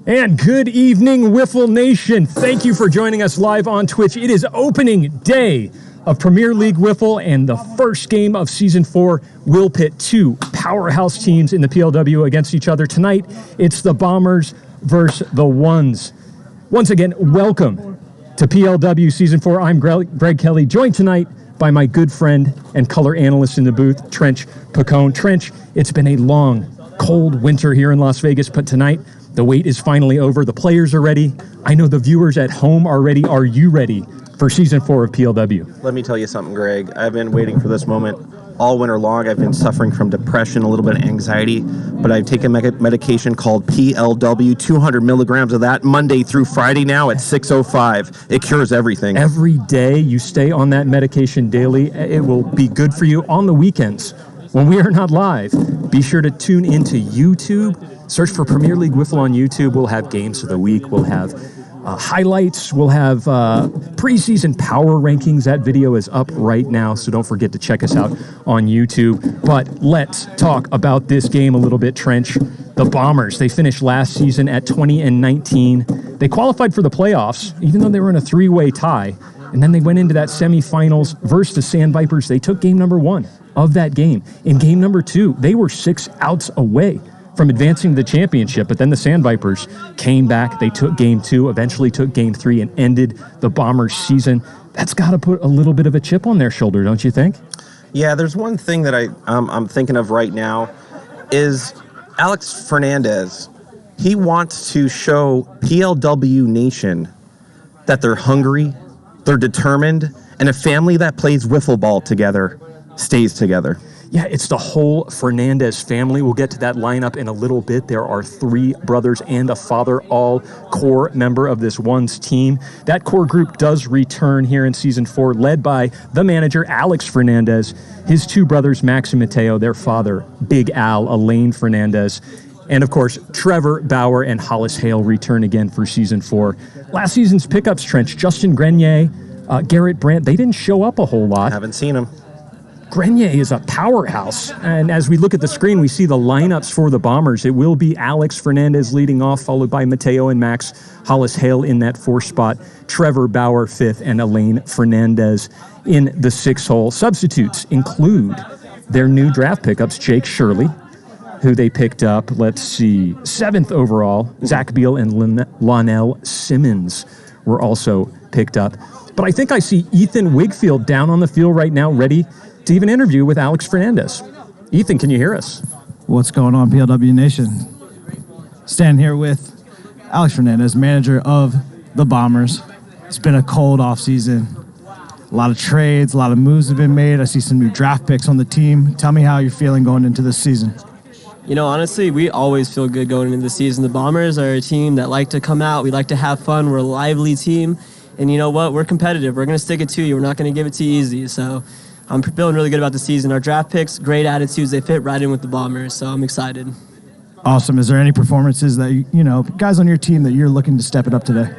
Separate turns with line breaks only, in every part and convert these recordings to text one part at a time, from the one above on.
And good evening, WIFFLE Nation. Thank you for joining us live on Twitch. It is opening day of Premier League WIFFLE, and the first game of Season 4 will pit two powerhouse teams in the PLW against each other. Tonight, it's the Bombers versus the Ones. Once again, welcome to PLW Season 4. I'm Greg Kelly, joined tonight by my good friend and color analyst in the booth, Trench Pacone. Trench, it's been a long, cold winter here in Las Vegas, but tonight, the wait is finally over. The players are ready. I know the viewers at home are ready. Are you ready for Season 4 of PLW?
Let me tell you something, Greg. I've been waiting for this moment all winter long. I've been suffering from depression, a little bit of anxiety, but I've taken medication called PLW, 200 milligrams of that Monday through Friday now at 6:05. It cures everything.
Every day you stay on that medication daily, it will be good for you. On the weekends, when we are not live, be sure to tune into YouTube. Search for Premier League WIFFLE on YouTube. We'll have games of the week. We'll have highlights. We'll have preseason power rankings. That video is up right now, so don't forget to check us out on YouTube. But let's talk about this game a little bit, Trench. The Bombers, they finished last season at 20-19. They qualified for the playoffs, even though they were in a three-way tie. And then they went into that semifinals versus the Sandvipers. They took game number 1 of that game. In game number 2, they were 6 outs away from advancing to the championship, but then the Sandvipers came back. They took game 2, eventually took game 3, and ended the Bombers season. That's got to put a little bit of a chip on their shoulder, don't you think?
Yeah, there's one thing that I'm thinking of right now is Alex Fernandez. He wants to show PLW Nation that they're hungry, they're determined, and a family that plays wiffle ball together stays together.
Yeah, it's the whole Fernandez family. We'll get to that lineup in a little bit. There are 3 brothers and a father, all core member of this Ones team. That core group does return here in Season 4, led by the manager, Alex Fernandez, his 2 brothers, Max and Mateo, their father, Big Al, Elaine Fernandez, and of course, Trevor Bauer and Hollis Hale return again for Season 4. Last season's pickups, Trench, Justin Grenier, Garrett Brandt, they didn't show up a whole lot.
Haven't seen him.
Grenier is a powerhouse, and as we look at the screen, we see the lineups for the Bombers. It will be Alex Fernandez leading off, followed by Mateo and Max, Hollis Hale in that 4th spot, Trevor Bauer 5th, and Elaine Fernandez in the 6th hole. Substitutes include their new draft pickups, Jake Shirley, who they picked up, 7th overall. Zach Beal and Lonnell Simmons were also picked up. But I think I see Ethan Wigfield down on the field right now, ready to even interview with Alex Fernandez. Ethan, can you hear us?
What's going on, PLW Nation? Standing here with Alex Fernandez, manager of the Bombers. It's been a cold offseason. A lot of trades, a lot of moves have been made. I see some new draft picks on the team. Tell me how you're feeling going into this season.
You know, honestly, we always feel good going into the season. The Bombers are a team that like to come out. We like to have fun. We're a lively team. And you know what? We're competitive. We're going to stick it to you. We're not going to give it to you easy. So I'm feeling really good about the season. Our draft picks, great attitudes. They fit right in with the Bombers, so I'm excited.
Awesome. Is there any performances that, you know, guys on your team that you're looking to step it up today?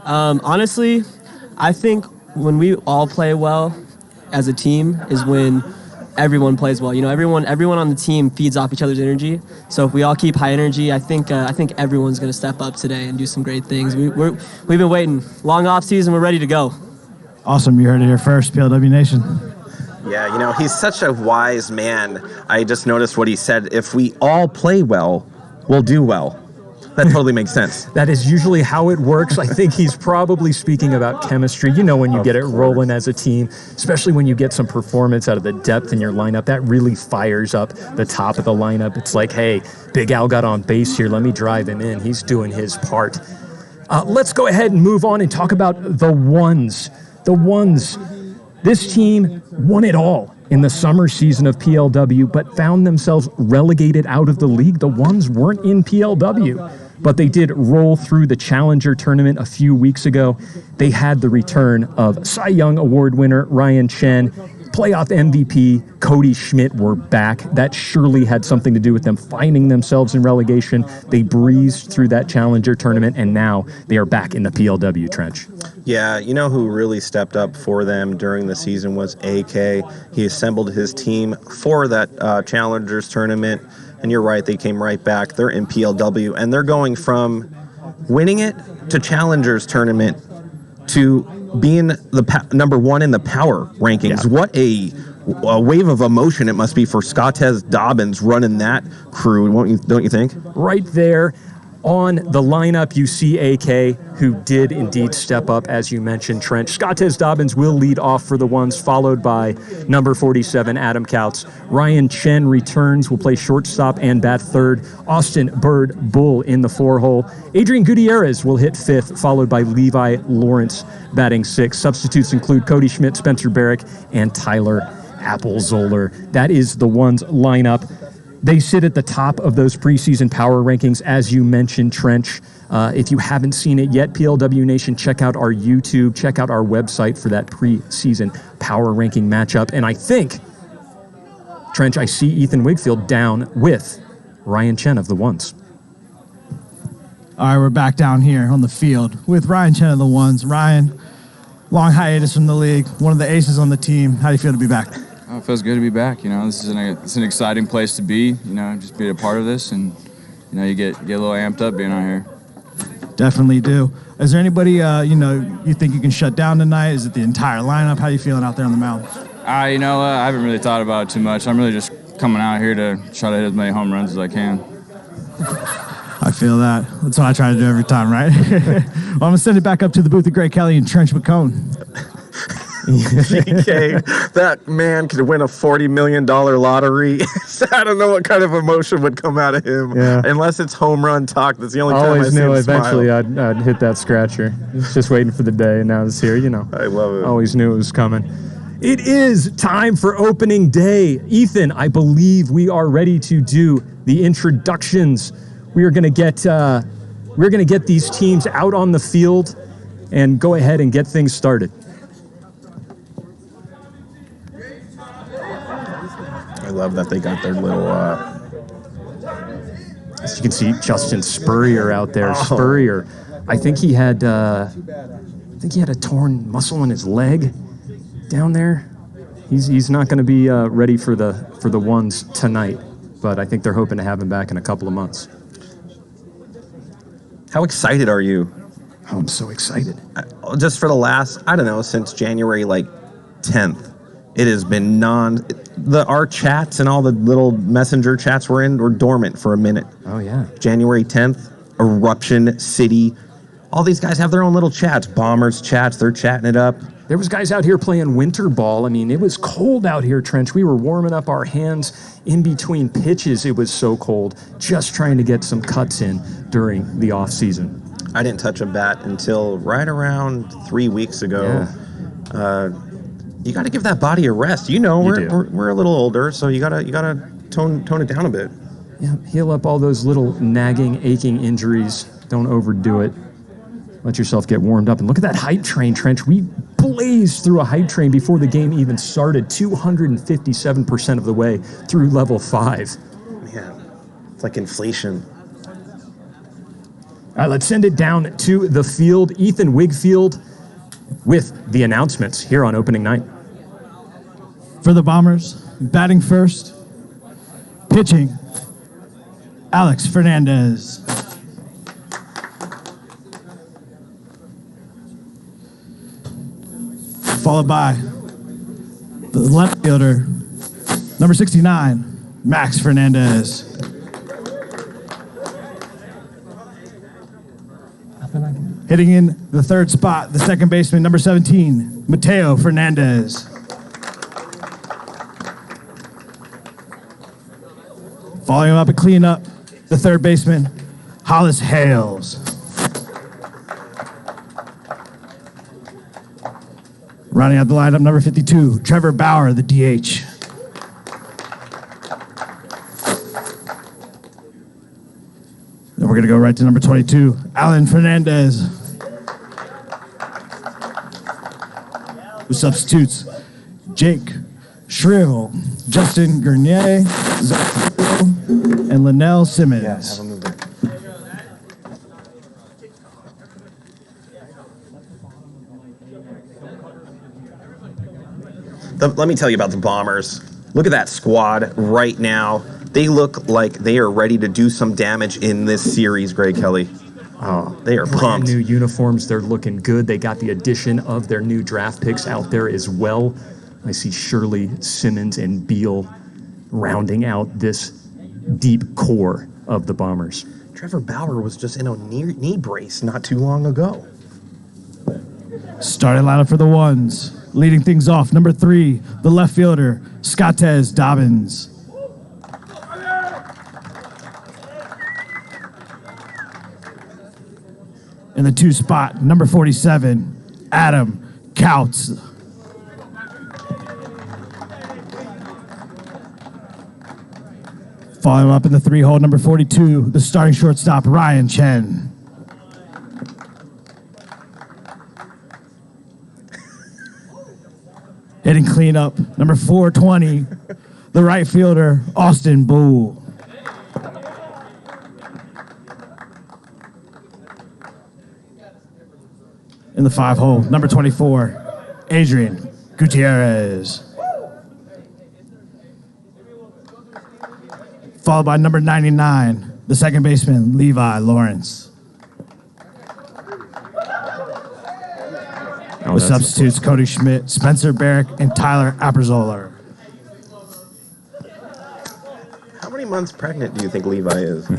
Honestly, I think when we all play well as a team is when everyone plays well. You know, everyone on the team feeds off each other's energy. So if we all keep high energy, I think everyone's going to step up today and do some great things. We've been waiting. Long off season, we're ready to go.
Awesome. You heard it here first, PLW Nation.
Yeah, you know, he's such a wise man. I just noticed what he said. If we all play well, we'll do well. That totally makes sense.
That is usually how it works. I think he's probably speaking about chemistry. You know, when you get it rolling as a team, especially when you get some performance out of the depth in your lineup, that really fires up the top of the lineup. It's like, hey, Big Al got on base here. Let me drive him in. He's doing his part. Let's go ahead and move on and talk about the Ones. The Ones. This team won it all in the summer season of PLW, but found themselves relegated out of the league. The Ones weren't in PLW, but they did roll through the Challenger tournament a few weeks ago. They had the return of Cy Young Award winner Ryan Chen, playoff MVP Cody Schmidt were back. That surely had something to do with them finding themselves in relegation. They breezed through that Challenger tournament, and now they are back in the PLW trench.
Yeah, you know who really stepped up for them during the season was AK. He assembled his team for that Challengers tournament, and you're right, they came right back. They're in PLW, and they're going from winning it to Challengers tournament to being the number one in the power rankings.
Yeah.
What a wave of emotion it must be for Scottez Dobbins running that crew, don't you think?
Right there on the lineup, you see AK, who did indeed step up, as you mentioned, Trent. Scottez Dobbins will lead off for the ones, followed by number 47, Adam Couts. Ryan Chen returns, will play shortstop and bat third. Austin Bird Bull in the 4-hole. Adrian Gutierrez will hit fifth, followed by Levi Lawrence batting sixth. Substitutes include Cody Schmidt, Spencer Barrick, and Tyler Applezoller. That is the ones lineup. They sit at the top of those preseason power rankings, as you mentioned, Trench. If you haven't seen it yet, PLW Nation, check out our YouTube, check out our website for that preseason power ranking matchup. And I think, Trench, I see Ethan Wigfield down with Ryan Chen of the Ones.
All right, we're back down here on the field with Ryan Chen of the Ones. Ryan, long hiatus from the league, one of the aces on the team. How do you feel to be back?
Oh, it feels good to be back. You know, this is it's an exciting place to be. You know, just be a part of this, and you know, you get a little amped up being out here.
Definitely do. Is there anybody you think you can shut down tonight? Is it the entire lineup? How are you feeling out there on the mound?
I haven't really thought about it too much. I'm really just coming out here to try to hit as many home runs as I can.
I feel that. That's what I try to do every time, right? Well, I'm going to send it back up to the booth of Greg Kelly and Trench McCone.
GK, that man could win a $40 million lottery. I don't know what kind of emotion would come out of him.
Yeah.
Unless it's home run talk. That's the only time I
Always
see
knew
him
eventually
smile.
I'd hit that scratcher. Just waiting for the day, and now it's here, you know.
I love it.
Always knew it was coming. It is time for opening day. Ethan, I believe we are ready to do the introductions. We're gonna get these teams out on the field and go ahead and get things started.
I love that they got their little.
As you can see, Justin Spurrier out there.
Oh.
Spurrier, I think he had a torn muscle in his leg down there. He's not going to be ready for the ones tonight, but I think they're hoping to have him back in a couple of months.
How excited are you?
Oh, I'm so excited.
Just for the last, I don't know, since January 10th, it has been our chats and all the little messenger chats we're in were dormant for a minute.
Oh, yeah.
January 10th, Eruption City. All these guys have their own little chats, Bombers chats, they're chatting it up.
There was guys out here playing winter ball. I mean, it was cold out here, Trench. We were warming up our hands in between pitches. It was so cold, just trying to get some cuts in during the off season.
I didn't touch a bat until right around 3 weeks ago.
Yeah.
You got to give that body a rest. You know,
You
we're a little older, so you gotta tone it down a bit.
Yeah, heal up all those little nagging, aching injuries. Don't overdo it. Let yourself get warmed up. And look at that hype train, Trench. We blazed through a hype train before the game even started, 257% of the way through level 5.
Man, it's like inflation.
All right, let's send it down to the field. Ethan Wigfield with the announcements here on opening night.
For the Bombers, batting first, pitching, Alex Fernandez. Followed by the left fielder, number 69, Max Fernandez. Hitting in the third spot, the second baseman, number 17, Mateo Fernandez. Following him up and cleaning up, the third baseman, Hollis Hales. Rounding out the lineup, number 52, Trevor Bauer, the DH. Then we're going to go right to number 22, Alan Fernandez, who substitutes Jake Shrill, Justin Grenier, Zach Shrill, and Lonnell Simmons.
Yeah, have him move there. Let me tell you about the Bombers. Look at that squad right now. They look like they are ready to do some damage in this series, Greg Kelly. Oh, they are
Brand
pumped.
new uniforms. They're looking good. They got the addition of their new draft picks out there as well. I see Shirley, Simmons, and Beal rounding out this deep core of the Bombers.
Trevor Bauer was just in a knee brace not too long ago.
Starting lineup for the ones. Leading things off, number 3, the left fielder, Scottez Dobbins. In the 2 spot, number 47, Adam Couts. Following up in the 3 hole, number 42, the starting shortstop, Ryan Chen. Hitting cleanup, number 420, the right fielder, Austin Bull. In the 5 hole, number 24, Adrian Gutierrez. Followed by number 99, the second baseman, Levi Lawrence. With substitutes, Cody Schmidt, Spencer Barrick, and Tyler Apperzoller.
How many months pregnant do you think Levi is?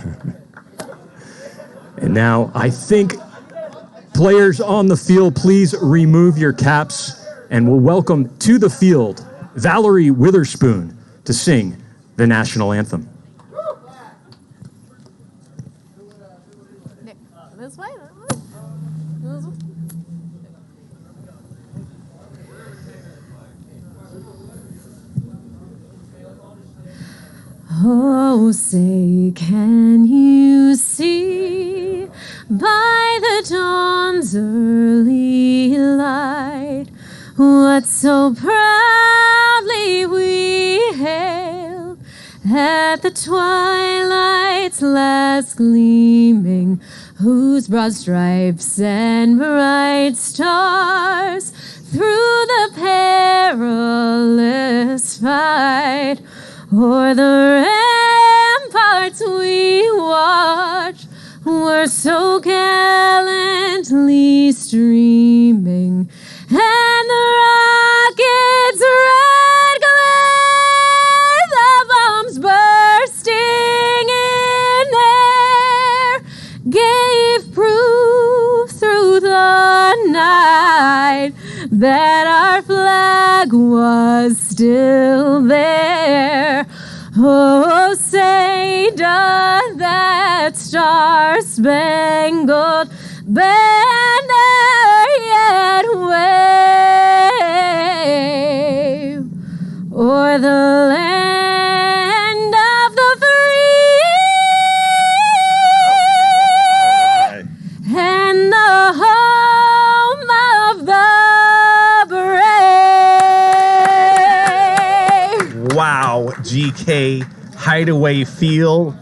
And now I think players on the field, please remove your caps, and we'll welcome to the field Valerie Witherspoon to sing the national anthem.
This way. Oh, say, can you see by the dawn's early light what so proudly we hailed at the twilight's last gleaming, whose broad stripes and bright stars through the perilous fight o'er the ramparts we watched were so gallantly streaming, and the rockets' red glare, the bombs bursting in air, gave proof through the night that our flag was still there. Oh, say, does that star-spangled banner yet wave o'er the land of the free and the home of the brave?
Wow, GK, Hideaway Field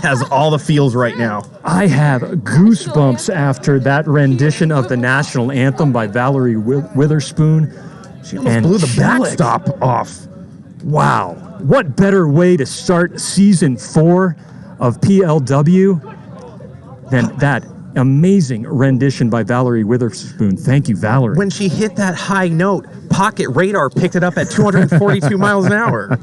has all the feels right now.
I have goosebumps after that rendition of the national anthem by Valerie Witherspoon.
She almost blew the backstop off.
Wow. What better way to start season 4 of PLW than that amazing rendition by Valerie Witherspoon. Thank you, Valerie.
When she hit that high note, Pocket Radar picked it up at 242 miles an hour.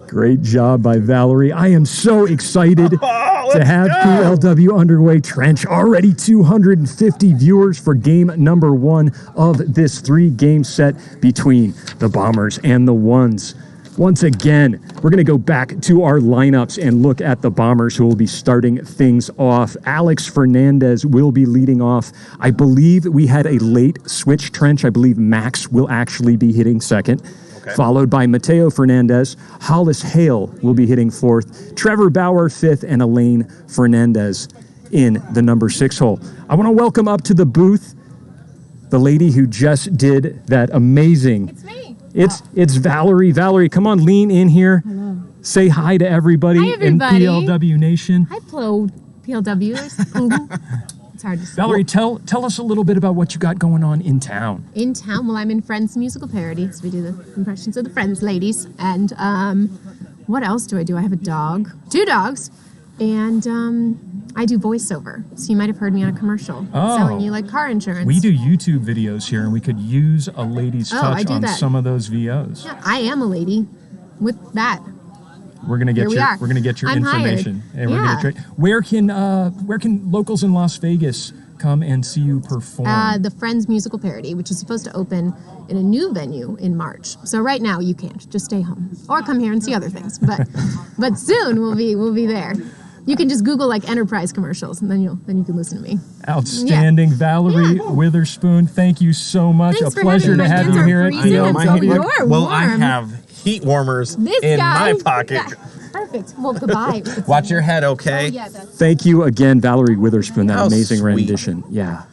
Great job by Valerie. I am so excited to have PLW underway. Trench, already 250 viewers for game number 1 of this 3-game set between the Bombers and the Ones. Once again, we're going to go back to our lineups and look at the Bombers, who will be starting things off. Alex Fernandez will be leading off. I believe we had a late switch, Trench. I believe Max will actually be hitting second. Followed by Mateo Fernandez. Hollis Hale will be hitting 4th. Trevor Bauer 5th, and Elaine Fernandez in the number 6 hole. I want to welcome up to the booth the lady who just did that amazing It's Valerie. Valerie, come on, lean in here. Hello. Say hi to everybody,
Hi, everybody.
in PLW Nation.
Hi, PLW. It's hard to say.
Valerie, tell us a little bit about what you got going on in town.
In town, well, I'm in Friends musical parodies. We do the impressions of the Friends ladies. And what else do? I have a dog, 2 dogs, and I do voiceover. So you might have heard me on a commercial selling you like car insurance.
We do YouTube videos here, and we could use a lady's touch on some of those VOs.
Yeah, I am a lady with that.
We're gonna get your
I'm
information,
hired.
and we're gonna where can locals in Las Vegas come and see you perform?
The Friends musical parody, which is supposed to open in a new venue in March. So right now you can't. Just stay home or come here and see other things. But soon we'll be there. You can just Google like Enterprise commercials, and then you can listen to me.
Outstanding, Valerie Witherspoon. Thank you so much.
Thanks
a pleasure to have you here at PL.
Well, I have heat warmers in my pocket.
Yeah, perfect. Well, goodbye.
Watch your head, okay?
Oh, yeah,
Thank you again, Valerie Witherspoon. That amazing
sweet.
rendition. Yeah.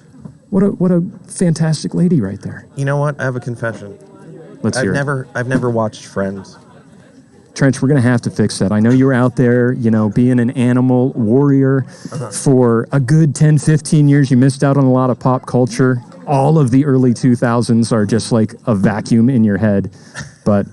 What a fantastic lady right there.
You know what? I have a confession.
Let's hear it.
I've never watched Friends.
Trench, we're going to have to fix that. I know you were out there, being an animal warrior for a good 10, 15 years. You missed out on a lot of pop culture. All of the early 2000s are just like a vacuum in your head. But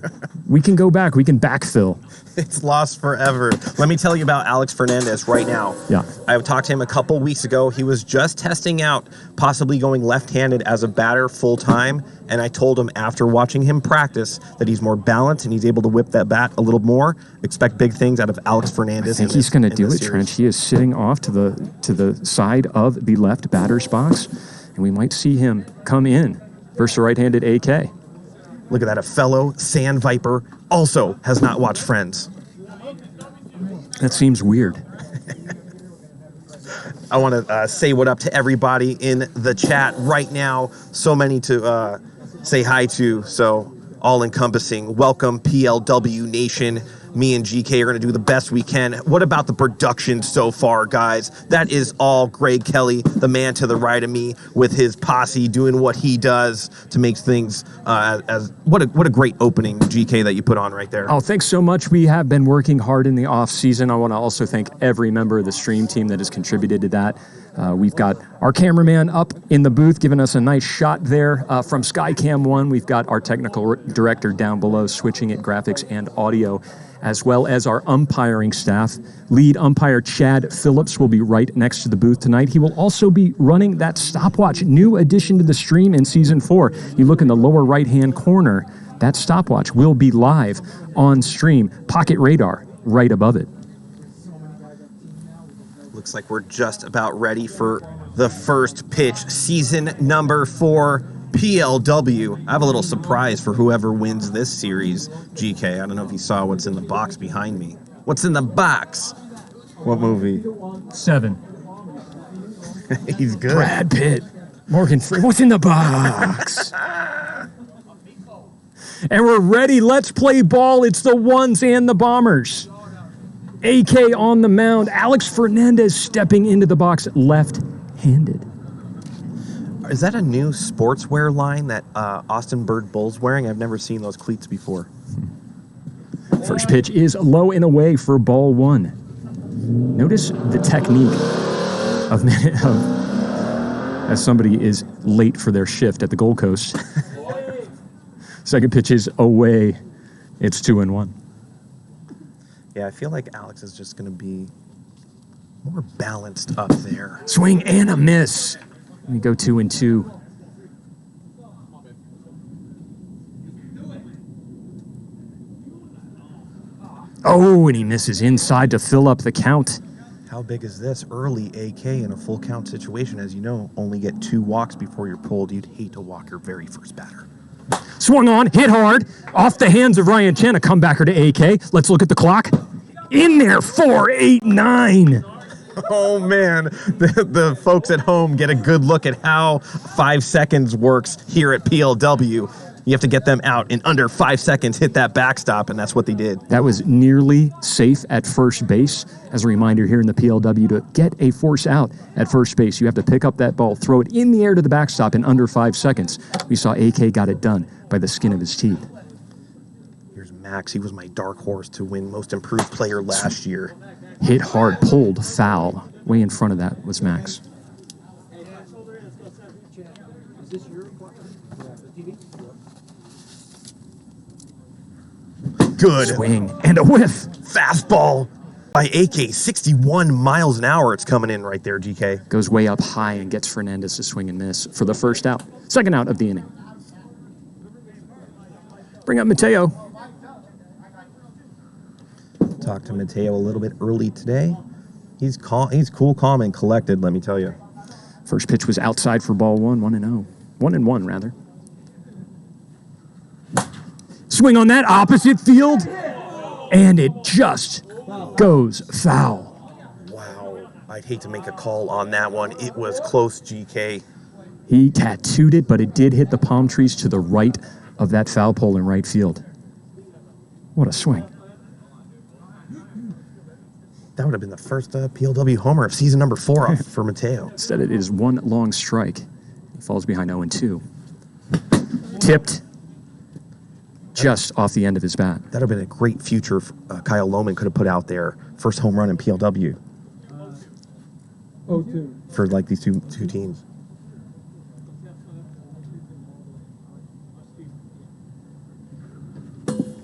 we can go back. We can backfill.
It's lost forever. Let me tell you about Alex Fernandez right now.
Yeah.
I talked to him a couple weeks ago. He was just testing out possibly going left-handed as a batter full-time, and I told him after watching him practice that he's more balanced and he's able to whip that bat a little more. Expect big things out of Alex Fernandez.
I think he's going to do it, Trench. He is sitting off to the side of the left batter's box, and we might see him come in versus a right-handed AK.
Look at that. A fellow Sand Viper also has not watched Friends.
That seems weird.
I want to say what up to everybody in the chat right now. So many to say hi to. So all-encompassing. Welcome, PLW Nation. Me and GK are going to do the best we can. What about the production so far, guys? That is all Greg Kelly, the man to the right of me, with his posse doing what he does to make things what a great opening, GK, that you put on right there.
Oh, thanks so much. We have been working hard in the off season. I want to also thank every member of the stream team that has contributed to that. We've got our cameraman up in the booth giving us a nice shot there from Skycam 1. We've got our technical director down below switching at graphics and audio, as well as our umpiring staff. Lead umpire Chad Phillips will be right next to the booth tonight. He will also be running that stopwatch, new addition to the stream in Season 4. You look in the lower right-hand corner, that stopwatch will be live on stream. Pocket radar right above it.
Looks like we're just about ready for the first pitch, season number 4, PLW. I have a little surprise for whoever wins this series, GK. I don't know if you saw what's in the box behind me. What's in the box? What movie?
7.
He's good.
Brad Pitt. Morgan Freeman. What's in the box? And we're ready. Let's play ball. It's the ones and the bombers. AK on the mound. Alex Fernandez stepping into the box left-handed.
Is that a new sportswear line that Austin Bird Bull's wearing? I've never seen those cleats before.
First pitch is low and away for ball 1. Notice the technique of as somebody is late for their shift at the Gold Coast. Second pitch is away. It's 2-1.
Yeah, I feel like Alex is just going to be more balanced up there.
Swing and a miss. We go 2-2. Oh, and he misses inside to fill up the count.
How big is this? Early AK in a full count situation. As you know, only get 2 walks before you're pulled. You'd hate to walk your very first batter.
Swung on, hit hard, off the hands of Ryan Chen, a comebacker to AK. Let's look at the clock. In there, 4-8-9.
Oh, man. The folks at home get a good look at how 5 seconds works here at PLW. You have to get them out in under 5 seconds, hit that backstop, and that's what they did.
That was nearly safe at first base. As a reminder here in the PLW, to get a force out at first base, you have to pick up that ball, throw it in the air to the backstop in under 5 seconds. We saw AK got it done by the skin of his teeth.
Max. He was my dark horse to win Most Improved Player last year.
Hit hard, pulled, foul. Way in front of that was Max.
Good.
Swing and a whiff.
Fastball by AK, 61 miles an hour. It's coming in right there, GK.
Goes way up high and gets Fernandez to swing and miss for the first out. Second out of the inning. Bring up Mateo.
Talked to Mateo a little bit early today. He's cool, calm, and collected, let me tell you.
First pitch was outside for ball 1, 1-0. 1-1, rather. Swing on that opposite field, and it just goes foul.
Wow. I'd hate to make a call on that one. It was close, GK.
He tattooed it, but it did hit the palm trees to the right of that foul pole in right field. What a swing.
That would have been the first PLW homer of season number 4 for Mateo.
Instead, it is one long strike. He falls behind 0-2. Tipped just off the end of his bat.
That would have been a great future Kyle Lohman could have put out there. First home run in PLW. For like these two teams.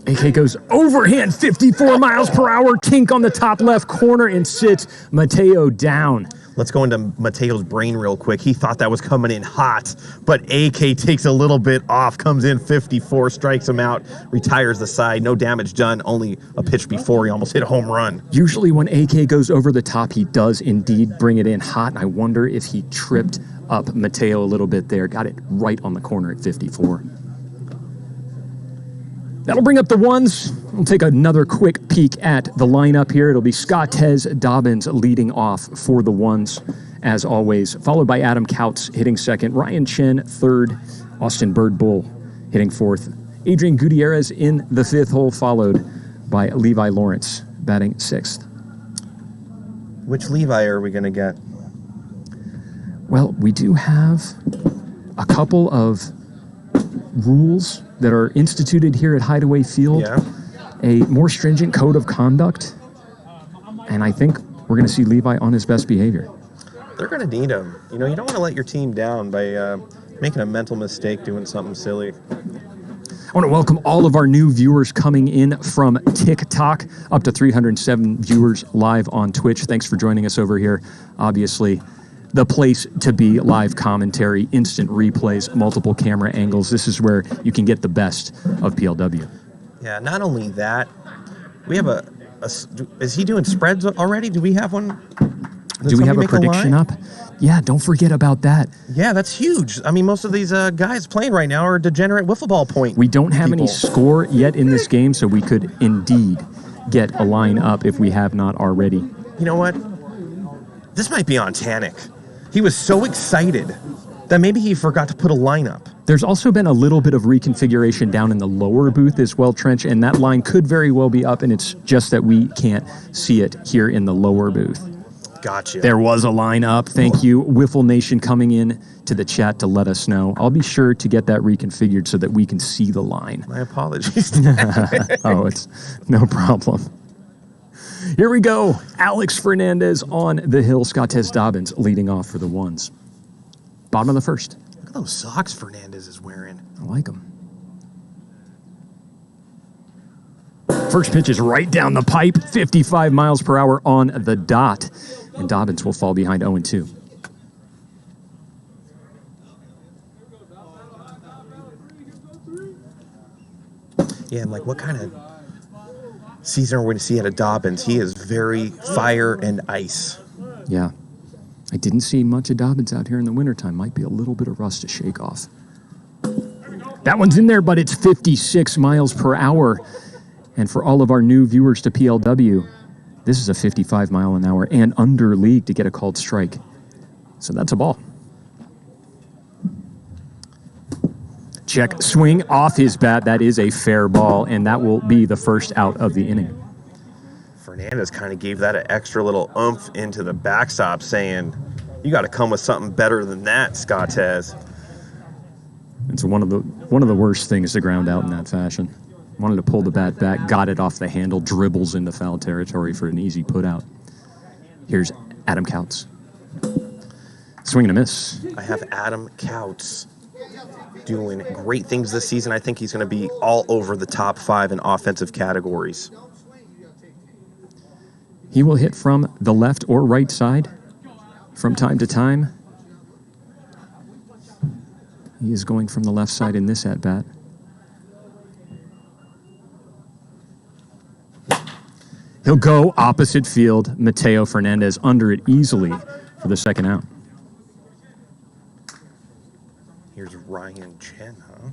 AK goes overhand, 54 miles per hour, kink on the top left corner and sits Mateo down.
Let's go into Mateo's brain real quick. He thought that was coming in hot, but AK takes a little bit off, comes in 54, strikes him out, retires the side. No damage done, only a pitch before he almost hit a home run.
Usually when AK goes over the top, he does indeed bring it in hot, and I wonder if he tripped up Mateo a little bit there. Got it right on the corner at 54. That'll bring up the ones. We'll take another quick peek at the lineup here. It'll be Scottez Dobbins leading off for the ones, as always, followed by Adam Couts hitting second, Ryan Chen third, Austin Bird Bull hitting fourth, Adrian Gutierrez in the fifth hole, followed by Levi Lawrence batting sixth.
Which Levi are we going to get?
Well, we do have a couple of rules that are instituted here at Hideaway Field.
Yeah.
A more stringent code of conduct, and I think we're going to see Levi on his best behavior.
They're going to need him. You know, you don't want to let your team down by making a mental mistake, doing something silly.
I want to welcome all of our new viewers coming in from TikTok, up to 307 viewers live on Twitch. Thanks for joining us over here. Obviously, the place to be, live commentary, instant replays, multiple camera angles. This is where you can get the best of PLW.
Yeah, not only that, we have is he doing spreads already? Do we have one?
Do we have a prediction up? Yeah, don't forget about that.
Yeah, that's huge. I mean, most of these guys playing right now are degenerate wiffle ball point.
We don't have any score yet in this game, so we could indeed get a line up if we have not already.
You know what? This might be on Tanic. He was so excited that maybe he forgot to put a line up.
There's also been a little bit of reconfiguration down in the lower booth as well, Trench, and that line could very well be up, and it's just that we can't see it here in the lower booth.
Gotcha.
There was a line up. Thank you, Wiffle Nation, coming in to the chat to let us know. I'll be sure to get that reconfigured so that we can see the line.
My apologies.
Oh, it's no problem. Here we go. Alex Fernandez on the hill. Scottez Dobbins leading off for the ones. Bottom of the first.
Look at those socks Fernandez is wearing.
I like them. First pitch is right down the pipe, 55 miles per hour on the dot. And Dobbins will fall behind 0-2.
Yeah, and like what kind of season are we going to see out of Dobbins? He is very fire and ice.
Yeah. I didn't see much of Dobbins out here in the wintertime. Might be a little bit of rust to shake off. That one's in there, but it's 56 miles per hour. And for all of our new viewers to PLW, this is a 55 mile an hour and under league to get a called strike. So that's a ball. Check, swing off his bat. That is a fair ball, and that will be the first out of the inning.
Fernandez kind of gave that an extra little oomph into the backstop, saying, you got to come with something better than that, Scottez.
It's one of the worst things to ground out in that fashion. Wanted to pull the bat back, got it off the handle, dribbles into foul territory for an easy put out. Here's Adam Couts. Swing and a miss.
I have Adam Couts doing great things this season. I think he's going to be all over the top 5 in offensive categories.
He will hit from the left or right side from time to time. He is going from the left side in this at-bat. He'll go opposite field. Mateo Fernandez under it easily for the second out.
Here's Ryan Chen, huh?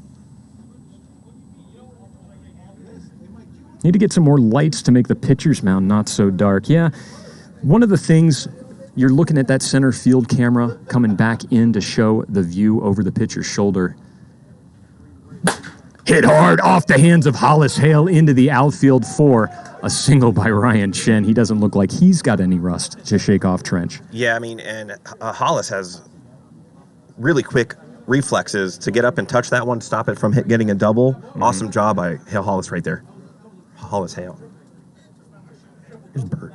Need to get some more lights to make the pitcher's mound not so dark. Yeah, one of the things, you're looking at that center field camera coming back in to show the view over the pitcher's shoulder. Hit hard off the hands of Hollis Hale into the outfield for a single by Ryan Chen. He doesn't look like he's got any rust to shake off Trench.
Yeah, I mean, and Hollis has really quick reflexes to get up and touch that one, stop it from getting a double. Awesome job by Hale Hollis right there. Hollis Hale. Here's Bert.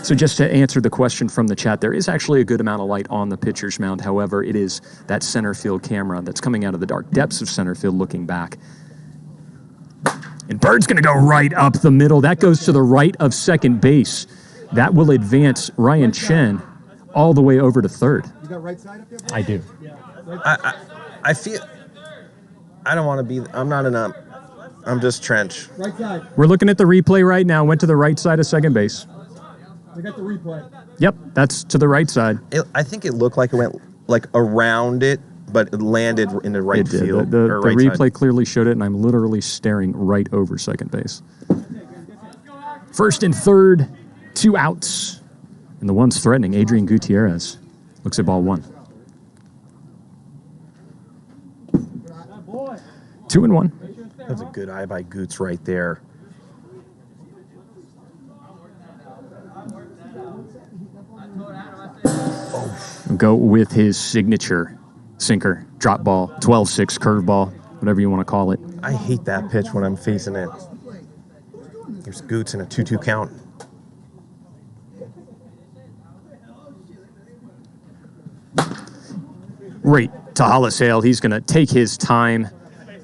So just to answer the question from the chat, there is actually a good amount of light on the pitcher's mound. However, it is that center field camera that's coming out of the dark depths of center field looking back. And Bird's going to go right up the middle. That goes to the right of second base. That will advance Ryan Chen all the way over to third.
You got right side up there?
I do.
I feel... I don't want to be... I'm not an ump. I'm just Trench.
Right side.
We're looking at the replay right now. Went to the right side of second base.
We got the replay.
Yep, that's to the right side.
I think it looked like it went like around it, but it landed in the right field.
The
right
replay
side.
clearly showed it, and I'm literally staring right over second base. First and third, 2 outs. And the one's threatening. Adrian Gutierrez looks at ball 1. 2-1.
That's a good eye by Goots right there.
Go with his signature sinker, drop ball, 12-6 curveball, whatever you want to call it.
I hate that pitch when I'm facing it. There's Goots in a 2-2 count.
Right to Hollis Hale. He's going to take his time,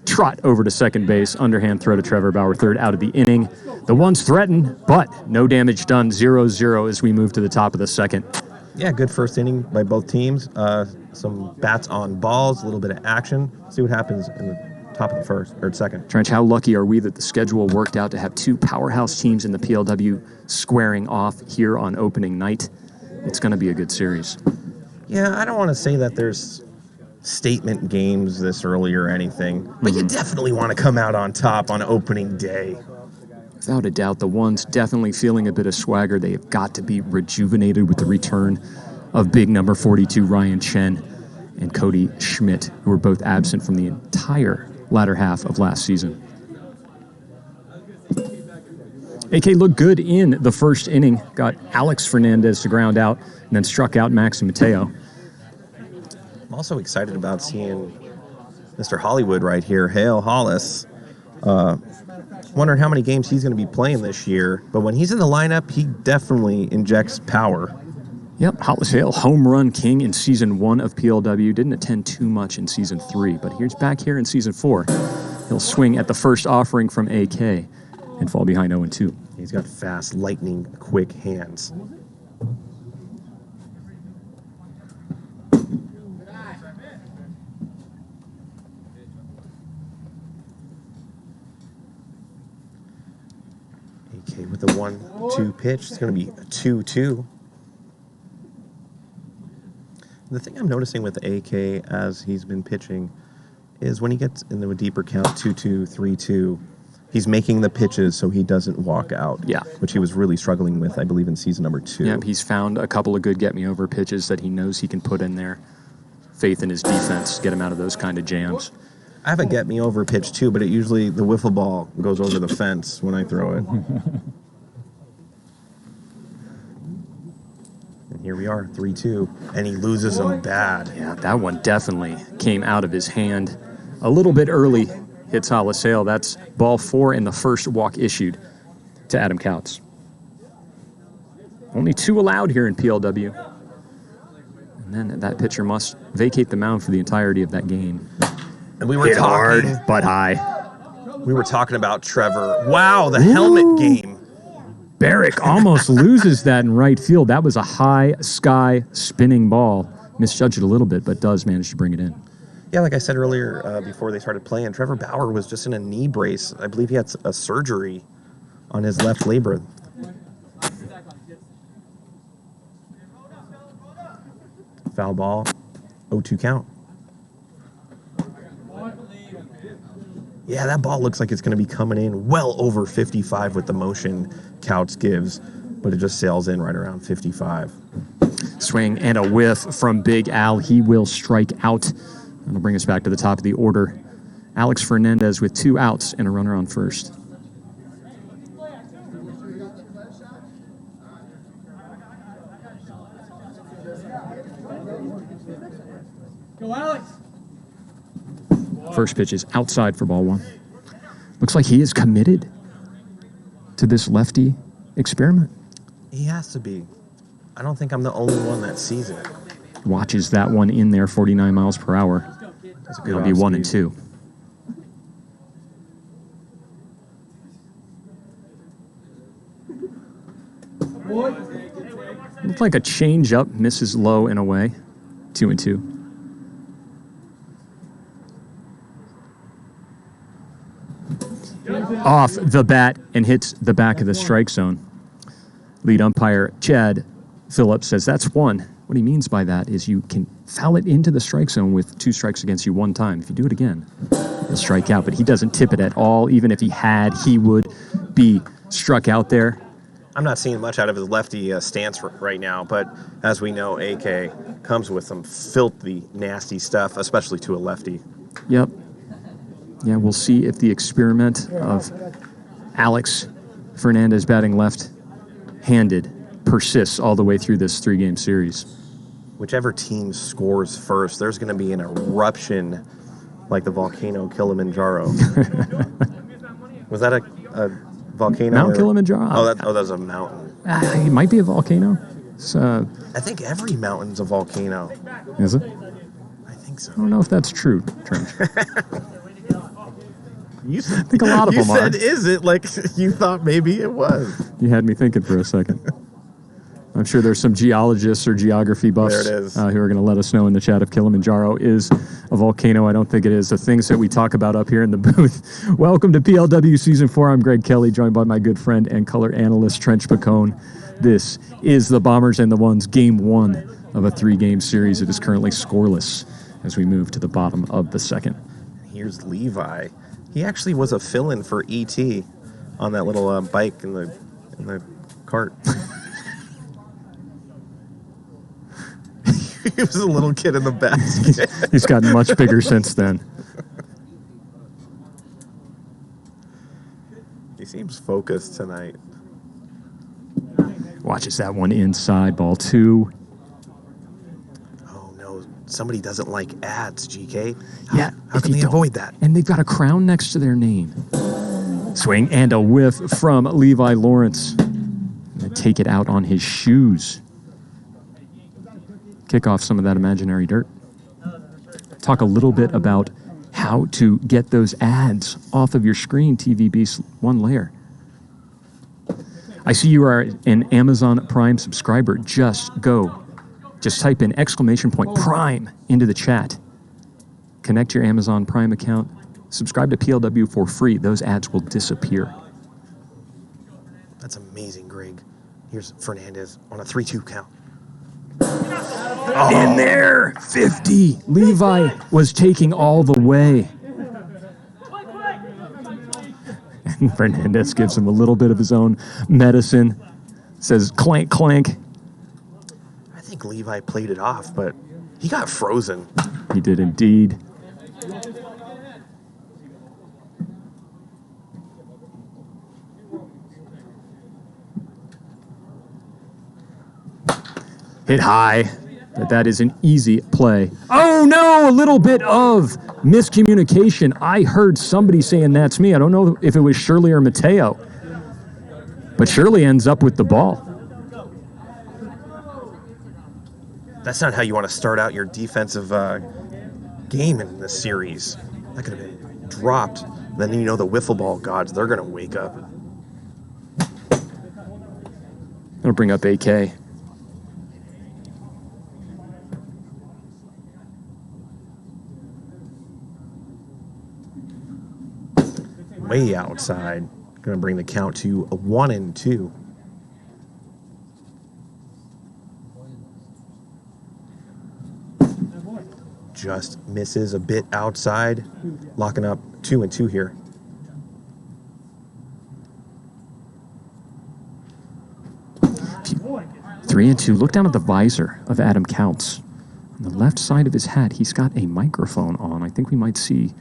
trot over to second base, underhand throw to Trevor Bauer, third out of the inning. The one's threatened, but no damage done, 0-0 as we move to the top of the second.
Yeah, good first inning by both teams. Some bats on balls, a little bit of action. See what happens in the top of the first or second.
Trench, how lucky are we that the schedule worked out to have 2 powerhouse teams in the PLW squaring off here on opening night? It's going to be a good series.
Yeah, I don't want to say that there's statement games this early or anything, but you definitely want to come out on top on opening day.
Without a doubt, the ones definitely feeling a bit of swagger. They have got to be rejuvenated with the return of big number 42 Ryan Chen and Cody Schmidt, who were both absent from the entire latter half of last season. AK looked good in the first inning, got Alex Fernandez to ground out, and then struck out Max and Mateo.
I'm also excited about seeing Mr. Hollywood right here, Hale Hollis. Wondering how many games he's going to be playing this year, but when he's in the lineup, he definitely injects power.
Yep, Hollis Hale, home run king in Season 1 of PLW. Didn't attend too much in Season 3, but here's back here in Season 4. He'll swing at the first offering from AK and fall behind 0-2.
He's got fast, lightning, quick hands. AK with the 1-2 pitch. It's going to be a 2-2. The thing I'm noticing with AK as he's been pitching is when he gets into a deeper count, 2-2, 3-2, he's making the pitches so he doesn't walk out.
Yeah.
Which he was really struggling with, I believe, in season number 2.
Yep, he's found a couple of good get-me-over pitches that he knows he can put in there. Faith in his defense, get him out of those kind of jams.
I have a get-me-over pitch, too, but it usually, the wiffle ball goes over the fence when I throw it. And here we are, 3-2, and he loses them bad.
Yeah, that one definitely came out of his hand. a little bit early hits Hollis-Hale. That's ball 4 and the first walk issued to Adam Couts. Only 2 allowed here in PLW. And then that pitcher must vacate the mound for the entirety of that game.
And we were
Hit
talking
hard, but high.
We were talking about Trevor. Wow, the helmet game.
Barrick almost loses that in right field. That was a high sky spinning ball. Misjudged it a little bit, but does manage to bring it in.
Yeah, like I said earlier, before they started playing, Trevor Bauer was just in a knee brace. I believe he had a surgery on his left labrum. Foul ball, 0-2 count. Yeah, that ball looks like it's going to be coming in well over 55 with the motion Couts gives, but it just sails in right around 55.
Swing and a whiff from Big Al. He will strike out. That'll bring us back to the top of the order. Alex Fernandez with 2 outs and a runner on first.
Go, Alex.
First pitch is outside for ball 1. Looks like he is committed to this lefty experiment.
He has to be. I don't think I'm the only one that sees it.
Watches that one in there, 49 miles per hour.
That's a good
It'll be 1 and 2. Looks like a change up, misses low and away. 2 and 2. Off the bat and hits the back of the strike zone. Lead umpire Chad Phillips says that's 1. What he means by that is you can foul it into the strike zone with 2 strikes against you 1 time. If you do it again, you'll strike out. But he doesn't tip it at all. Even if he had, he would be struck out there.
I'm not seeing much out of his lefty stance right now, but as we know, AK comes with some filthy, nasty stuff, especially to a lefty.
Yep. Yeah, we'll see if the experiment of Alex Fernandez batting left-handed persists all the way through this 3-game series.
Whichever team scores first, there's going to be an eruption like the volcano Kilimanjaro. Was that a volcano?
Mount Kilimanjaro.
Oh, that's a mountain.
It might be a volcano. It's,
I think every mountain's a volcano.
Is it?
I think so.
I don't know if that's true, Trent.
I
think a lot of them are.
You said, is it? Like, you thought maybe it was.
You had me thinking for a second. I'm sure there's some geologists or geography buffs
There it is.
who are going to let us know in the chat if Kilimanjaro is a volcano. I don't think it is. The things that we talk about up here in the booth. Welcome to PLW Season 4. I'm Greg Kelly, joined by my good friend and color analyst, Trench Pacone. This is the Bombers and the Ones, Game 1 of a 3-game series. It is currently scoreless as we move to the bottom of the second.
Here's Levi. He actually was a fill-in for ET on that little bike in the cart. He was a little kid in the basket.
He's gotten much bigger since then.
He seems focused tonight.
Watches that one inside, ball 2.
Oh no, somebody doesn't like ads, GK.
Yeah,
How
if
can
you
they
don't-
avoid that?
And they've got a crown next to their name. Swing and a whiff from Levi Lawrence. Gonna take it out on his shoes. Kick off some of that imaginary dirt. Talk a little bit about how to get those ads off of your screen, TVB One Layer. I see you are an Amazon Prime subscriber. Just type in !Prime into the chat. Connect your Amazon Prime account. Subscribe to PLW for free. Those ads will disappear.
That's amazing, Greg. Here's Fernandez on a 3-2 count.
In there, 50. Levi was taking all the way. And Fernandez gives him a little bit of his own medicine. Says clank, clank.
I think Levi played it off, but he got frozen.
He did indeed. Hit high. that is an easy play. Oh no, a little bit of miscommunication. I heard somebody saying that's me. I don't know if it was Shirley or Mateo, but Shirley ends up with the ball.
That's not how you want to start out your defensive game in this series. That could have been dropped. Then you know the wiffle ball gods, they're going to wake up.
I'll bring up AK.
Way outside. Going to bring the count to a 1-2. Just misses a bit outside, locking up 2-2 here.
Three and two. Look down at the visor of Adam Counts. On the left side of his hat, he's got a microphone on. I think we might see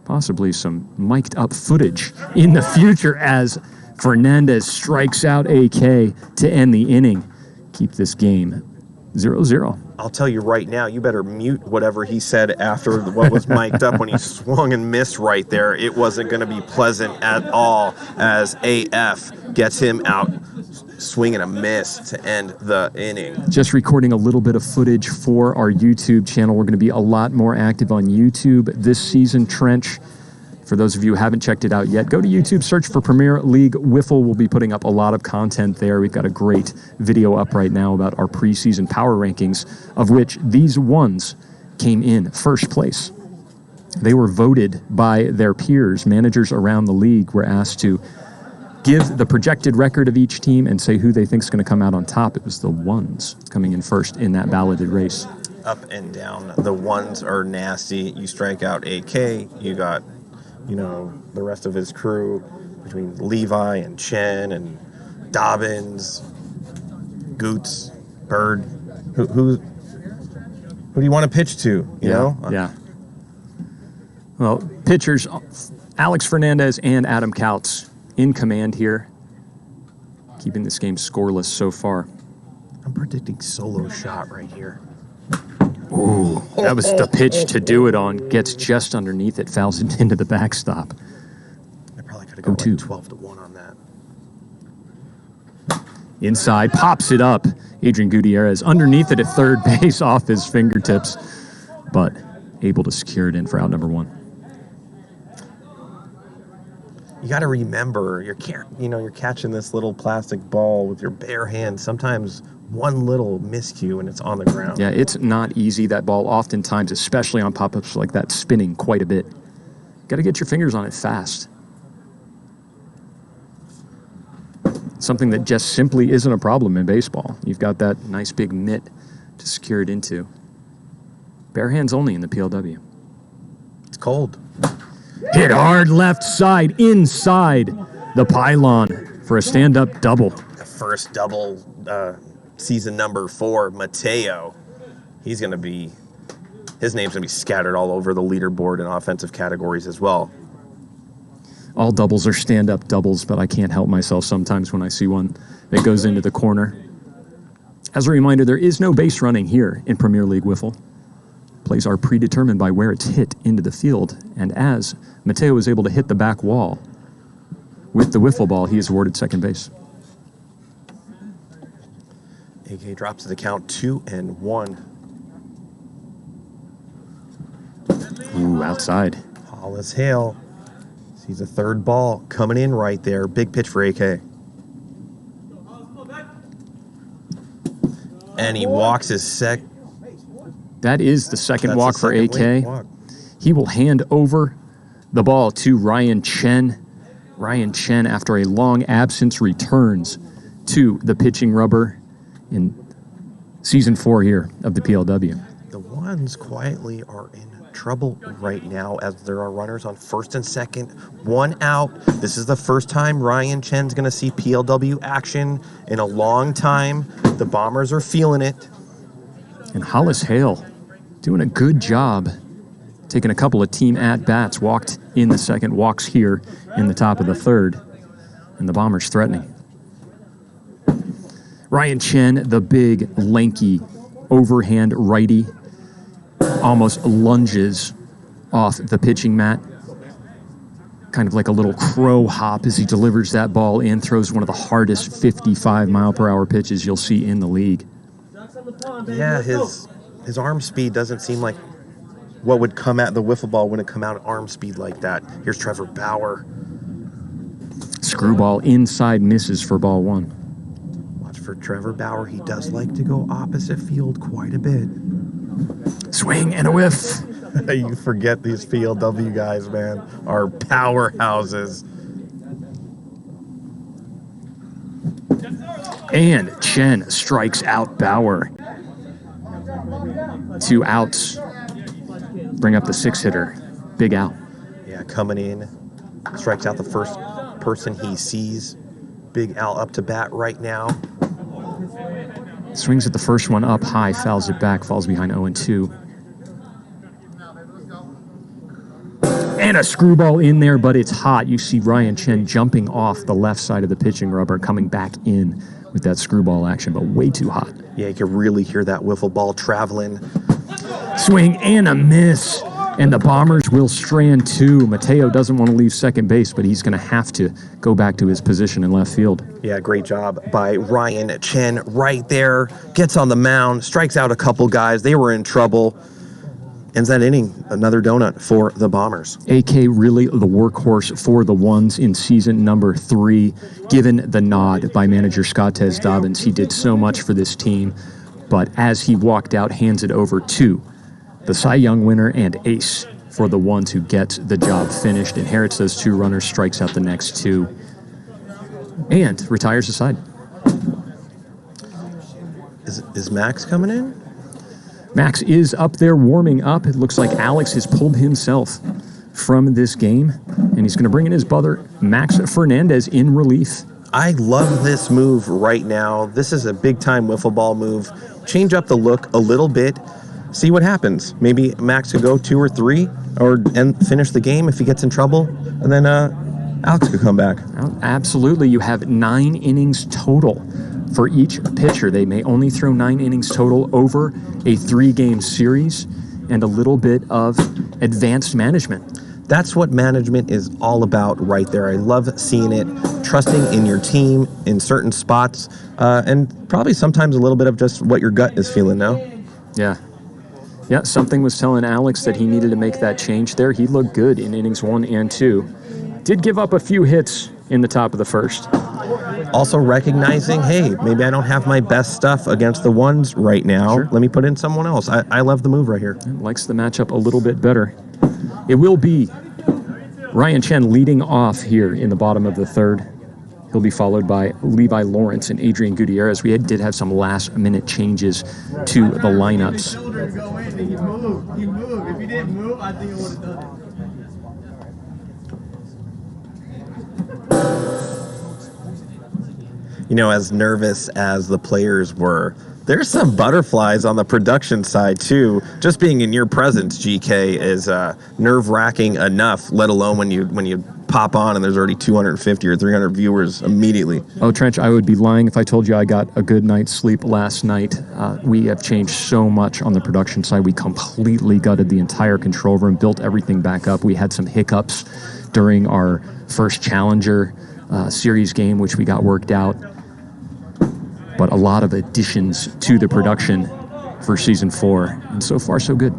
possibly some mic'd up footage in the future as Fernandez strikes out AK to end the inning. Keep this game 0-0.
I'll tell you right now, you better mute whatever he said after what was mic'd up when he swung and missed right there. It wasn't going to be pleasant at all as AF gets him out swing and a miss to end the inning.
Just recording a little bit of footage for our YouTube channel. We're going to be a lot more active on YouTube this season, Trench. For those of you who haven't checked it out yet, go to YouTube, search for Premier League Wiffle. We'll be putting up a lot of content there. We've got a great video up right now about our preseason power rankings, of which these ones came in first place. They were voted by their peers. Managers around the league were asked to give the projected record of each team and say who they think is going to come out on top. It was the ones coming in first in that balloted race.
Up and down. The ones are nasty. You strike out AK, you got, the rest of his crew between Levi and Chen and Dobbins, Goots, Bird. Who do you want to pitch to? You know?
Yeah. Well, pitchers, Alex Fernandez and Adam Counts in command here, keeping this game scoreless so far.
I'm predicting solo shot right here.
Ooh, that was the pitch to do it on. Gets just underneath it, fouls it into the backstop.
I probably could have gone like 12-1 on that.
Inside, pops it up. Adrian Gutierrez underneath it at third base off his fingertips, but able to secure it in for out number one.
You got to remember, you're catching this little plastic ball with your bare hand. Sometimes one little miscue and it's on the ground.
Yeah, it's not easy. That ball oftentimes, especially on pop-ups like that, spinning quite a bit. Got to get your fingers on it fast. Something that just simply isn't a problem in baseball. You've got that nice big mitt to secure it into. Bare hands only in the PLW.
It's cold.
Hit hard left side, inside the pylon for a stand-up double.
The first double, season number 4, Mateo. His name's going to be scattered all over the leaderboard in offensive categories as well.
All doubles are stand-up doubles, but I can't help myself sometimes when I see one that goes into the corner. As a reminder, there is no base running here in Premier League Wiffle. Plays are predetermined by where it's hit into the field, and as Mateo is able to hit the back wall with the wiffle ball, he is awarded second base.
AK drops to the count 2-1.
Ooh, outside.
Hollis Hale sees a third ball coming in right there. Big pitch for AK. And he walks his
That is the second walk for AK.
Walk.
He will hand over the ball to Ryan Chen. Ryan Chen, after a long absence, returns to the pitching rubber in season 4 here of the PLW.
The ones quietly are in trouble right now as there are runners on first and second, one out. This is the first time Ryan Chen's going to see PLW action in a long time. The Bombers are feeling it.
And Hollis Hale doing a good job, taking a couple of team at-bats, walked in the second, walks here in the top of the third, and the Bombers threatening. Ryan Chen, the big, lanky overhand righty, almost lunges off the pitching mat. Kind of like a little crow hop as he delivers that ball in, throws one of the hardest 55-mile-per-hour pitches you'll see in the league.
Yeah, his arm speed doesn't seem like what would come at the wiffle ball wouldn't come out at arm speed like that. Here's Trevor Bauer.
Screwball inside, misses for ball one.
Watch for Trevor Bauer. He does like to go opposite field quite a bit.
Swing and a whiff.
You forget these PLW guys, man, are powerhouses.
And Chen strikes out Bauer. 2 outs. Bring up the 6-hitter. Big out.
Yeah, coming in. Strikes out the first person he sees. Big Al up to bat right now.
Swings at the first one up high, fouls it back, falls behind 0-2. And a screwball in there, but it's hot. You see Ryan Chen jumping off the left side of the pitching rubber, coming back in with that screwball action, but way too hot.
Yeah, you can really hear that wiffle ball traveling.
Swing and a miss. And the Bombers will strand 2. Mateo doesn't want to leave second base, but he's going to have to go back to his position in left field.
Yeah, great job by Ryan Chen right there. Gets on the mound, strikes out a couple guys. They were in trouble. Ends that inning, another donut for the Bombers.
AK really the workhorse for the ones in season number 3, given the nod by manager Scottez Dobbins. He did so much for this team, but as he walked out, hands it over to the Cy Young winner and ace for the ones who gets the job finished, inherits those 2 runners, strikes out the next 2, and retires the side.
Is Max coming in?
Max is up there warming up. It looks like Alex has pulled himself from this game, and he's going to bring in his brother, Max Fernandez, in relief.
I love this move right now. This is a big-time wiffle ball move. Change up the look a little bit. See what happens. Maybe Max could go 2 or 3 and finish the game if he gets in trouble, and then Alex could come back.
Absolutely. You have 9 innings total for each pitcher. They may only throw 9 innings total over a 3-game series, and a little bit of advanced management.
That's what management is all about right there. I love seeing it, trusting in your team in certain spots, and probably sometimes a little bit of just what your gut is feeling now.
Yeah, something was telling Alex that he needed to make that change there. He looked good in innings 1 and 2. Did give up a few hits in the top of the first.
Also recognizing, hey, maybe I don't have my best stuff against the ones right now. Sure. Let me put in someone else. I love the move right here.
Likes the matchup a little bit better. It will be Ryan Chen leading off here in the bottom of the 3rd. He'll be followed by Levi Lawrence and Adrian Gutierrez. We did have some last-minute changes to the lineups.
He moved. If he didn't move, I think it would have done it.
You know, as nervous as the players were, there's some butterflies on the production side, too. Just being in your presence, GK, is nerve-wracking enough, let alone when you pop on and there's already 250 or 300 viewers immediately.
Oh, Trench, I would be lying if I told you I got a good night's sleep last night. We have changed so much on the production side. We completely gutted the entire control room, built everything back up. We had some hiccups during our first Challenger series game, which we got worked out. But a lot of additions to the production for season 4, and so far so good.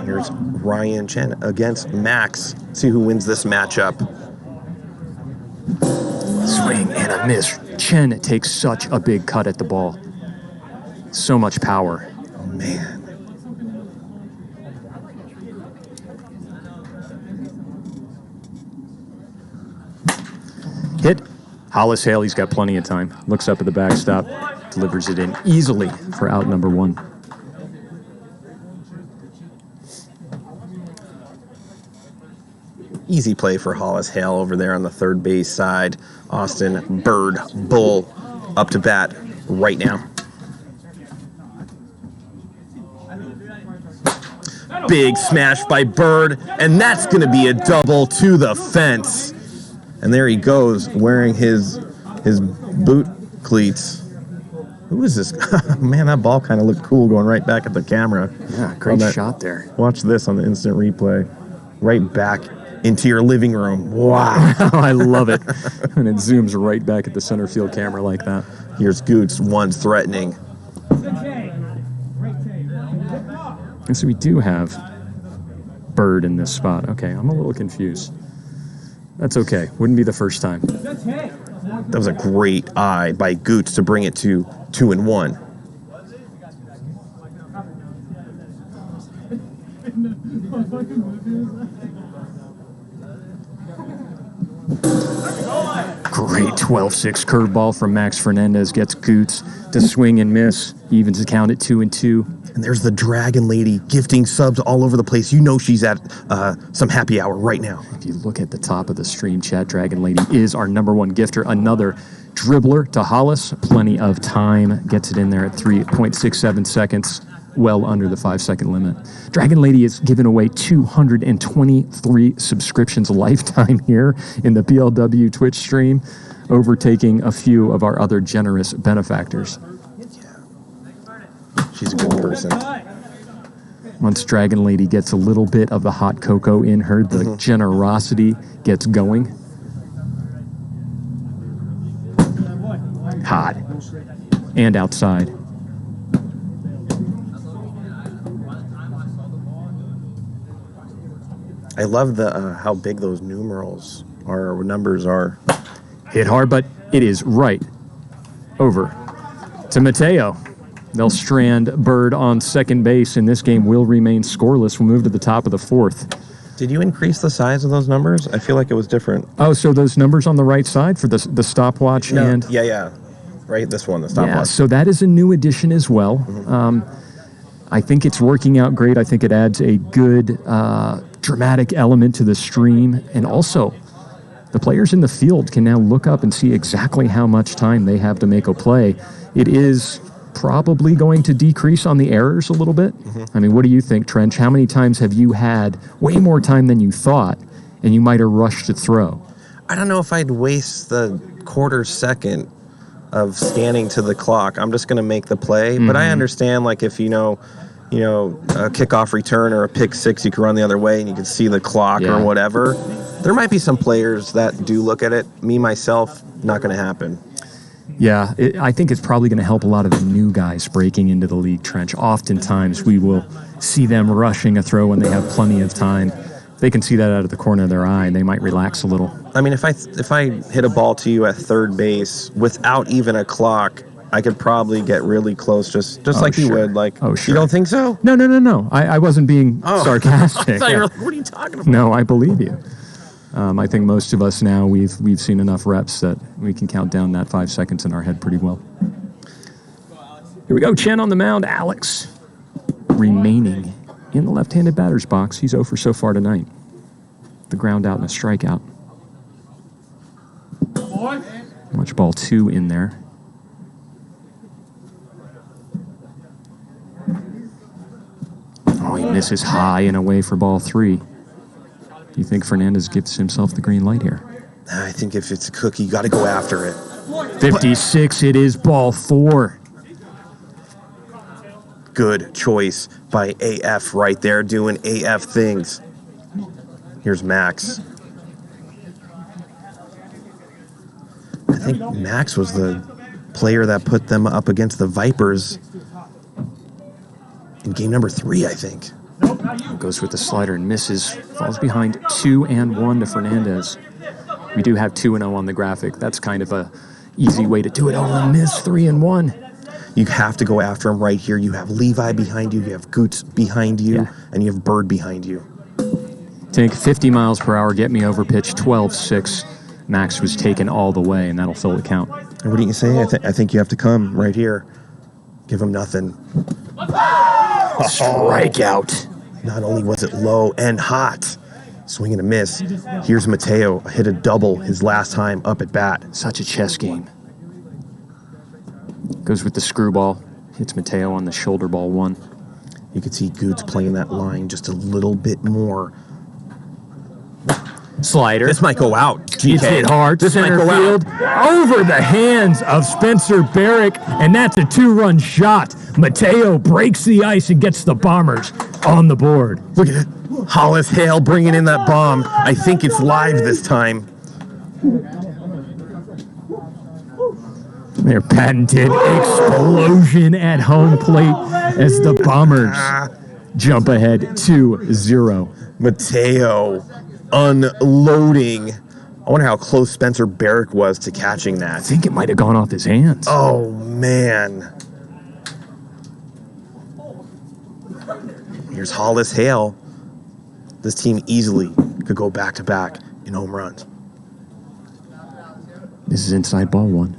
Here's Ryan Chen against Max. See who wins this matchup.
Swing and a miss. Chen takes such a big cut at the ball. So much power.
Oh, man.
Hit. Hollis Hale, he's got plenty of time. Looks up at the backstop, delivers it in easily for out number 1.
Easy play for Hollis Hale over there on the third base side. Austin Bird Bull up to bat right now. Big smash by Bird, and that's going to be a double to the fence. And there he goes, wearing his boot cleats. Who is this? Man, that ball kind of looked cool going right back at the camera.
Yeah, great shot there.
Watch this on the instant replay. Right back into your living room. Wow.
I love it. And it zooms right back at the center field camera like that.
Here's Goots, one's threatening.
And so we do have Bird in this spot. Okay, I'm a little confused. That's okay. Wouldn't be the first time.
That was a great eye by Goots to bring it to 2-1.
Great 12-6 curveball from Max Fernandez gets Goots to swing and miss. He evens the count at 2-2.
And there's the Dragon Lady gifting subs all over the place. You know she's at some happy hour right now.
If you look at the top of the stream chat, Dragon Lady is our #1 gifter. Another dribbler to Hollis. Plenty of time. Gets it in there at 3.67 seconds. Well under the 5-second limit. Dragon Lady has given away 223 subscriptions lifetime here in the PLW Twitch stream, overtaking a few of our other generous benefactors.
She's a good person.
Once Dragon Lady gets a little bit of the hot cocoa in her, the generosity gets going. Hot. And outside.
I love the how big those numerals are, or numbers are.
Hit hard, but it is right over to Mateo. They'll strand Bird on second base, and this game will remain scoreless. We'll move to the top of the fourth.
Did you increase the size of those numbers? I feel like it was different.
Oh, so those numbers on the right side for the stopwatch and...
Yeah. Right, this one, the stopwatch.
Yeah, so that is a new addition as well. I think it's working out great. I think it adds a good dramatic element to the stream. And also, the players in the field can now look up and see exactly how much time they have to make a play. It is probably going to decrease on the errors a little bit. I mean, what do you think, Trench? How many times have you had way more time than you thought, and you might have rushed to throw?
I don't know if I'd waste the quarter second of scanning to the clock. I'm just going to make the play. But I understand, like, if you know, a kickoff return or a pick six, you can run the other way and you can see the clock or whatever. There might be some players that do look at it. Me, myself, not going to happen.
Yeah, I think it's probably going to help a lot of the new guys breaking into the league, Trench. Oftentimes, we will see them rushing a throw when they have plenty of time. They can see that out of the corner of their eye, and they might relax a little.
I mean, if I hit a ball to you at third base without even a clock, I could probably get really close, just like you would. Like, you don't think so?
No. I wasn't being sarcastic.
I thought you were like, what are you talking about?
No, I believe you. I think most of us now, we've seen enough reps that we can count down that 5 seconds in our head pretty well. Here we go, Chen on the mound. Alex remaining in the left-handed batter's box. He's 0 for so far tonight. The ground out and a strikeout. Watch ball 2 in there. Oh, he misses high and away for ball 3. Do you think Fernandez gives himself the green light here?
I think if it's a cookie, you got to go after it.
56, it is ball 4.
Good choice by AF right there, doing AF things. Here's Max. I think Max was the player that put them up against the Vipers in game number 3, I think.
Goes with the slider and misses. Falls behind 2-1 to Fernandez. We do have 2-0 on the graphic. That's kind of a easy way to do it. Oh, and miss 3-1.
You have to go after him right here. You have Levi behind you, you have Goots behind you, and you have Bird behind you.
Take 50 miles per hour, get me over pitch, 12-6. Max was taken all the way, and that'll fill the count.
And what do you say? I think you have to come right here. Give him nothing.
Strikeout.
Not only was it low and hot, swing and a miss. Here's Mateo, hit a double his last time up at bat.
Such a chess game. Goes with the screwball. Hits Mateo on the shoulder ball 1.
You could see Goots playing that line just a little bit more.
Slider.
This might go out. GK.
It's hit hard.
This might
Center
go
field. Over the hands of Spencer Barrick. And that's a 2-run shot. Mateo breaks the ice and gets the Bombers on the board.
Look at it. Hollis Hale bringing in that bomb. I think it's live this time.
Their patented explosion at home plate as the Bombers jump ahead 2-0.
Mateo unloading. I wonder how close Spencer Barrick was to catching that.
I think it might have gone off his hands.
Oh, man. Here's Hollis Hale. This team easily could go back-to-back in home runs.
This is inside ball one.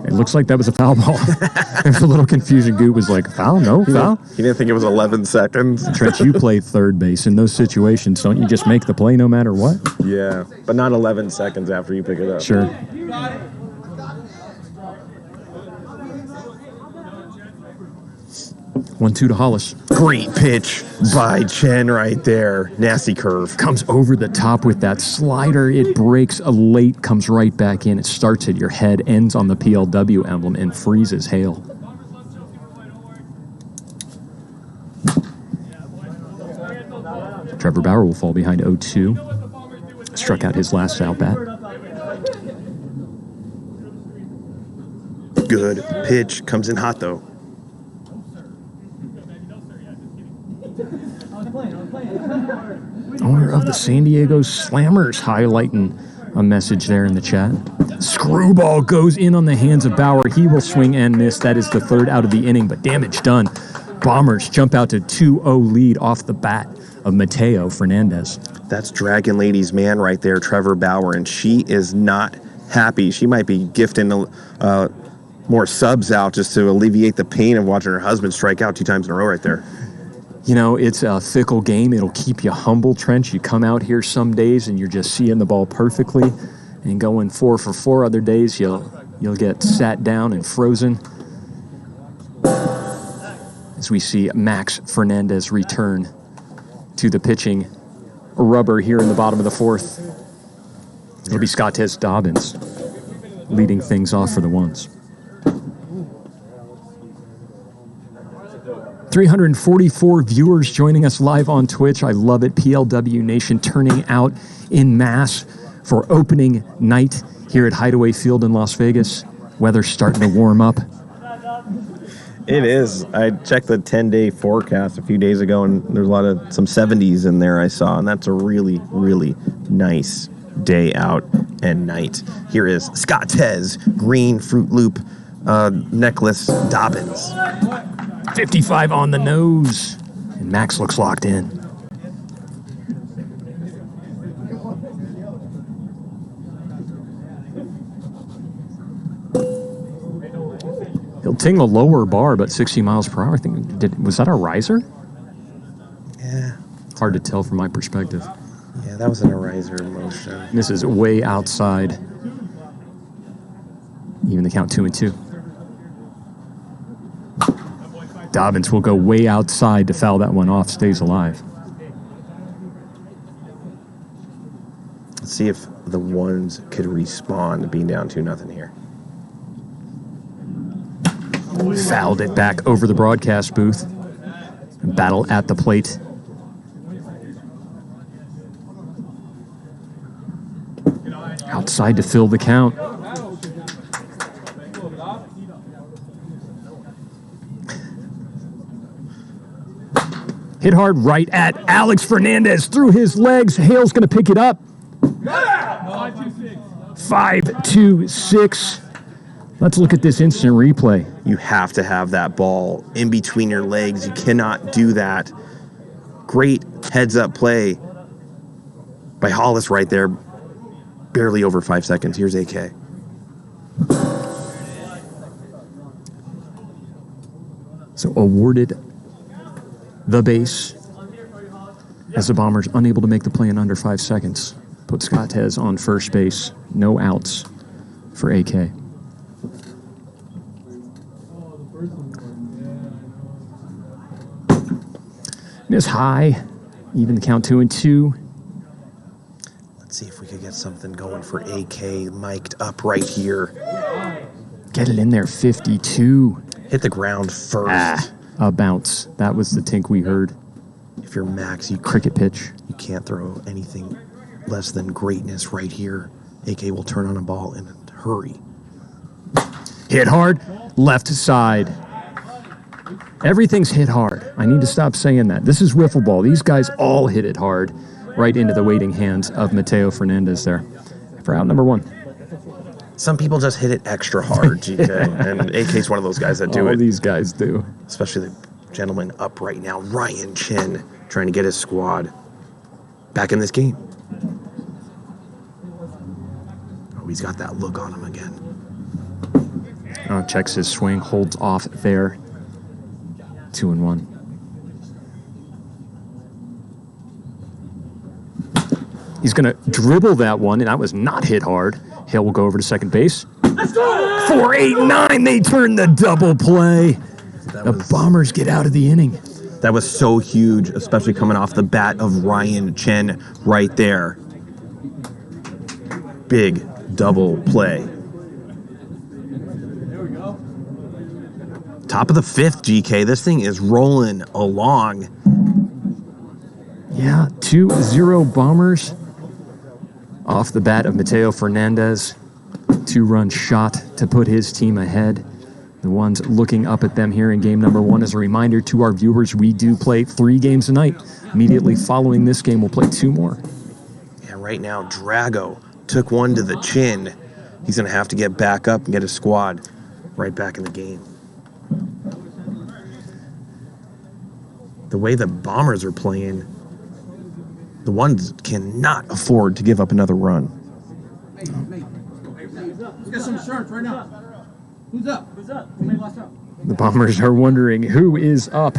It looks like that was a foul ball. There's a little confusion. Goot was like, foul? No, foul?
He didn't think it was 11 seconds.
Trent, you play third base. In those situations, don't you just make the play no matter what?
Yeah, but not 11 seconds after you pick it up.
Sure. 1-2 to Hollis.
Great pitch by Chen right there. Nasty curve.
Comes over the top with that slider. It breaks a late, comes right back in. It starts at your head, ends on the PLW emblem, and freezes Hale. Trevor Bauer will fall behind 0-2. Struck out his last out bat.
Good pitch. Comes in hot, though.
Owner of the San Diego Slammers highlighting a message there in the chat. Screwball goes in on the hands of Bauer. He will swing and miss. That is the third out of the inning, but damage done. Bombers jump out to 2-0 lead off the bat of Mateo Fernandez.
That's Dragon Lady's man right there, Trevor Bauer, and she is not happy. She might be gifting more subs out just to alleviate the pain of watching her husband strike out 2 times in a row right there.
You know, it's a fickle game. It'll keep you humble, Trent. You come out here some days and you're just seeing the ball perfectly, and going 4 for 4 other days, you'll get sat down and frozen. As we see Max Fernandez return to the pitching rubber here in the bottom of the 4th. It'll be Scottez Dobbins leading things off for the ones. 344 viewers joining us live on Twitch. I love it. PLW Nation turning out in mass for opening night here at Hideaway Field in Las Vegas. Weather's starting to warm up.
It is. I checked the 10-day forecast a few days ago, and there's some 70s in there I saw, and that's a really, really nice day out and night. Here is Scottez Green Fruit Loop Necklace Dobbins.
55 on the nose, and Max looks locked in. He'll ting the lower bar, but 60 miles per hour. I think, was that a riser?
Yeah.
It's hard to tell from my perspective.
Yeah, that was an riser motion.
This is way outside. Even the count 2-2. Dobbins will go way outside to foul that one off, stays alive.
Let's see if the ones could respawn to being down 2-0 here.
Fouled it back over the broadcast booth. Battle at the plate. Outside to fill the count. Hit hard right at Alex Fernandez through his legs. Hale's going to pick it up. 5-2-6. Let's look at this instant replay.
You have to have that ball in between your legs. You cannot do that. Great heads-up play by Hollis right there. Barely over 5 seconds. Here's AK.
So awarded the base as the Bombers unable to make the play in under 5 seconds. Put Scottez on first base. No outs for AK. Miss high. Even the count 2-2.
Let's see if we could get something going for AK mic'd up right here.
Get it in there, 52.
Hit the ground first.
A bounce. That was the tink we heard.
If you're Max, you
Cricket pitch.
can't throw anything less than greatness right here. AK will turn on a ball in a hurry.
Hit hard. Left side. Everything's hit hard. I need to stop saying that. This is wiffle ball. These guys all hit it hard right into the waiting hands of Mateo Fernandez there for out number 1.
Some people just hit it extra hard, GK, and AK's one of those guys that do
all
it.
these guys do.
Especially the gentleman up right now, Ryan Chen, trying to get his squad back in this game. Oh, he's got that look on him again.
Checks his swing, holds off there. 2-1. He's going to dribble that one, and that was not hit hard. Hale will go over to second base. 4-8-9, they turn the double play. The Bombers get out of the inning.
That was so huge, especially coming off the bat of Ryan Chen right there. Big double play. Top of the 5th, GK. This thing is rolling along.
Yeah, 2-0 Bombers. Off the bat of Mateo Fernandez. 2-run shot to put his team ahead. The ones looking up at them here in game number 1. As a reminder to our viewers, we do play 3 games a night. Immediately following this game, we'll play 2 more.
Yeah, right now, Drago took one to the chin. He's going to have to get back up and get his squad right back in the game. The way the Bombers are playing, the ones cannot afford to give up another run.
Let's get some insurance right now. Who's up? Who's up? Who made last out?
The Bombers are wondering who is up.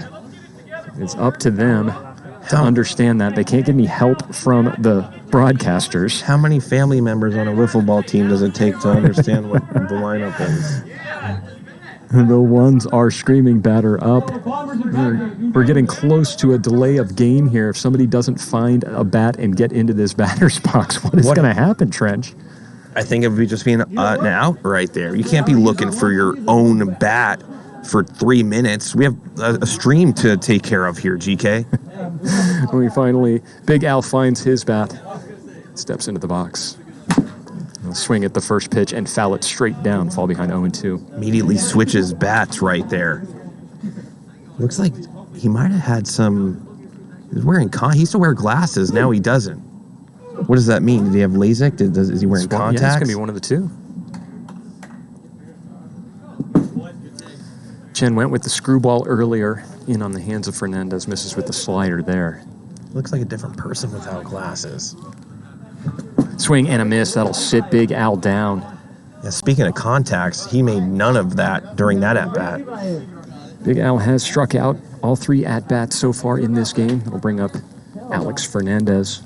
It's up to them to understand that. They can't get any help from the broadcasters.
How many family members on a wiffle ball team does it take to understand what the lineup is?
The ones are screaming batter up. We're getting close to a delay of game here. If somebody doesn't find a bat and get into this batter's box, what is going to happen, Trench?
I think it would be just being an out right there. You can't be looking for your own bat for 3 minutes. We have a stream to take care of here, GK.
Big Al finds his bat, steps into the box. He'll swing at the first pitch and foul it straight down, fall behind 0-2.
Immediately switches bats right there. Looks like he might have had some... He used to wear glasses, now he doesn't. What does that mean? Did he have LASIK? Is he wearing contacts?
Yeah, it's going to be one of the 2. Chen went with the screwball earlier, in on the hands of Fernandez, misses with the slider there.
Looks like a different person without glasses.
Swing and a miss, that'll sit Big Al down.
Yeah, speaking of contacts, he made none of that during that at-bat.
Big Al has struck out all 3 at-bats so far in this game. That'll bring up Alex Fernandez.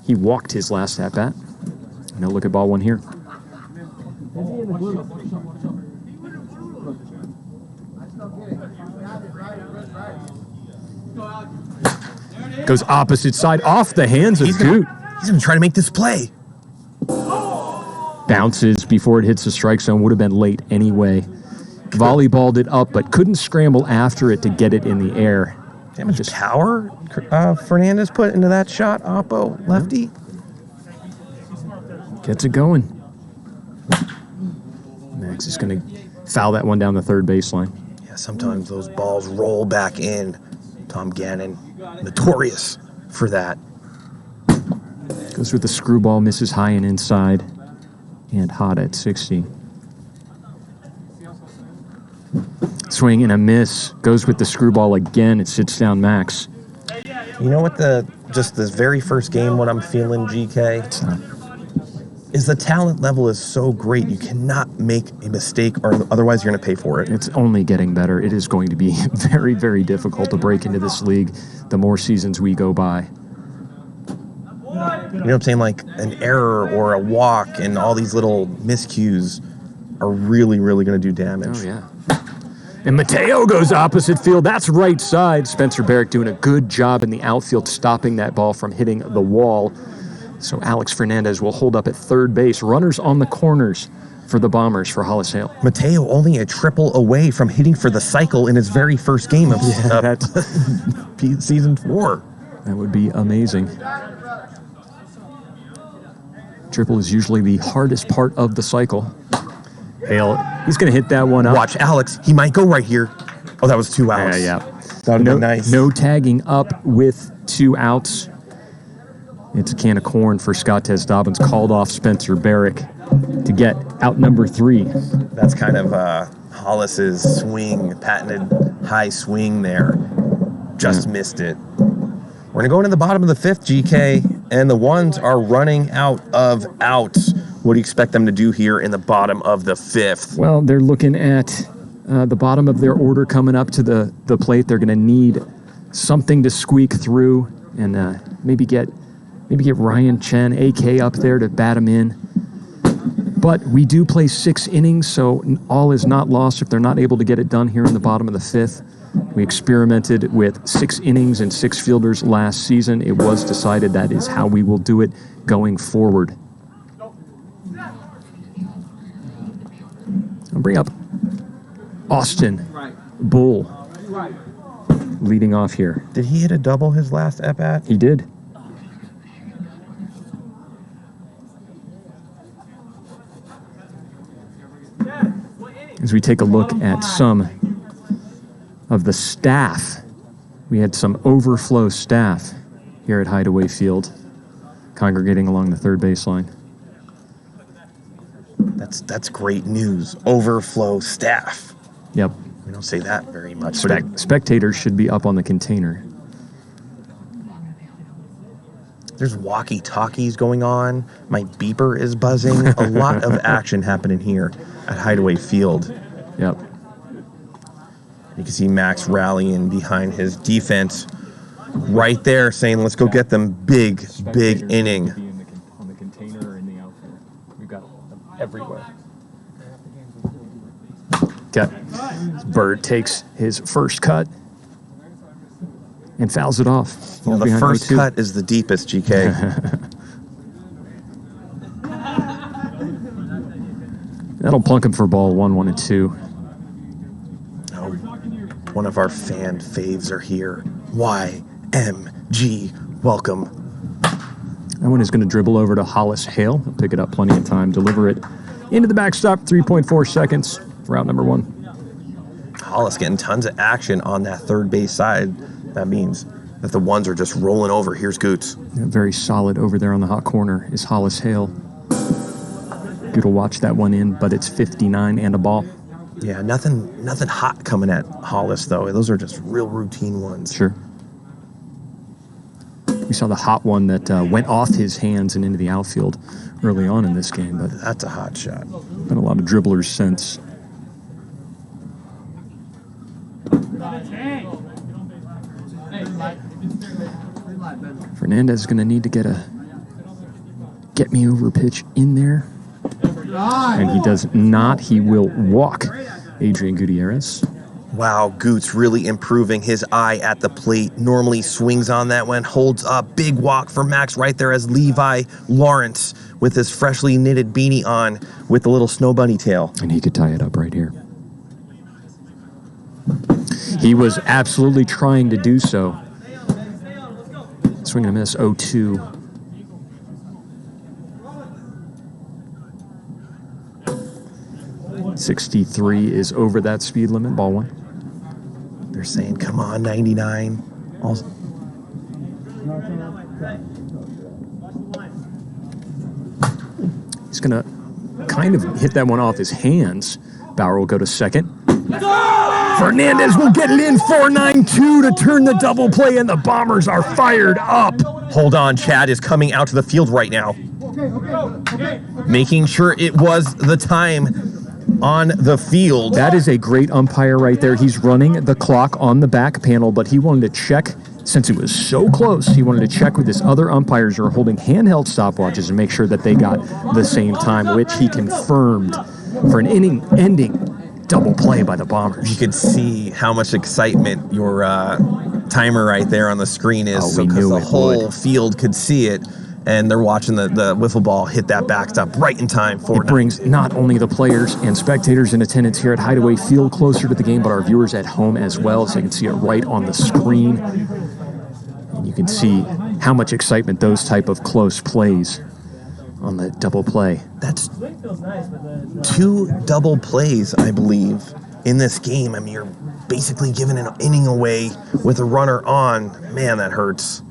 He walked his last at-bat. No look at ball 1 here. Goes opposite side, off the hands of Goot.
He's going to try to make this play.
Bounces before it hits the strike zone. Would have been late anyway. Volleyballed it up, but couldn't scramble after it to get it in the air.
How much power Fernandez put into that shot, Oppo, lefty?
Gets it going. Max is going to foul that one down the third baseline.
Yeah, sometimes those balls roll back in. Tom Gannon, notorious for that.
Goes with the screwball, misses high and inside, and hot at 60. Swing and a miss. Goes with the screwball again. It sits down Max.
You know what just this very first game, what I'm feeling, GK? Is the talent level is so great, you cannot make a mistake or otherwise you're going to pay for it.
It's only getting better. It is going to be very, very difficult to break into this league the more seasons we go by.
You know what I'm saying? Like an error or a walk and all these little miscues are really, really going to do damage.
Oh, yeah. And Mateo goes opposite field. That's right side. Spencer Barrick doing a good job in the outfield, stopping that ball from hitting the wall. So Alex Fernandez will hold up at third base. Runners on the corners for the Bombers for Hollis Hale.
Mateo only a triple away from hitting for the cycle in his very first game of season 4.
That would be amazing. Triple is usually the hardest part of the cycle. Hale, he's going to hit that one up.
Watch Alex. He might go right here. Oh, that was 2 outs.
Yeah.
That would be nice.
No tagging up with 2 outs. It's a can of corn for Scott Dobbins. Called off Spencer Barrick to get out number 3.
That's kind of Hollis's swing, patented high swing there. Just missed it. We're going to go into the bottom of the 5th, GK, and the ones are running out of outs. What do you expect them to do here in the bottom of the 5th?
Well, they're looking at the bottom of their order coming up to the plate. They're going to need something to squeak through and maybe get Ryan Chen, AK, up there to bat him in. But we do play 6 innings, so all is not lost if they're not able to get it done here in the bottom of the 5th. We experimented with 6 innings and 6 fielders last season. It was decided that is how we will do it going forward. I'll bring up Austin Bull leading off here.
Did he hit a double his last at-bat?
He did. As we take a look at some of the staff, we had some overflow staff here at Hideaway Field congregating along the third baseline.
That's great news. Overflow staff.
Yep.
We don't say that very much.
Spectators should be up on the container.
There's walkie-talkies going on. My beeper is buzzing. A lot of action happening here at Hideaway Field.
Yep.
You can see Max rallying behind his defense right there, saying, let's go get them big inning.
On the container or in the outfield. We've got them everywhere. Okay. Bird takes his first cut and fouls it off.
The first cut is the deepest, GK.
That'll plunk him for ball 1, 1, and 2.
Oh, one of our fan faves are here. YMG, welcome.
That one is going to dribble over to Hollis Hale. He'll pick it up plenty of time, deliver it into the backstop, 3.4 seconds for out number 1.
Hollis getting tons of action on that third base side. That means that the ones are just rolling over. Here's Goots.
Yeah, very solid over there on the hot corner is Hollis Hale. Good to watch that one in, but it's 59 and a ball.
Yeah, nothing hot coming at Hollis, though. Those are just real routine ones.
Sure. We saw the hot one that went off his hands and into the outfield early on in this game, but
that's a hot shot.
Been a lot of dribblers since. Fernandez is going to need to get a get me over pitch in there. And he does not. He will walk Adrian Gutierrez.
Wow, Goots really improving his eye at the plate. Normally swings on that one, holds up. Big walk for Max right there as Levi Lawrence with his freshly knitted beanie on with the little snow bunny tail.
And he could tie it up right here. He was absolutely trying to do so. Swing and a miss, 0-2. .63 is over that speed limit, ball 1.
They're saying, come on, 99. Also,
he's going to kind of hit that one off his hands. Bauer will go to second. Fernandez will get it in, 4-9-2 to turn the double play, and the Bombers are fired up.
Hold on, Chad is coming out to the field right now. Making sure it was the time on the field.
That is a great umpire right there. He's running the clock on the back panel, but he wanted to check, since it was so close, he wanted to check with his other umpires who are holding handheld stopwatches and make sure that they got the same time, which he confirmed for an inning-ending double play by the Bombers.
You could see how much excitement your timer right there on the screen is.
We knew
the
it
whole
would.
field could see it, and they're watching the wiffle ball hit that backstop right in time for
It brings not only the players and spectators in attendance here at Hideaway Field closer to the game, but our viewers at home as well, so you can see it right on the screen. And you can see how much excitement those type of close plays on the double play.
That's 2 double plays, I believe, in this game. I mean, you're basically giving an inning away with a runner on. Man, that hurts.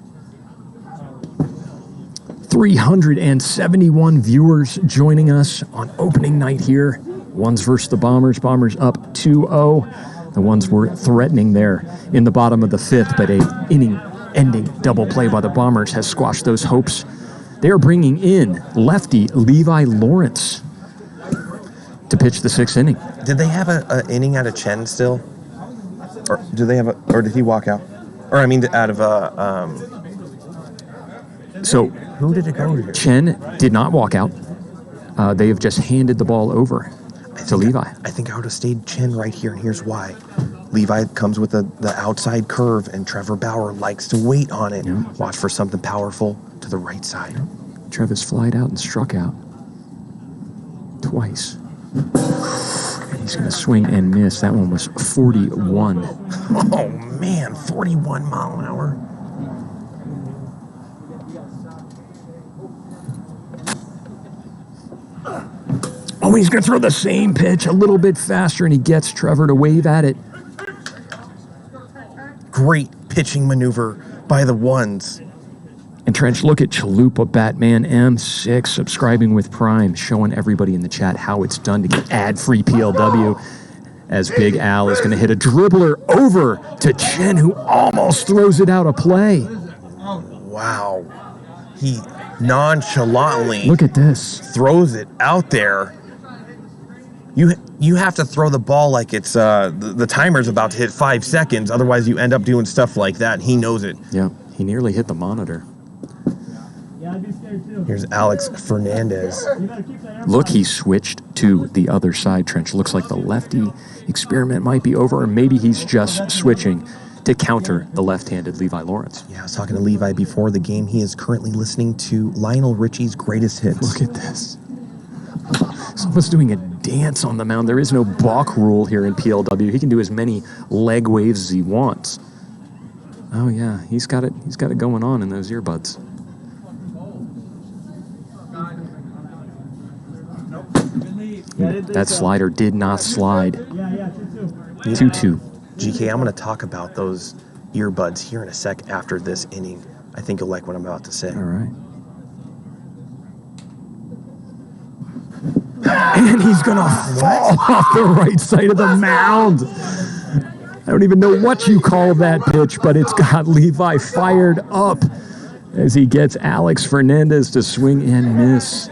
371 viewers joining us on opening night here. Ones versus the Bombers. Bombers up 2-0. The Ones were threatening there in the bottom of the 5th, but a inning-ending double play by the Bombers has squashed those hopes. They are bringing in lefty Levi Lawrence to pitch the 6th inning.
Did they have an inning out of Chen still? Or do they have or did he walk out? Or I mean, out of
So
who did it go to?
Chen did not walk out. They have just handed the ball over to Levi.
I think I would have stayed Chen right here, and here's why. Levi comes with the outside curve, and Trevor Bauer likes to wait on it.
Yeah.
Watch for something powerful to the right side.
Trevor's flied out and struck out twice. And he's going to swing and miss. That one was 41.
Oh, man, 41 mile an hour.
Oh, he's going to throw the same pitch a little bit faster, and he gets Trevor to wave at it.
Great pitching maneuver by the Ones.
And Trench, look at Chalupa Batman M6 subscribing with Prime, showing everybody in the chat how it's done to get ad-free PLW. As Big Al is going to hit a dribbler over to Chen, who almost throws it out of play.
Wow. He nonchalantly
Look at this.
throws it out there. You have to throw the ball like it's the timer's about to hit 5 seconds. Otherwise, you end up doing stuff like that. He knows it.
Yeah, he nearly hit the monitor.
Here's Alex Fernandez.
Look, he switched to the other side, Trench. Looks like the lefty experiment might be over, or maybe he's just switching to counter the left-handed Levi Lawrence.
Yeah, I was talking to Levi before the game. He is currently listening to Lionel Richie's greatest hits.
Look at this. Someone's doing a dance on the mound. There is no balk rule here in PLW. He can do as many leg waves as he wants. Oh yeah, he's got it going on in those earbuds. That slider did not slide. 2-2.
GK, I'm going to talk about those earbuds here in a sec after this inning. I think you'll like what I'm about to say.
All right. And he's going to fall off the right side of the mound. I don't even know what you call that pitch, but it's got Levi fired up as he gets Alex Fernandez to swing and miss.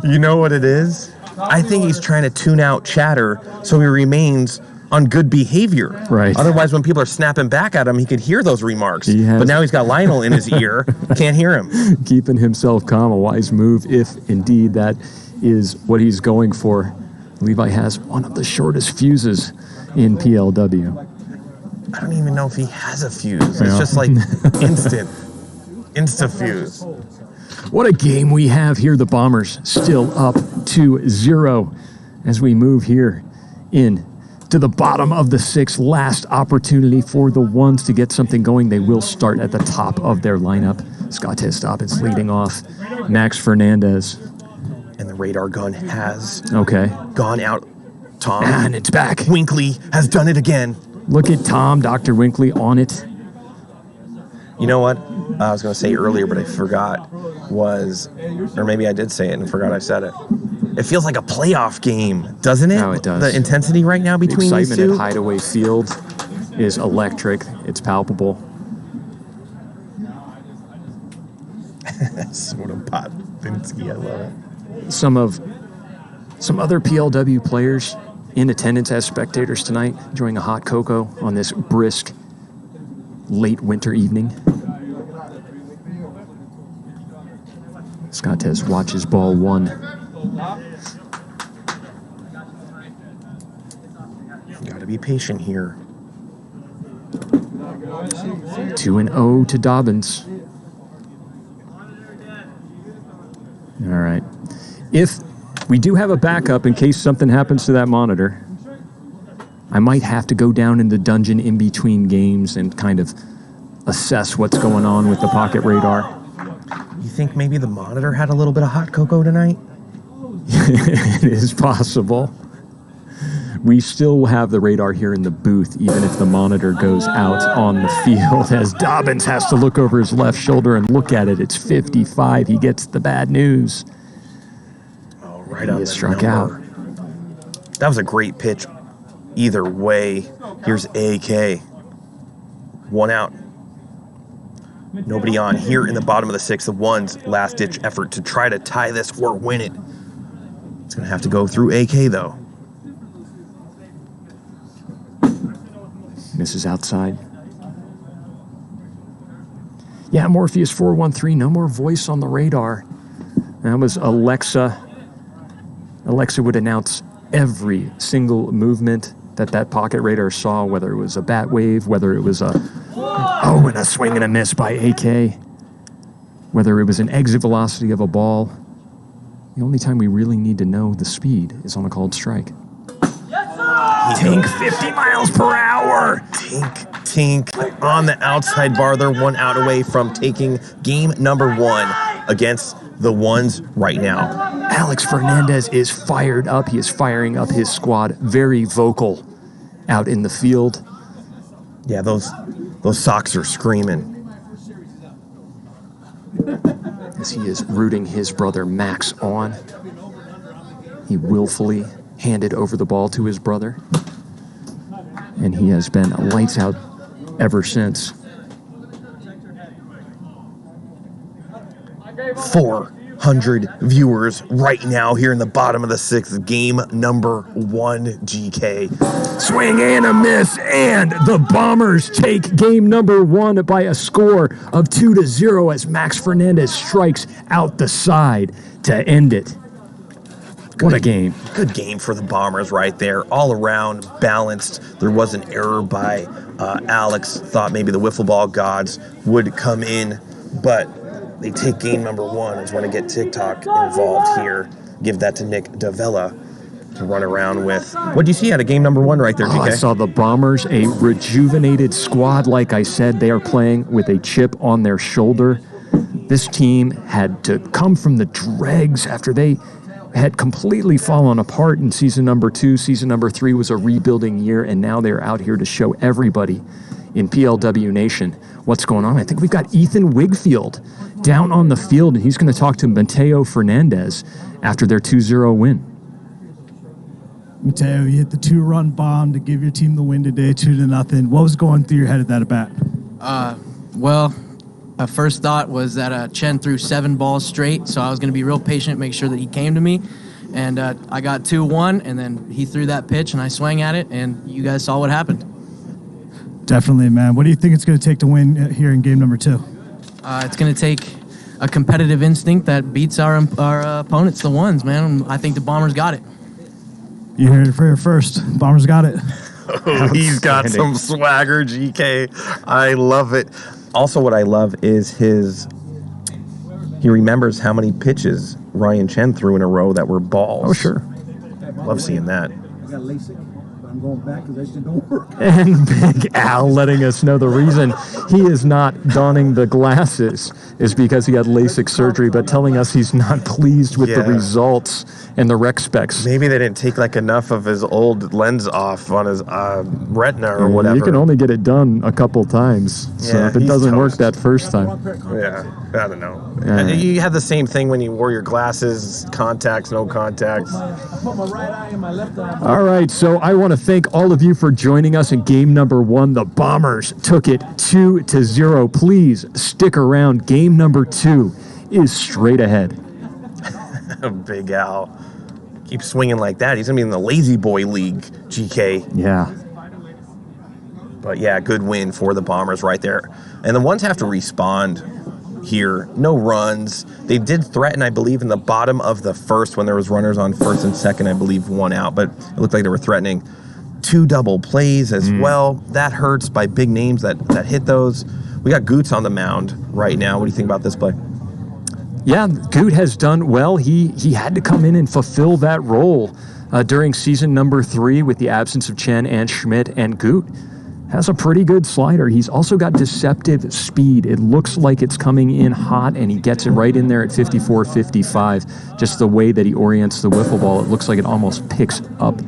You know what it is? I think he's trying to tune out chatter so he remains on good behavior.
Right.
Otherwise, when people are snapping back at him, he could hear those remarks.
But
now he's got Lionel in his ear. Can't hear him.
Keeping himself calm, a wise move, if indeed that is what he's going for. Levi has one of the shortest fuses in PLW.
I don't even know if he has a fuse. It's just like insta fuse.
What a game we have here. The Bombers still up 2-0 as we move here in to the bottom of the 6th. Last opportunity for the Ones to get something going. They will start at the top of their lineup. Scott Stoppins leading off. Max Fernandez.
And the radar gun has gone out. Tom.
And it's back.
Winkley has done it again.
Look at Tom, Dr. Winkley on it.
You know what? I was going to say earlier, but I forgot or maybe I did say it and forgot I said it. It feels like a playoff game, doesn't it?
No, it does.
The intensity right now between these two.
The excitement at Hideaway Field is electric. It's palpable.
Sort of Pop Vinsky, I love it.
Some other PLW players in attendance as spectators tonight, enjoying a hot cocoa on this brisk late winter evening. Scott watches ball 1.
be patient here.
2-0 to Dobbins. All right. If we do have a backup in case something happens to that monitor, I might have to go down in the dungeon in between games and kind of assess what's going on with the pocket radar.
You think maybe the monitor had a little bit of hot cocoa tonight?
It is possible. We still have the radar here in the booth, even if the monitor goes out on the field, as Dobbins has to look over his left shoulder and look at it. It's 55. He gets the bad news.
Oh, right on.
He is struck out.
That was a great pitch. Either way, here's AK. 1 out. Nobody on here in the bottom of the 6th. The One's last-ditch effort to try to tie this or win it. It's going to have to go through AK, though.
Misses outside. Yeah, Morpheus 413, no more voice on the radar. That was Alexa. Alexa would announce every single movement that pocket radar saw, whether it was a bat wave, whether it was and a swing and a miss by AK, whether it was an exit velocity of a ball. The only time we really need to know the speed is on a called strike. Tink, 50 miles per hour.
Tink on the outside bar. They're 1 out away from taking game number 1 against the Ones right now.
Alex Fernandez is fired up. He is firing up his squad. Very vocal out in the field.
Yeah, those socks are screaming.
As he is rooting his brother Max on. He willfully handed over the ball to his brother. And he has been lights out ever since.
400 viewers right now here in the bottom of the 6th. Game number 1, GK.
Swing and a miss, and the Bombers take game number 1 by a score of 2-0 as Max Fernandez strikes out the side to end it. What a game.
Good game for the Bombers right there. All around balanced. There was an error by Alex. Thought maybe the wiffle ball gods would come in, but they take game number 1. I just want to get TikTok involved here. Give that to Nick Davella to run around with. What do you see out of game number 1 right there, GK?
I saw the Bombers, a rejuvenated squad. Like I said, they are playing with a chip on their shoulder. This team had to come from the dregs after they had completely fallen apart in season number 2. Season number 3 was a rebuilding year, and now they're out here to show everybody in PLW Nation what's going on. I think we've got Ethan Wigfield down on the field, and he's going to talk to Mateo Fernandez after their 2-0 win.
Mateo, you hit the 2-run bomb to give your team the win today, 2-0. What was going through your head at that at bat?
Well, my first thought was that Chen threw 7 balls straight, so I was going to be real patient, make sure that he came to me. And I got 2-1, and then he threw that pitch, and I swung at it, and you guys saw what happened.
Definitely, man. What do you think it's going to take to win here in game number 2?
It's going to take a competitive instinct that beats our opponents, the Ones, man. I think the Bombers got it.
You heard it for your first. Bombers got it.
Oh, he's got some swagger, GK. I love it. Also, what I love is he remembers how many pitches Ryan Chen threw in a row that were balls.
Oh, sure.
Love seeing that.
I got LASIK. I'm going back because that shit don't work.
And Big Al letting us know the reason he is not donning the glasses is because he had LASIK surgery, but telling us he's not pleased with the results and the rec specs.
Maybe they didn't take enough of his old lens off on his retina or whatever.
You can only get it done a couple times. So if it doesn't work that first time.
Yeah, I don't know. You had the same thing when you wore your glasses, contacts, no contacts.
I put my right eye in my left eye.
All right, so I want to thank all of you for joining us in game number 1. The Bombers took it 2-0. Please stick around. Game number 2 is straight ahead.
Big Al. Keep swinging like that. He's going to be in the Lazy Boy League, GK.
Yeah.
But yeah, good win for the Bombers right there. And the Ones have to respond here. No runs. They did threaten, I believe, in the bottom of the 1st when there was runners on 1st and 2nd, I believe, 1 out. But it looked like they were threatening. 2 double plays as well. That hurts by big names that hit those. We got Goots on the mound right now. What do you think about this play?
Yeah, Goot has done well. He had to come in and fulfill that role during season number 3 with the absence of Chen and Schmidt, and Goot has a pretty good slider. He's also got deceptive speed. It looks like it's coming in hot, and he gets it right in there at 54, 55. Just the way that he orients the wiffle ball, it looks like it almost picks up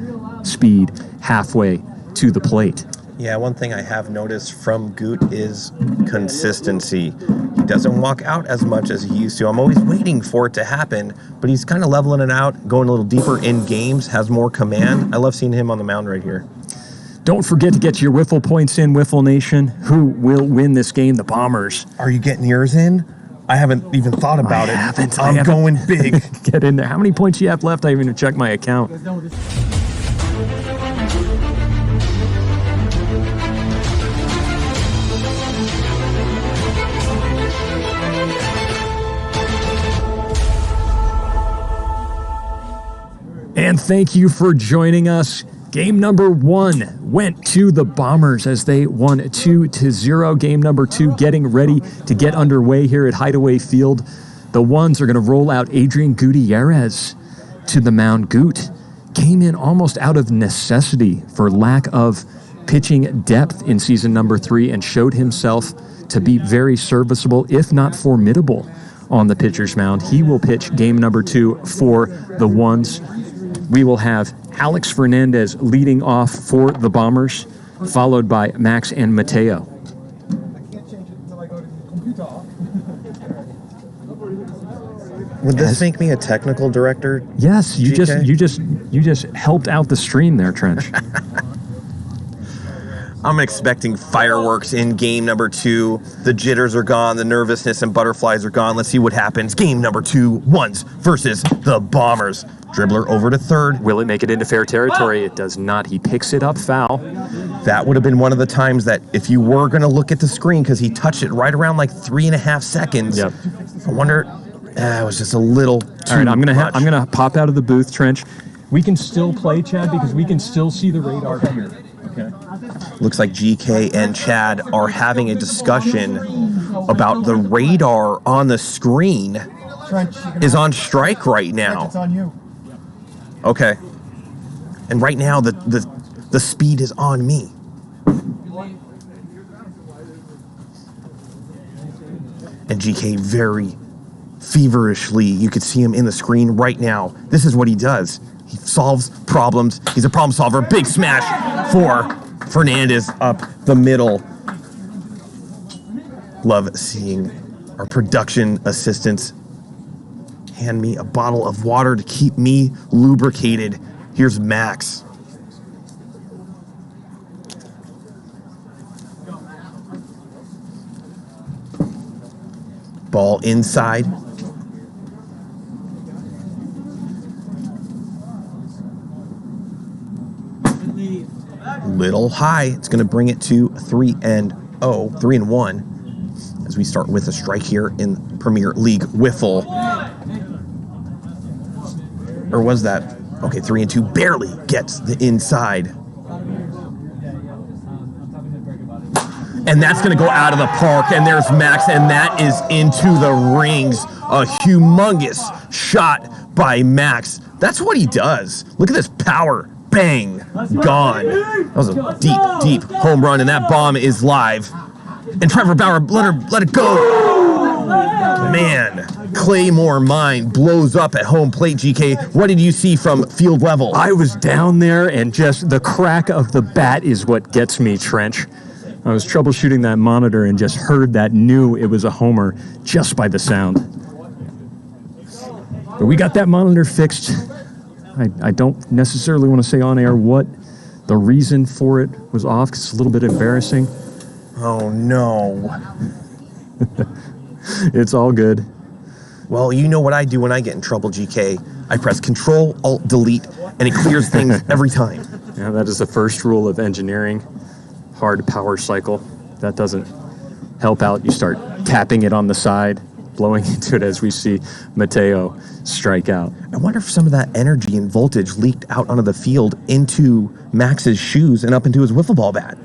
speed halfway to the plate.
Yeah, one thing I have noticed from Goot is consistency. He doesn't walk out as much as he used to. I'm always waiting for it to happen, but he's kind of leveling it out, going a little deeper in games, has more command. I love seeing him on the mound right here.
Don't forget to get your wiffle points in, Wiffle Nation. Who will win this game? The Bombers.
Are you getting yours in? I haven't even thought about it. I'm going big.
Get in there. How many points do you have left? I haven't even checked my account. And thank you for joining us. Game number 1 went to the Bombers as they won 2-0. Game number 2 getting ready to get underway here at Hideaway Field. The Ones are going to roll out Adrian Gutierrez to the mound. Goot came in almost out of necessity for lack of pitching depth in season number 3 and showed himself to be very serviceable, if not formidable, on the pitcher's mound. He will pitch game number 2 for the Ones. We will have Alex Fernandez leading off for the Bombers, followed by Max and Mateo.
Would this make me a technical director?
Yes, you
GK?
just helped out the stream there, Trench.
I'm expecting fireworks in game number 2. The jitters are gone. The nervousness and butterflies are gone. Let's see what happens. Game number 2, Ones versus the Bombers. Dribbler over to third.
Will it make it into fair territory? It does not. He picks it up foul.
That would have been one of the times that if you were going to look at the screen, because he touched it right around like 3.5 seconds.
Yep.
I wonder, it was just a little too
All right, I'm
much.
gonna pop out of the booth, Trench. We can still play, Chad, because we can still see the radar here. Okay.
Looks like GK and Chad are having a discussion about the radar on the screen is on strike right now.
It's on you.
Okay. And right now the speed is on me. And GK very feverishly, you could see him in the screen right now. This is what he does. He solves problems. He's a problem solver. Big smash for Fernandez up the middle. Love seeing our production assistants hand me a bottle of water to keep me lubricated. Here's Max. Ball inside. Little high. It's going to bring it to 3-1 as we start with a strike here in Premier League Wiffle. Or was that? Okay, 3-2 barely gets the inside. And that's going to go out of the park, and there's Max, and that is into the rings. A humongous shot by Max. That's what he does. Look at this power. Bang. Gone. That was a deep, deep home run, and that bomb is live. And Trevor Bauer, let it go. Man, Claymore Mine blows up at home plate, GK. What did you see from field level?
I was down there, and just the crack of the bat is what gets me, Trench. I was troubleshooting that monitor and just heard that, knew it was a homer just by the sound. But we got that monitor fixed. I don't necessarily want to say on air what the reason for it was off, because it's a little bit embarrassing.
Oh, no.
It's all good.
Well, you know what I do when I get in trouble, GK. I press Control, Alt, Delete, and it clears things every time.
Yeah, that is the first rule of engineering. Hard power cycle. That doesn't help out. You start tapping it on the side, blowing into it as we see Mateo strike out.
I wonder if some of that energy and voltage leaked out onto the field into Max's shoes and up into his wiffle ball bat.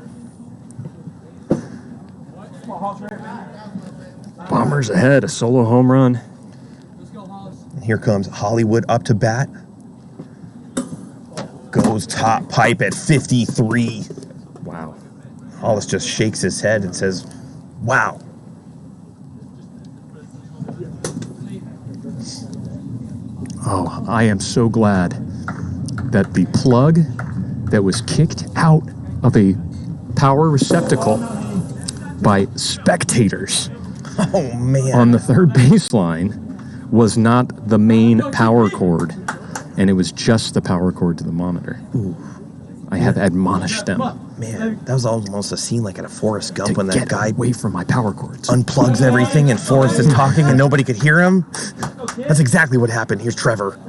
Bombers ahead, a solo home run.
And here comes Hollywood up to bat. Goes top pipe at 53.
Wow.
Hollis just shakes his head and says, wow.
Oh, I am so glad that the plug that was kicked out of a power receptacle by spectators
Oh, man.
on the third baseline was not the main power cord, and it was just the power cord to the monitor.
Ooh.
I have admonished them
Man, that was almost a scene like at a Forrest Gump
to
when that
get
guy
away from my power cords.
unplugs everything and Forrest is talking and nobody could hear him. That's exactly what happened. Here's Trevor.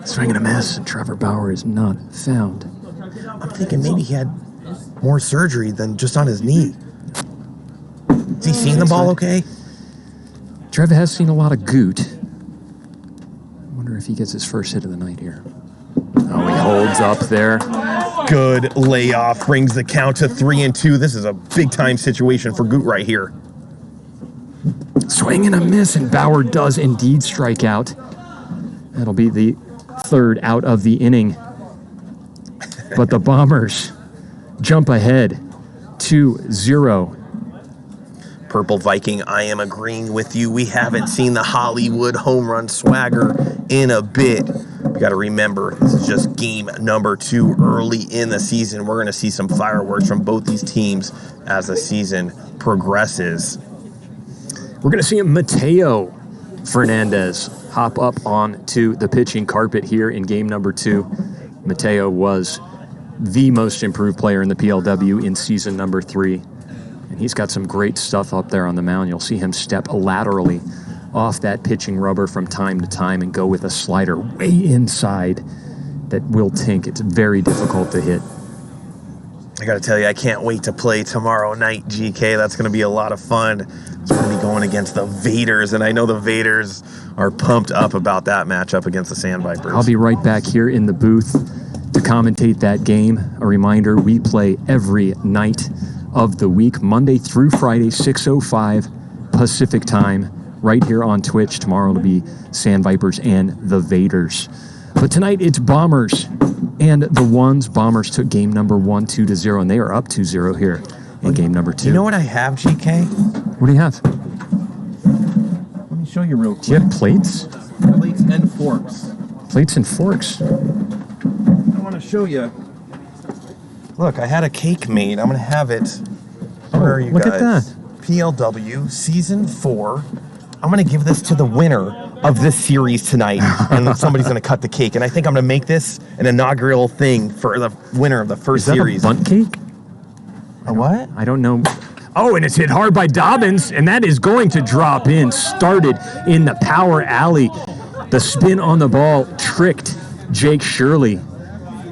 Swing and a miss, and Trevor Bauer is not found.
I'm thinking maybe he had more surgery than just on his knee. Is he seeing the ball okay?
Trevor has seen a lot of goot. Wonder if he gets his first hit of the night here. Oh, he holds up there.
Good layoff, brings the count to 3-2. This is a big-time situation for Goot right here.
Swing and a miss, and Bauer does indeed strike out. That'll be the third out of the inning. But the Bombers jump ahead 2-0.
Purple Viking, I am agreeing with you. We haven't seen the Hollywood home run swagger in a bit. You got to remember, this is just game number 2 early in the season. We're going to see some fireworks from both these teams as the season progresses.
We're going to see Mateo Fernandez hop up onto the pitching carpet here in game number 2. Mateo was the most improved player in the PLW in season number 3. And he's got some great stuff up there on the mound. You'll see him step laterally off that pitching rubber from time to time and go with a slider way inside that will tink. It's very difficult to hit.
I got to tell you, I can't wait to play tomorrow night, GK. That's going to be a lot of fun. It's going to be going against the Vaders, and I know the Vaders are pumped up about that matchup against the Sand Vipers.
I'll be right back here in the booth to commentate that game. A reminder, we play every night of the week, Monday through Friday, 6:05 Pacific time, right here on Twitch. Tomorrow it'll be Sand Vipers and the Vaders. But tonight it's Bombers and the Ones. Bombers took game number 1 2-0, and they are up 2-0 here in game number 2.
You know what I have, GK?
What do you have?
Let me show you real quick.
Do you have plates?
Plates and forks.
Plates and forks.
I want to show you. Look, I had a cake made. I'm going to have it. Where are you
look
guys?
at that.
PLW Season 4. I'm going to give this to the winner of this series tonight, and then somebody's going to cut the cake. And I think I'm going to make this an inaugural thing for the winner of the first
Is that
series.
a bunt cake?
A what?
I don't know. Oh, and it's hit hard by Dobbins, and that is going to drop in. Started in the power alley. The spin on the ball tricked Jake Shirley.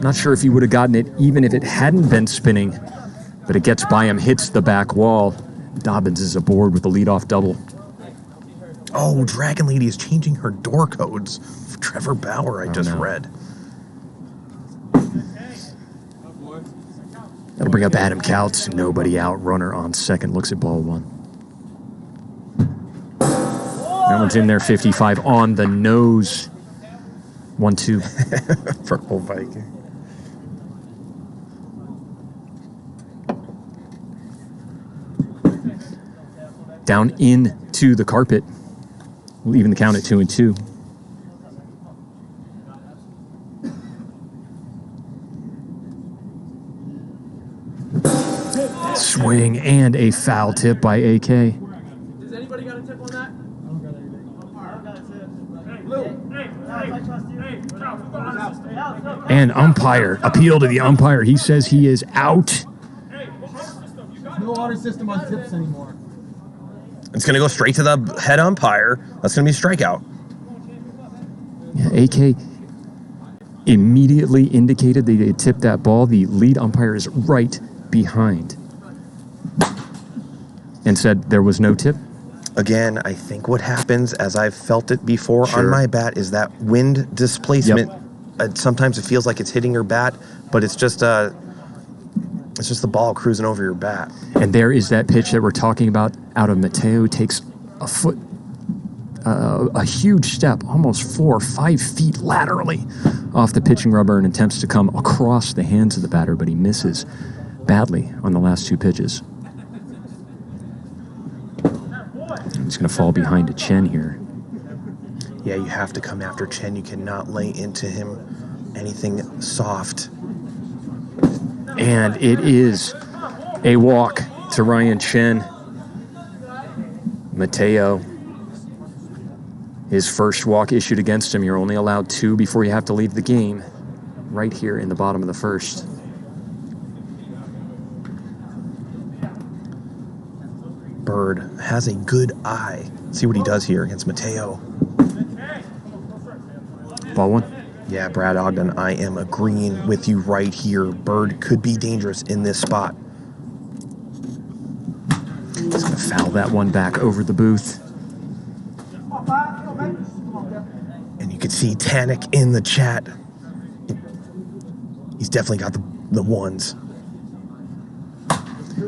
Not sure if he would have gotten it even if it hadn't been spinning, but it gets by him, hits the back wall. Dobbins is aboard with the leadoff double.
Oh, Dragon Lady is changing her door codes for Trevor Bauer, I just read.
That'll bring up Adam Couts. Nobody out. Runner on second. Looks at ball 1. That one's in there. 55 on the nose. 1-2.
Purple Viking.
Down into the carpet. Leaving the count at 2-2. Swing and a foul tip by AK.
Does anybody got a tip on that?
And umpire. Appeal to the umpire. He says he is out.
No water system on tips anymore.
It's going to go straight to the head umpire. That's going to be a strikeout.
Yeah, AK immediately indicated that they tipped that ball. The lead umpire is right behind. and said there was no tip.
Again, I think what happens, as I've felt it before on my bat, is that wind displacement. Sometimes it feels like it's hitting your bat, but it's just the ball cruising over your bat.
And there is that pitch that we're talking about out of Mateo. Takes a huge step, almost 4 or 5 feet laterally off the pitching rubber and attempts to come across the hands of the batter, but he misses badly on the last 2 pitches. He's going to fall behind to Chen here.
Yeah, you have to come after Chen. You cannot lay into him anything soft.
And it is a walk to Ryan Chen. Mateo, his first walk issued against him. You're only allowed 2 before you have to leave the game. Right here in the bottom of the first.
Bird has a good eye. See what he does here against Mateo.
Ball 1.
Yeah, Brad Ogden, I am agreeing with you right here. Bird could be dangerous in this spot.
He's going to foul that one back over the booth.
And you can see Tanik in the chat. He's definitely got the ones.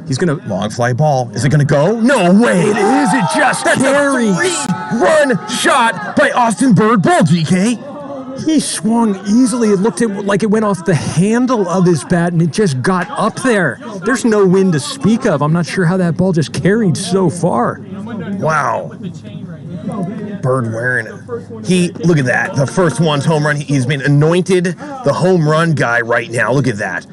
He's going to...
Long fly ball. Is it going to go? No way.
It is. It just carries.
That's a 3-run shot by Austin Bird Bull, GK.
He swung easily. It looked like it went off the handle of his bat, and it just got up there. There's no wind to speak of. I'm not sure how that ball just carried so far.
Wow. Bird wearing it. Look at that. The first one's home run. He's been anointed the home run guy right now. Look at that.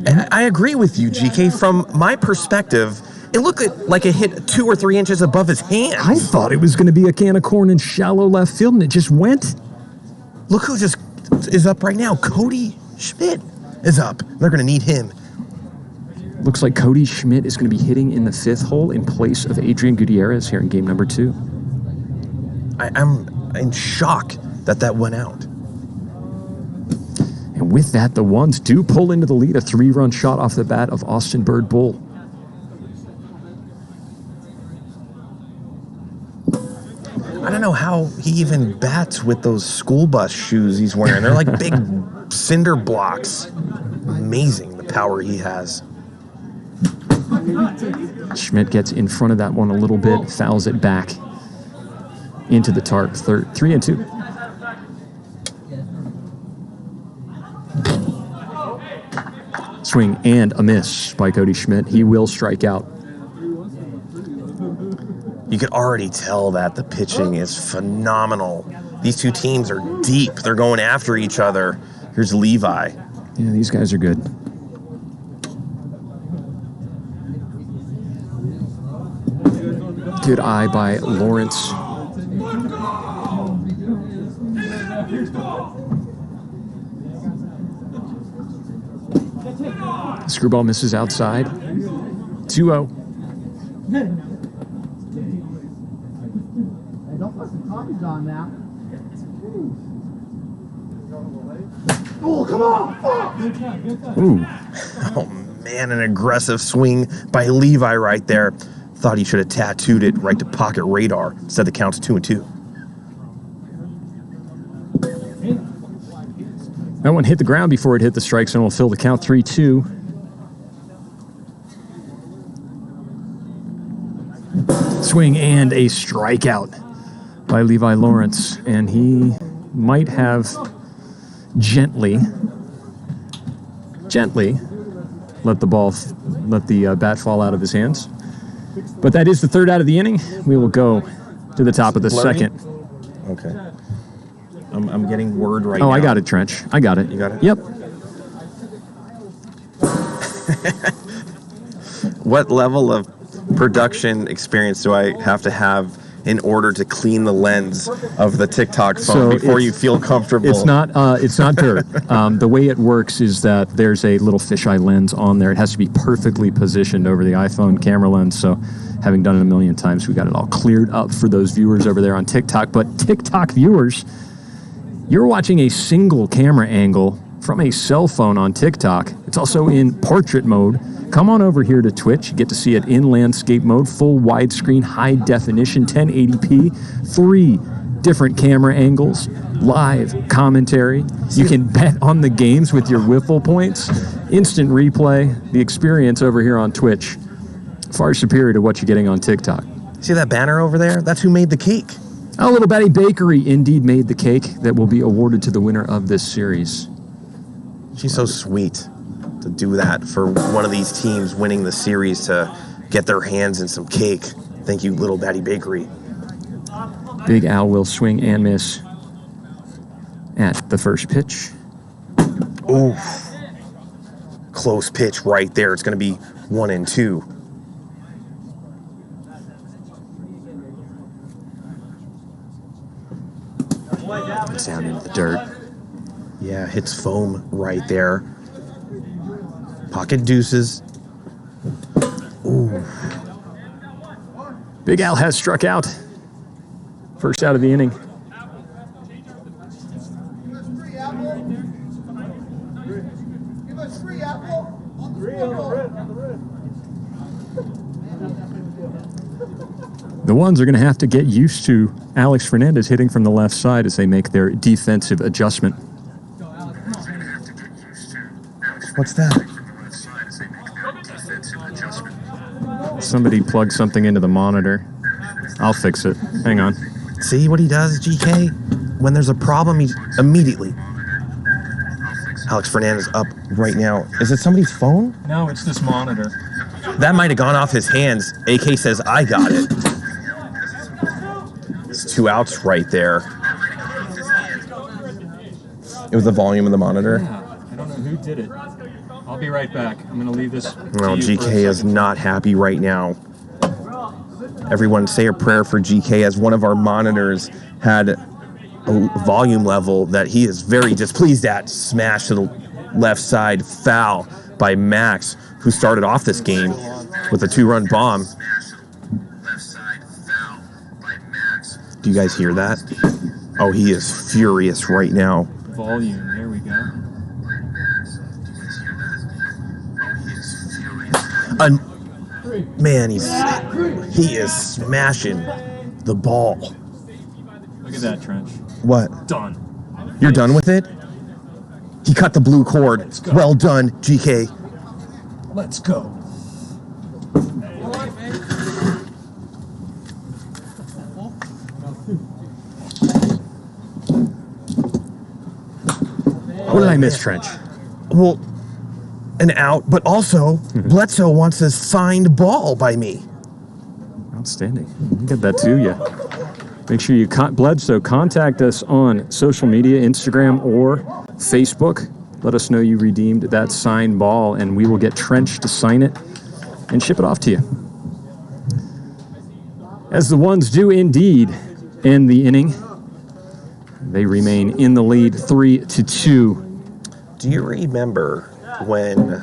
And I agree with you, GK. From my perspective, it looked like it hit 2 or 3 inches above his hand.
I thought it was going to be a can of corn in shallow left field, and it just went.
Look who just is up right now. Cody Schmidt is up. They're going to need him.
Looks like Cody Schmidt is going to be hitting in the 5th hole in place of Adrian Gutierrez here in game number 2.
I'm in shock that went out.
And with that, the ones do pull into the lead. A 3-run shot off the bat of Austin Bird Bull.
I don't know how he even bats with those school bus shoes he's wearing. They're like big cinder blocks. Amazing the power he has.
Schmidt gets in front of that one a little bit, fouls it back into the tarp. 3-2. Swing and a miss by Cody Schmidt. He will strike out.
You could already tell that the pitching is phenomenal. These 2 teams are deep. They're going after each other. Here's Levi.
Yeah, these guys are good. Good eye by Lawrence. Screwball misses outside. 2-0.
Don't put some copies on now.
Oh, come on!
Ooh.
Oh, man, an aggressive swing by Levi right there. Thought he should have tattooed it right to pocket radar. Said the count's 2-2.
That one hit the ground before it hit the strike zone. Will fill the count 3-2. Swing and a strikeout by Levi Lawrence. And he might have gently let the bat fall out of his hands. But that is the 3rd out of the inning. We will go to the top of the 2nd.
Okay. I'm getting word right now.
Oh, I got it, Trench. I got it.
You got it?
Yep.
What level of production experience do I have to have in order to clean the lens of the TikTok phone before you feel comfortable?
It's not dirt. The way it works is that there's a little fisheye lens on there. It has to be perfectly positioned over the iPhone camera lens. So having done it a million times, we got it all cleared up for those viewers over there on TikTok. But TikTok viewers, you're watching a single camera angle from a cell phone on TikTok. It's also in portrait mode. Come on over here to Twitch. You get to see it in landscape mode, full widescreen, high definition, 1080p, 3 different camera angles, live commentary. You can bet on the games with your WIFFLE points, instant replay. The experience over here on Twitch, far superior to what you're getting on TikTok.
See that banner over there? That's who made the cake.
A Little Betty Bakery indeed made the cake that will be awarded to the winner of this series.
She's so sweet to do that for one of these teams winning the series to get their hands in some cake. Thank you, Little Betty Bakery.
Big Al will swing and miss at the first pitch.
Ooh. Close pitch right there. It's going to be 1-2.
It's down into the dirt.
Yeah, hits foam right there. Pocket deuces. Ooh.
Big Al has struck out. First out of the inning. The Ones are going to have to get used to Alex Fernandez hitting from the left side as they make their defensive adjustment.
What's that?
Somebody plugged something into the monitor. I'll fix it. Hang on.
See what he does, GK? When there's a problem, he immediately. Alex Fernandez up right now. Is it somebody's phone?
No, it's this monitor.
That might have gone off his hands. AK says, I got it. It's 2 outs right there. It was the volume of the monitor.
Yeah, I don't know who did it. I'll be right back. I'm going to leave this.
Well, GK is not happy right now. Everyone say a prayer for GK, as one of our monitors had a volume level that he is very displeased at. Smash to the left side, foul by Max, who started off this game with a 2-run bomb. Do you guys hear that? Oh, he is furious right now.
Volume, there we go.
Man, he is smashing the ball.
Look at that, Trench.
What?
Done.
You're done with it? He cut the blue cord. Well done, GK.
Let's go. What did I miss, Trench?
Well, an out, but also Bledsoe wants a signed ball by me.
Outstanding. We'll get that to you. Make sure you, Bledsoe, contact us on social media, Instagram or Facebook. Let us know you redeemed that signed ball, and we will get Trench to sign it and ship it off to you. As the Ones do indeed end the inning, they remain in the lead 3-2.
Do you remember when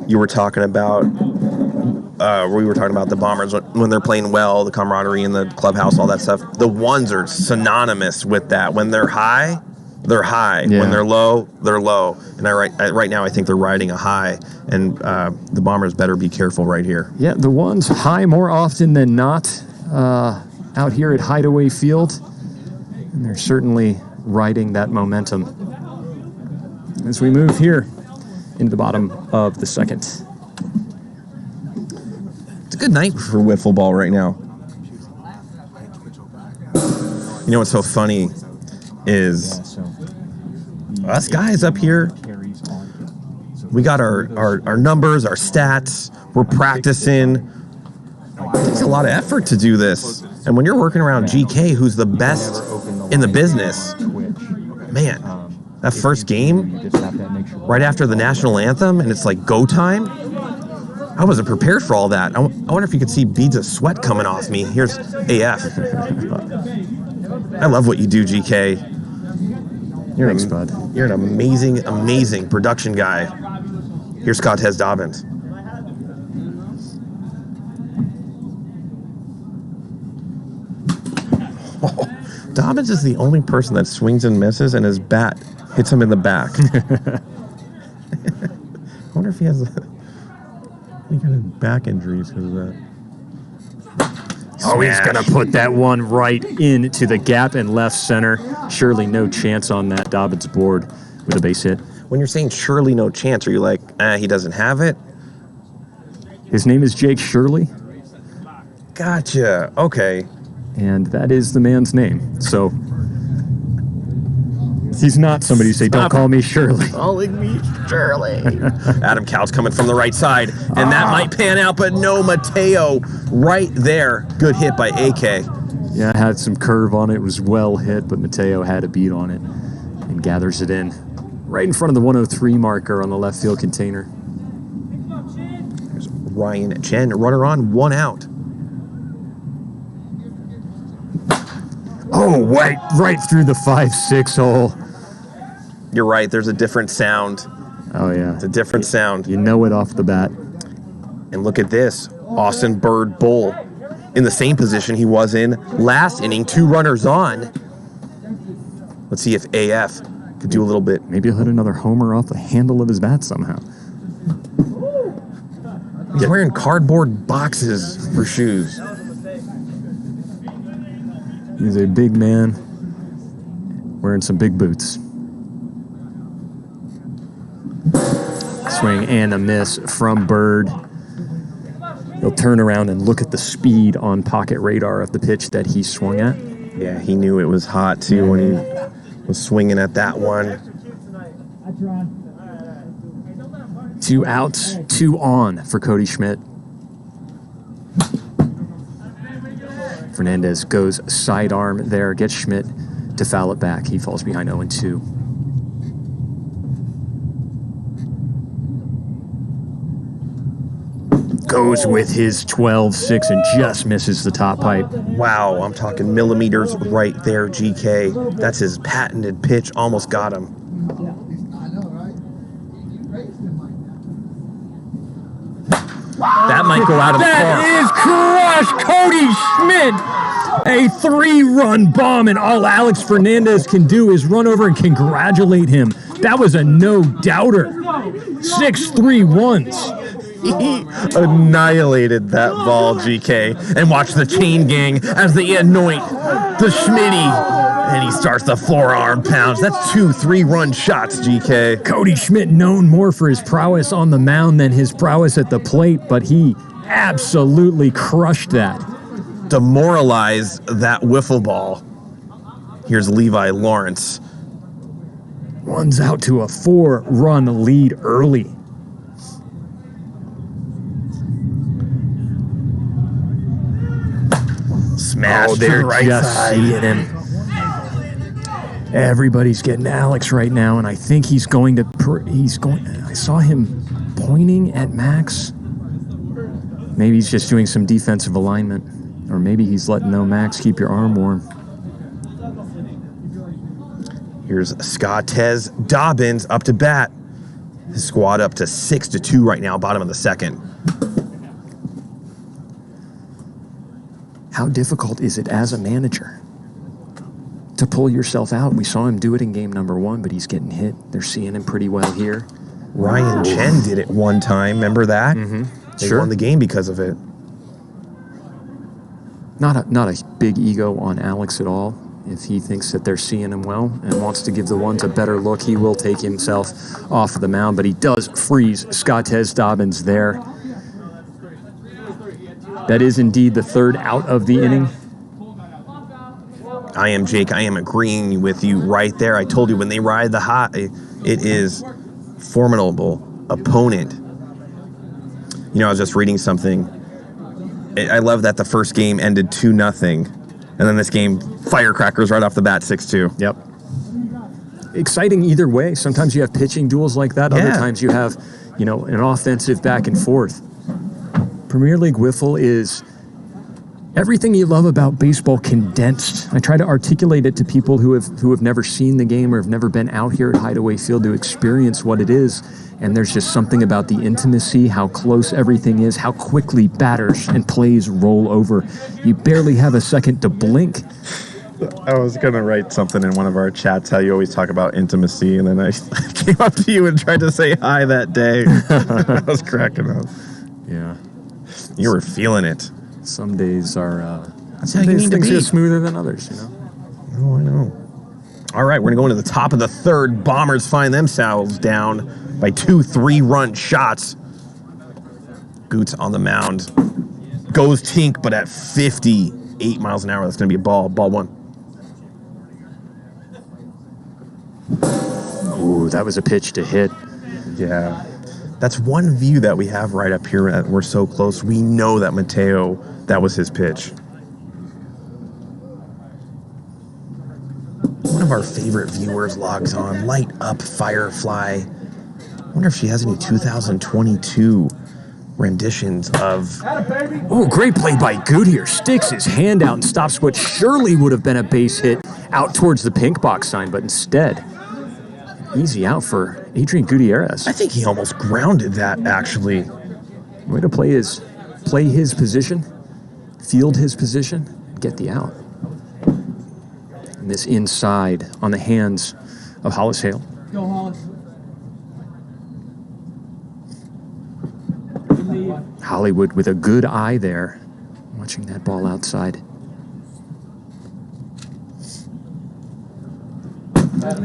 you were talking about, we were talking about the Bombers when they're playing well, the camaraderie in the clubhouse, all that stuff? The Ones are synonymous with that. When they're high, they're high.
Yeah.
When they're low, they're low. And right now, I think they're riding a high, and the Bombers better be careful right here.
Yeah, the Ones high more often than not out here at Hideaway Field. And they're certainly riding that momentum. As we move here into the bottom of the second.
It's a good night for wiffle ball right now. You know what's so funny is us guys up here, we got our numbers, our stats, we're practicing. It takes a lot of effort to do this. And when you're working around GK, who's the best in the business, man, that first game, right after the national anthem, and it's like go time, I wasn't prepared for all that. I wonder if you could see beads of sweat coming off me. Here's AF. I love what you do, GK.
Thanks, bud.
You're an amazing, amazing production guy. Here's Scott Hez Dobbins. Dobbins is the only person that swings and misses, and his bat hits him in the back. I wonder if he has any kind of back injuries because of that.
Oh, he's going to put that one right into the gap in left center. Surely no chance on that. Dobbins board with a base hit.
When you're saying surely no chance, are you like, he doesn't have it?
His name is Jake Shirley.
Gotcha. Okay.
And that is the man's name. So he's not somebody who say, don't call me Shirley.
Calling me Shirley. Adam Cow's coming from the right side, and that might pan out, but no, Mateo right there. Good hit by AK.
Yeah, it had some curve on it. It was well hit, but Mateo had a beat on it and gathers it in right in front of the 103 marker on the left field container.
There's Ryan Chen, runner on, one out.
Oh, right through the 5-6 hole.
You're right, there's a different sound.
Oh, yeah.
It's a different sound.
You know it off the bat.
And look at this. Austin Bird Bull in the same position he was in last inning, 2 runners on. Let's see if AF could do a little bit.
Maybe he'll hit another homer off the handle of his bat somehow.
He's wearing cardboard boxes for shoes.
He's a big man wearing some big boots. Swing and a miss from Bird. He'll turn around and look at the speed on pocket radar of the pitch that he swung at.
Yeah, he knew it was hot too when he was swinging at that one.
2 outs, 2 on for Cody Schmidt. Fernandez goes sidearm there, gets Schmidt to foul it back. He falls behind 0-2. Goes with his 12-6 and just misses the top pipe.
Wow, I'm talking millimeters right there, GK. That's his patented pitch, almost got him. That might go out of the park.
That is crushed. Cody Schmidt. A 3-run bomb, and all Alex Fernandez can do is run over and congratulate him. That was a no-doubter. 6-3 ones.
He annihilated that ball, GK. And watch the chain gang as they anoint the Schmitty. And he starts the forearm pounds. That's 2 3-run shots, GK.
Cody Schmidt known more for his prowess on the mound than his prowess at the plate, but he absolutely crushed that.
Demoralized that wiffle ball. Here's Levi Lawrence.
One's out to a 4-run lead early.
Smash to the
they're
right
just
side.
seeing him. Everybody's getting Alex right now, and I think he's going to. I saw him pointing at Max. Maybe he's just doing some defensive alignment, or maybe he's letting know Max, keep your arm warm.
Here's Scottez Dobbins up to bat. His squad up to 6-2 right now, bottom of the second.
How difficult is it as a manager to pull yourself out? We saw him do it in game number 1, but he's getting hit. They're seeing him pretty well here.
Ryan Chen did it one time. Remember that?
Mm-hmm.
They won the game because of it.
Not a big ego on Alex at all. If he thinks that they're seeing him well and wants to give the ones a better look, he will take himself off the mound, but he does freeze Scottez Dobbins there. That is indeed the 3rd out of the inning.
I am Jake. I am agreeing with you right there. I told you when they ride the hot, it is formidable opponent. You know, I was just reading something. I love that the first game ended 2-0, and then this game, firecrackers right off the bat, 6-2.
Yep. Exciting either way. Sometimes you have pitching duels like that. Other times you have, an offensive back and forth. Premier League Wiffle is everything you love about baseball condensed. I try to articulate it to people who have never seen the game or have never been out here at Hideaway Field to experience what it is. And there's just something about the intimacy, how close everything is, how quickly batters and plays roll over. You barely have a second to blink.
I was going to write something in one of our chats, how you always talk about intimacy, and then I came up to you and tried to say hi that day. I was cracking up.
Yeah.
You were feeling it.
Some days are
That's how you need to
things
be.
are smoother than others, you know.
Oh, I know. All right, we're going to go into the top of the third. Bombers find themselves down by 2 3-run shots. Goots on the mound. Goes Tink, but at 58 miles an hour. That's going to be a ball. Ball 1.
Ooh, that was a pitch to hit.
Yeah. That's one view that we have right up here. We're so close. We know that Mateo, that was his pitch. One of our favorite viewers logs on. Light up Firefly. I wonder if she has any 2022 renditions of...
Oh, great play by Good here. Sticks his hand out and stops what surely would have been a base hit out towards the pink box sign, but instead, easy out for Adrian Gutierrez.
I think he almost grounded that, actually.
Way to play his position, field his position, and get the out. And this inside on the hands of Hollis Hale.
Go, Hollis.
Hollywood with a good eye there, watching that ball outside.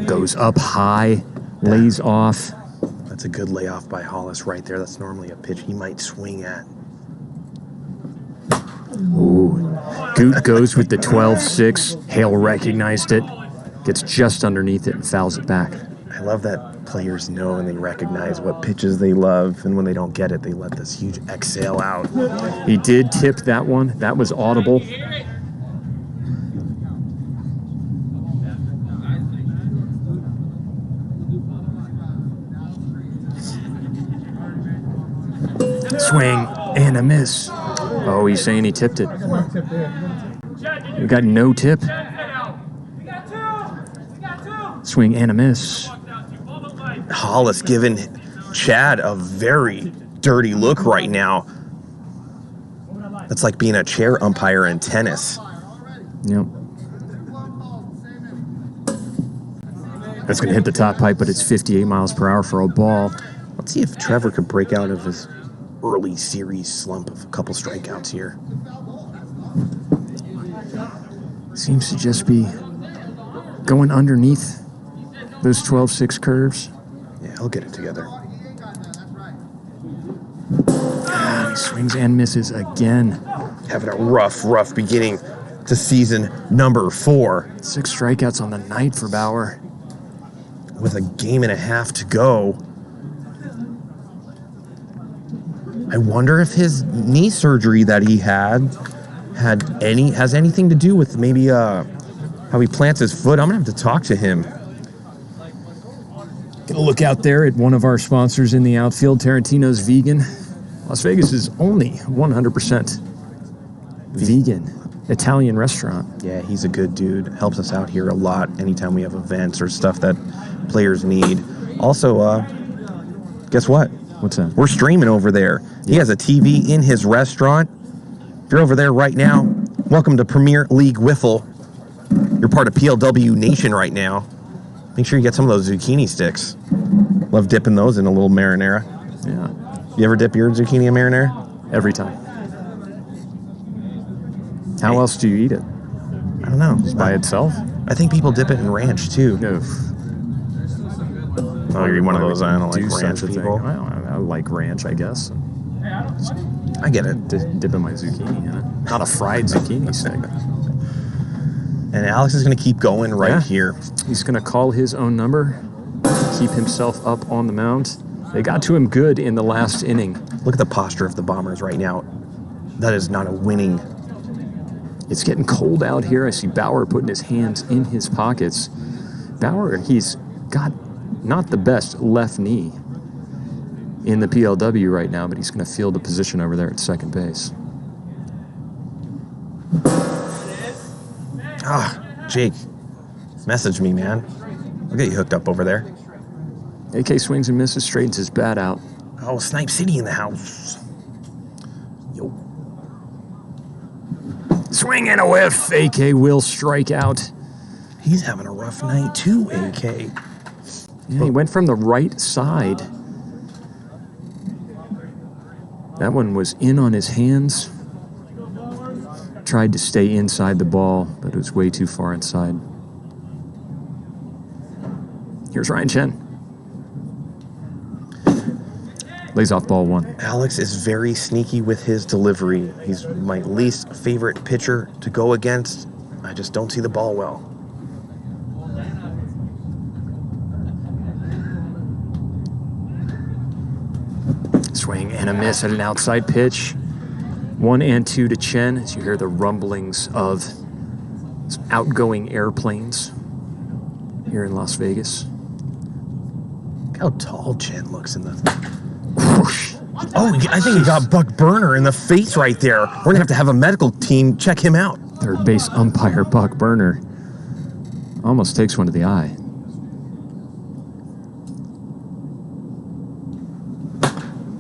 Goes up high, lays off.
That's a good layoff by Hollis right there. That's normally a pitch he might swing at.
Ooh. Goot goes with the 12-6. Hale recognized it, gets just underneath it and fouls it back.
I love that players know and they recognize what pitches they love, and when they don't get it, they let this huge exhale out.
He did tip that one. That was audible. Swing and a miss. Oh, he's saying he tipped it. We got no tip. Swing and a miss.
Hollis giving Chad a very dirty look right now. That's like being a chair umpire in tennis.
Yep. That's going to hit the top pipe, but it's 58 miles per hour for a ball.
Let's see if Trevor could break out of his early series slump of a couple strikeouts here.
Seems to just be going underneath those 12-6 curves.
Yeah, he'll get it together.
He swings and misses again.
Having a rough beginning to season number 4.
6 strikeouts on the night for Bauer.
With a game and a half to go. I wonder if his knee surgery that he has anything to do with maybe how he plants his foot. I'm gonna have to talk to him.
Gonna look out there at one of our sponsors in the outfield, Tarantino's Vegan. Las Vegas is only 100% vegan Italian restaurant.
Yeah, he's a good dude. Helps us out here a lot anytime we have events or stuff that players need. Also, guess what?
What's that?
We're streaming over there. He has a TV in his restaurant. If you're over there right now, welcome to Premier League Wiffle. You're part of PLW Nation right now. Make sure you get some of those zucchini sticks. Love dipping those in a little marinara.
Yeah.
You ever dip your zucchini in marinara?
Every time. How else do you eat it?
I don't know.
Just by itself?
I think people dip it in ranch too.
No.
Oh, you're one of those I don't like ranch people.
I like ranch, I guess.
I get it.
Dipping my zucchini in it. Not a fried zucchini stick.
And Alex is going to keep going right here.
He's going to call his own number, keep himself up on the mound. They got to him good in the last inning.
Look at the posture of the Bombers right now. That is not a winning.
It's getting cold out here. I see Bauer putting his hands in his pockets. Bauer, he's got not the best left knee in the PLW right now, but he's going to field a position over there at second base.
Jake, message me, man. I'll get you hooked up over there.
AK swings and misses, straightens his bat out.
Oh, Snipe City in the house. Yo.
Swing and a whiff. AK will strike out.
He's having a rough night too, AK.
Yeah, he went from the right side. That one was in on his hands. Tried to stay inside the ball, but it was way too far inside. Here's Ryan Chen. Lays off ball 1.
Alex is very sneaky with his delivery. He's my least favorite pitcher to go against. I just don't see the ball well.
Swing and a miss at an outside pitch. 1 and 2 to Chen as you hear the rumblings of some outgoing airplanes here in Las Vegas.
Look how tall Chen looks in the... Whoosh. Oh, I think he got Buck Burner in the face right there. We're going to have a medical team check him out.
Third base umpire Buck Burner almost takes one to the eye.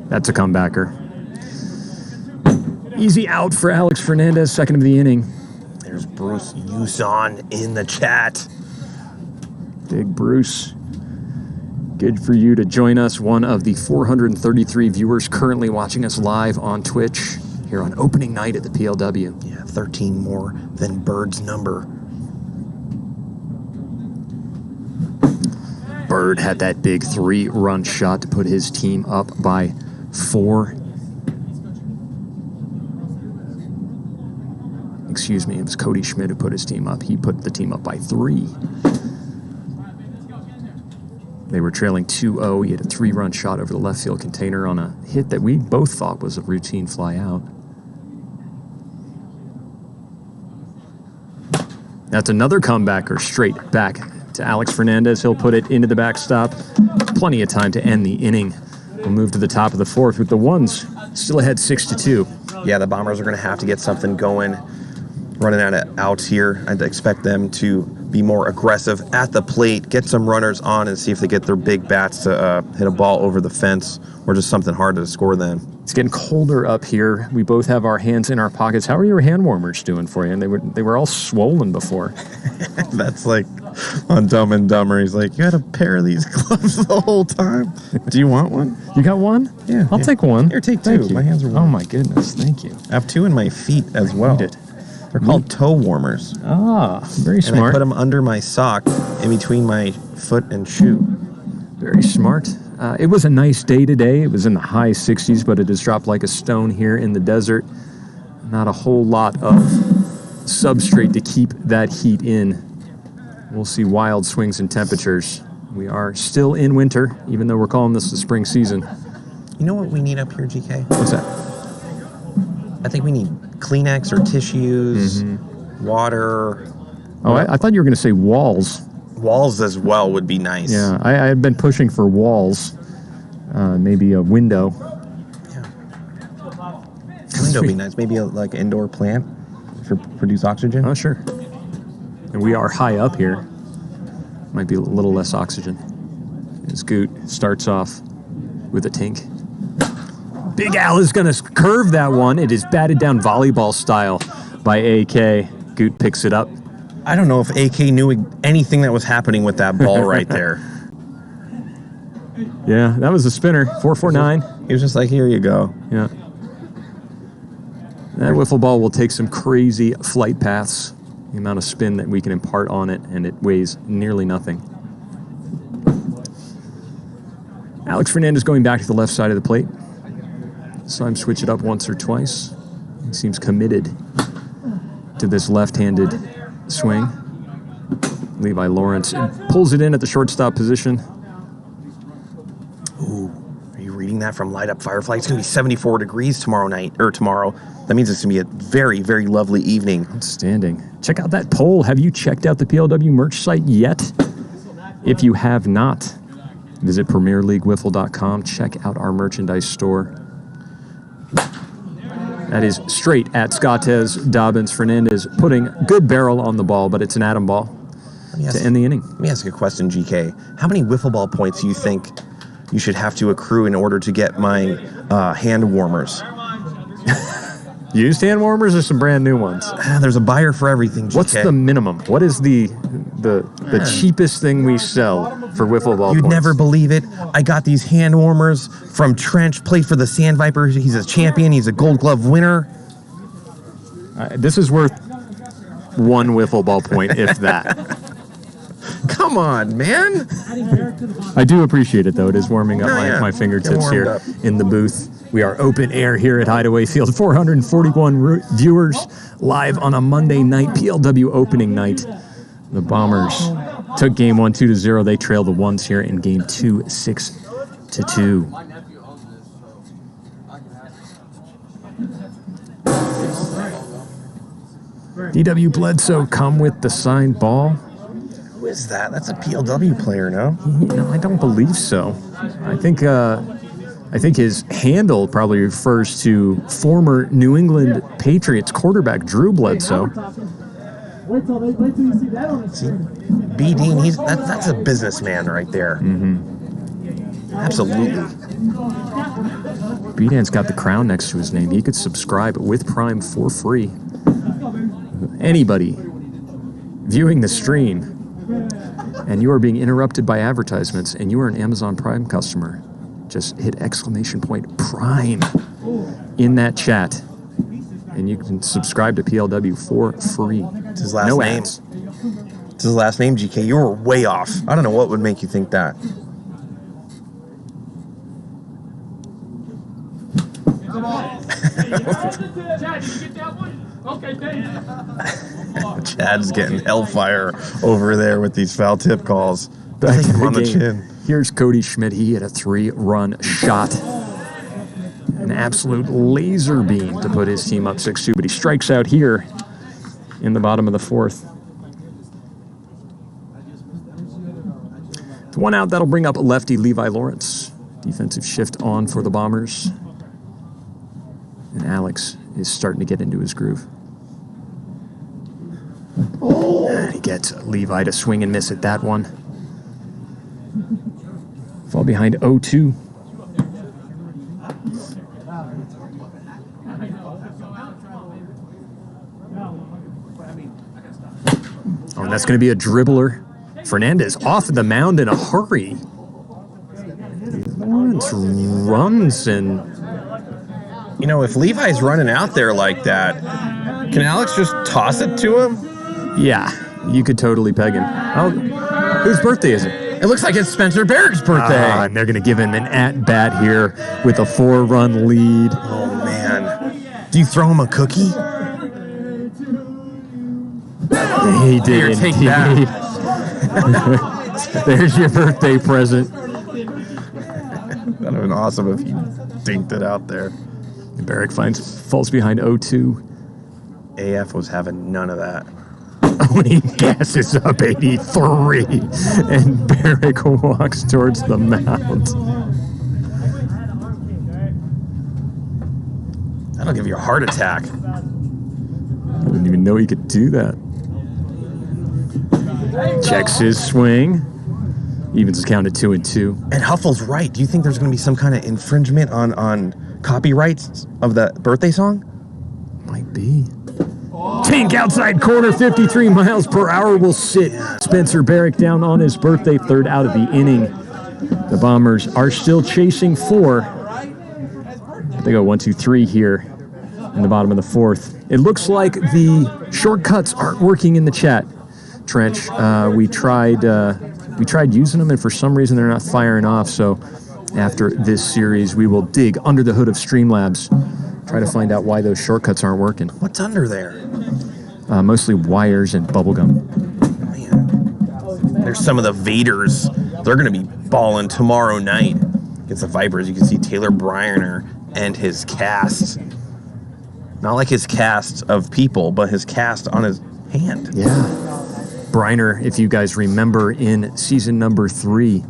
That's a comebacker. Easy out for Alex Fernandez, second of the inning.
There's Bruce Uson in the chat.
Big Bruce. Good for you to join us, one of the 433 viewers currently watching us live on Twitch here on opening night at the PLW.
Yeah, 13 more than Bird's number.
Bird had that big 3-run shot to put his team up by 4. Excuse me, it was Cody Schmidt who put his team up. He put the team up by 3. They were trailing 2-0. He had a 3-run shot over the left field container on a hit that we both thought was a routine fly out. That's another comebacker straight back to Alex Fernandez. He'll put it into the backstop. Plenty of time to end the inning. We'll move to the top of the 4th with the ones still ahead 6-2.
Yeah, the Bombers are going to have to get something going. Running out of outs here. I'd expect them to be more aggressive at the plate, get some runners on, and see if they get their big bats to hit a ball over the fence or just something hard to score then.
It's getting colder up here. We both have our hands in our pockets. How are your hand warmers doing for you? And they were all swollen before.
That's like on Dumb and Dumber. He's like, you had a pair of these gloves the whole time. Do you want one?
You got one?
Yeah.
I'll take one.
Here, take 2.
Thank you.
My hands are warm.
Oh my goodness, thank you.
I have 2 in my feet as well.
Need it.
They're called toe warmers.
Ah, very smart.
And I put them under my sock in between my foot and shoe.
Very smart. It was a nice day today. It was in the high 60s, but it has dropped like a stone here in the desert. Not a whole lot of substrate to keep that heat in. We'll see wild swings in temperatures. We are still in winter, even though we're calling this the spring season.
You know what we need up here, GK?
What's that?
I think we need Kleenex or tissues, water.
Oh, I thought you were going to say walls.
Walls as well would be nice.
Yeah, I had been pushing for walls. Maybe a window.
Yeah. Window would be nice. Maybe like an indoor plant for produce oxygen.
Oh, sure. And we are high up here. Might be a little less oxygen. Scoot starts off with a tink. Big Al is going to curve that one. It is batted down volleyball style by AK. Goot picks it up.
I don't know if AK knew anything that was happening with that ball right there.
Yeah, that was a spinner. 449.
He was just like, here you go.
Yeah. That wiffle ball will take some crazy flight paths. The amount of spin that we can impart on it, and it weighs nearly nothing. Alex Fernandez going back to the left side of the plate. This time switch it up once or twice. He seems committed to this left-handed swing. Levi Lawrence pulls it in at the shortstop position.
Ooh, are you reading that from Light Up Firefly? It's going to be 74 degrees tomorrow. That means it's going to be a very, very lovely evening.
Outstanding. Check out that poll. Have you checked out the PLW merch site yet? If you have not, visit PremierLeagueWiffle.com. Check out our merchandise store. That is straight at Scottez, Dobbins, Fernandez, putting good barrel on the ball, but it's an atom ball to end the inning.
Let me ask you a question, GK. How many wiffle ball points do you think you should have to accrue in order to get my hand warmers?
Used hand warmers or some brand new ones?
There's a buyer for everything, GK.
What's the minimum? What is the cheapest thing we sell for wiffle ball
You'd
points?
never believe it. I got these hand warmers from Trench, played for the Sand Vipers. He's a champion. He's a Gold Glove winner.
This is worth one wiffle ball point, if that.
Come on, man.
I do appreciate it, though. It is warming up my
Get
fingertips
warmed
here
up.
in the booth. We are open air here at Hideaway Field. 441 viewers live on a Monday night, PLW opening night. The Bombers took game 1 2-0. They trail the Ones here in game 2 6-2. DW Bledsoe come with the signed ball.
Who is that? That's a PLW player, no?
I don't believe so. I think his handle probably refers to former New England Patriots quarterback Drew Bledsoe.
B. Dean, that's a businessman right there. Mm-hmm. Absolutely.
B-Dan's got the crown next to his name. He could subscribe with Prime for free. Anybody viewing the stream and you are being interrupted by advertisements and you are an Amazon Prime customer, just hit !Prime in that chat and you can subscribe to PLW for free.
It's his last name.
Ads.
It's his last name, GK. You were way off. I don't know what would make you think that. Chad's getting hellfire over there with these foul tip calls.
Back
Take
in
him
the
on the
game.
chin.
Here's Cody Schmidt. He hit a 3-run shot. An absolute laser beam to put his team up 6-2, but he strikes out here in the bottom of the fourth. The one out, that'll bring up lefty Levi Lawrence. Defensive shift on for the Bombers. And Alex is starting to get into his groove. And he gets Levi to swing and miss at that one. Fall behind 0-2. Oh, and that's going to be a dribbler. Fernandez off the mound in a hurry. Lawrence runs and...
If Levi's running out there like that, can Alex just toss it to him?
Yeah, you could totally peg him. Oh, whose birthday is it?
It looks like it's Spencer Barrick's birthday.
And they're going to give him an at-bat here with a 4-run lead.
Oh, man. Do you throw him a cookie?
He did
Here, take
indeed.
that.
There's your birthday present.
That would have been awesome if he dinked it out there.
Barrick falls behind 0-2.
AF was having none of that.
When he gasses up 83 and Barrick walks towards the mound.
That'll give you a heart attack.
I didn't even know he could do that. Checks his swing. Evens is counted 2-2.
And Huffle's right. Do you think there's going to be some kind of infringement on copyrights of the birthday song?
Might be. Tank outside corner, 53 miles per hour will sit. Spencer Barrick down on his birthday, third out of the inning. The Bombers are still chasing 4. They go 1-2-3 here in the bottom of the fourth. It looks like the shortcuts aren't working in the chat. Trench, we tried using them, and for some reason they're not firing off. So after this series, we will dig under the hood of Streamlabs, try to find out why those shortcuts aren't working.
What's under there?
Mostly wires and bubblegum.
Man. There's some of the Vaders. They're going to be balling tomorrow night against the Vipers. You can see Taylor Briner and his cast. Not like his cast of people, but his cast on his hand.
Yeah. Briner, if you guys remember, in season number 3,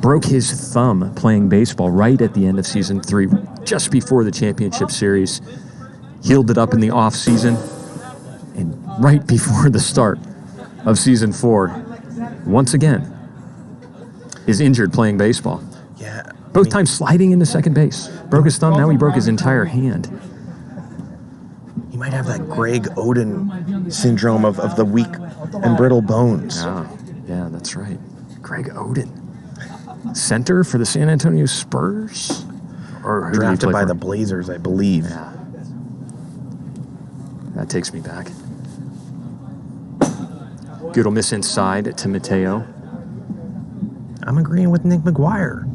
broke his thumb playing baseball right at the end of season 3, just before the championship series. Healed it up in the off season, and right before the start of season 4, once again, is injured playing baseball.
Yeah.
Both times sliding into second base. Broke his thumb, now he broke his entire hand.
might have that Greg Oden syndrome of the weak and brittle bones.
Yeah, that's right. Greg Oden. Center for the San Antonio Spurs? Or who
Drafted by the Blazers, I believe.
Yeah. That takes me back. Good'll miss inside to Mateo.
I'm agreeing with Nick McGuire.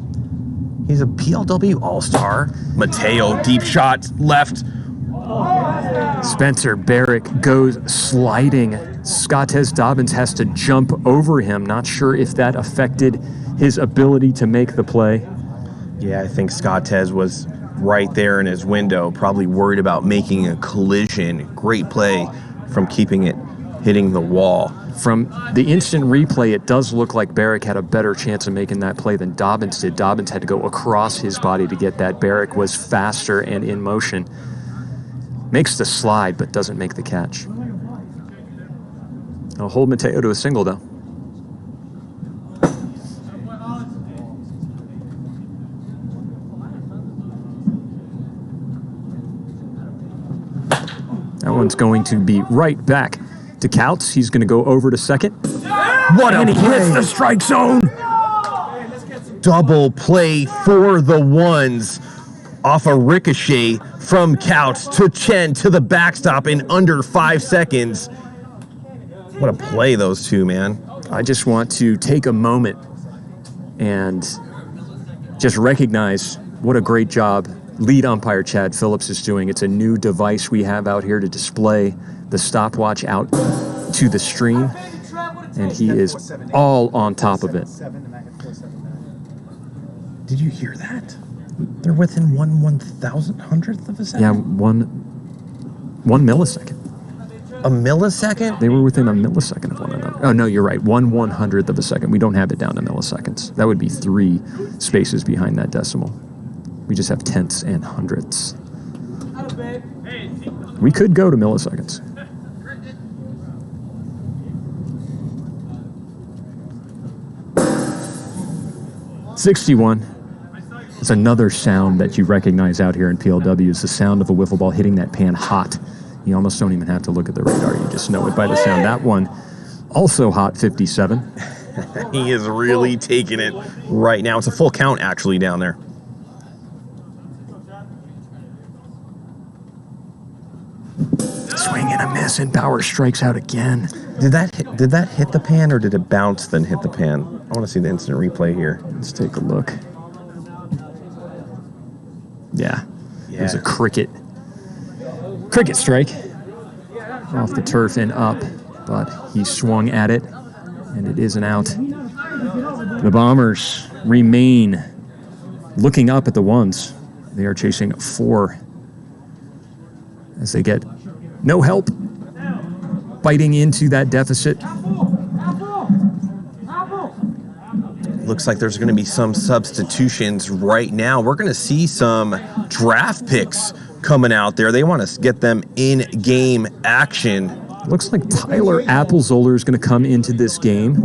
He's a PLW All-Star. Mateo, deep shot, left.
Spencer Barrick goes sliding. Scottez Dobbins has to jump over him. Not sure if that affected his ability to make the play.
Yeah, I think Scottez was right there in his window, probably worried about making a collision. Great play from keeping it hitting the wall.
From the instant replay, it does look like Barrick had a better chance of making that play than Dobbins did. Dobbins had to go across his body to get that. Barrick was faster and in motion. Makes the slide, but doesn't make the catch. I'll hold Mateo to a single, though. That one's going to be right back to Couts. He's going to go over to second.
What a
and he
play.
hits the strike zone.
Double play for the ones. Off a ricochet from Couts to Chen to the backstop in under 5 seconds. What a play, those two, man.
I just want to take a moment and just recognize what a great job lead umpire Chad Phillips is doing. It's a new device we have out here to display the stopwatch out to the stream, and he is all on top of it.
Did you hear that? They're within 1/1000th of a second?
Yeah, one millisecond.
A millisecond?
They were within a millisecond of one another. Oh, no, you're right. 1/100th of a second. We don't have it down to milliseconds. That would be 3 spaces behind that decimal. We just have tenths and hundredths. We could go to milliseconds. '61. It's another sound that you recognize out here in PLW. Is the sound of a wiffle ball hitting that pan hot. You almost don't even have to look at the radar. You just know it by the sound. That one, also hot, 57.
He is really taking it right now. It's a full count, actually, down there.
Swing and a miss, and Bauer strikes out again.
Did that hit the pan, or did it bounce then hit the pan? I want to see the instant replay here.
Let's take a look. Yeah. It was a cricket strike off the turf and up, but he swung at it, and it is an out. The Bombers remain looking up at the ones. They are chasing 4 as they get no help, biting into that deficit.
Looks like there's going to be some substitutions right now. We're going to see some draft picks coming out there. They want to get them in game action.
Looks like Tyler Applezoller is going to come into this game.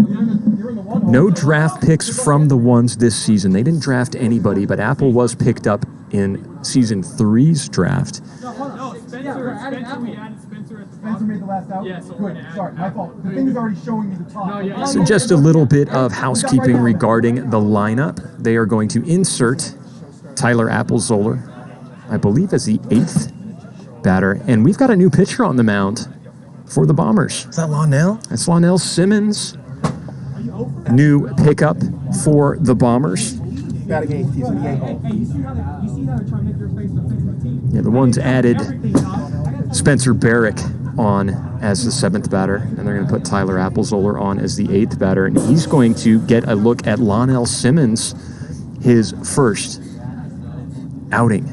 No draft picks from the ones this season. They didn't draft anybody, but Apple was picked up in season 3's draft.
Spencer made the last out? Yeah, so good. Sorry, my fault. The thing is already showing me the top.
So just a little bit of housekeeping regarding the lineup. They are going to insert Tyler Applezoller, I believe, as the 8th batter. And we've got a new pitcher on the mound for the Bombers.
Is that Lonnell?
That's Lonnell Simmons. New pickup for the Bombers.
Batting 8th. He's in the 8th.
Yeah, the ones added Spencer Barrick on as the 7th batter, and they're going to put Tyler Applezoller on as the 8th batter, and he's going to get a look at Lonnell Simmons, his first outing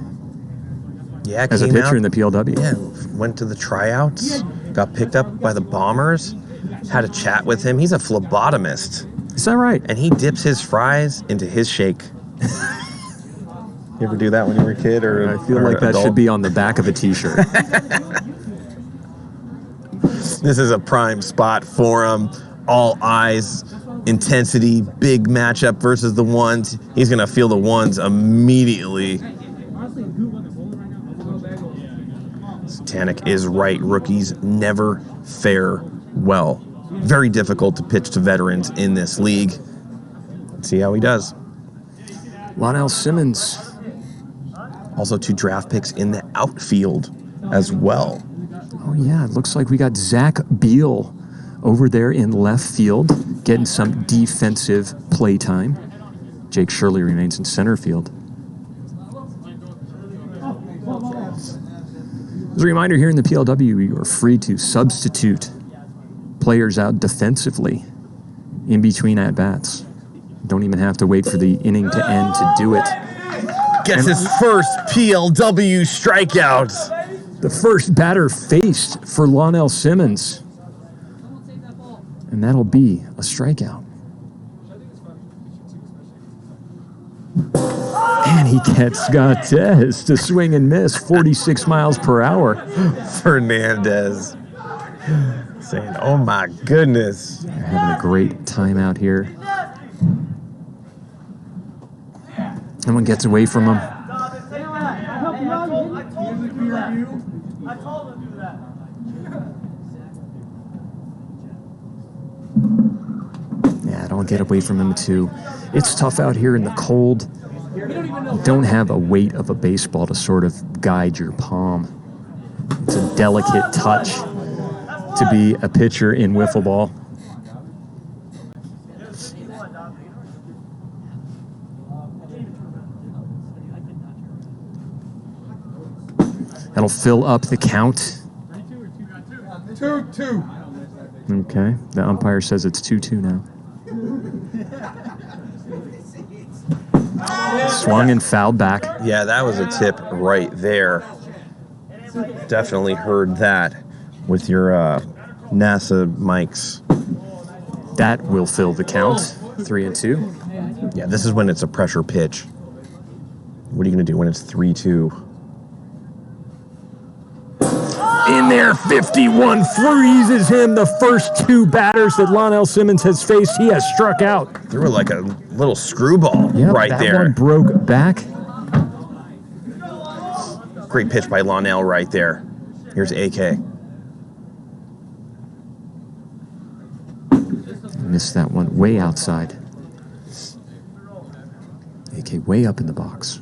as a pitcher in the PLW.
Yeah, went to the tryouts, got picked up by the Bombers, had a chat with him. He's a phlebotomist.
Is that right?
And he dips his fries into his shake. You ever do that when you were a kid? Or
I feel like that should be on the back of a t-shirt.
This is a prime spot for him. All eyes, intensity, big matchup versus the ones. He's going to feel the ones immediately. Tanik is right. Rookies never fare well. Very difficult to pitch to veterans in this league. Let's see how he does.
Lonnell Simmons.
Also 2 draft picks in the outfield as well.
Oh, yeah, it looks like we got Zach Beal over there in left field, getting some defensive play time. Jake Shirley remains in center field. As a reminder, here in the PLW, you are free to substitute players out defensively in between at-bats. Don't even have to wait for the inning to end to do it.
Gets his first PLW strikeout.
The first batter faced for Lonnell Simmons. And that'll be a strikeout. And he gets Gattez to swing and miss, 46 miles per hour.
Fernandez saying, oh my goodness.
They're having a great time out here. Someone gets away from him. Yeah, don't get away from him too. It's tough out here in the cold. You don't have a weight of a baseball to sort of guide your palm. It's a delicate touch to be a pitcher in wiffle ball. That'll fill up the count.
2-2.
Okay, the umpire says it's 2-2 now. Swung and fouled back.
Yeah, that was a tip right there. Definitely heard that with your NASA mics.
That will fill the count. 3-2.
Yeah, this is when it's a pressure pitch. What are you going to do when it's 3-2?
In there, 51 freezes him. The first 2 batters that Lonnell Simmons has faced, he has struck out.
Threw like a little screwball right
that
there.
One broke back.
Great pitch by Lonnell right there. Here's AK.
Missed that one way outside. AK way up in the box.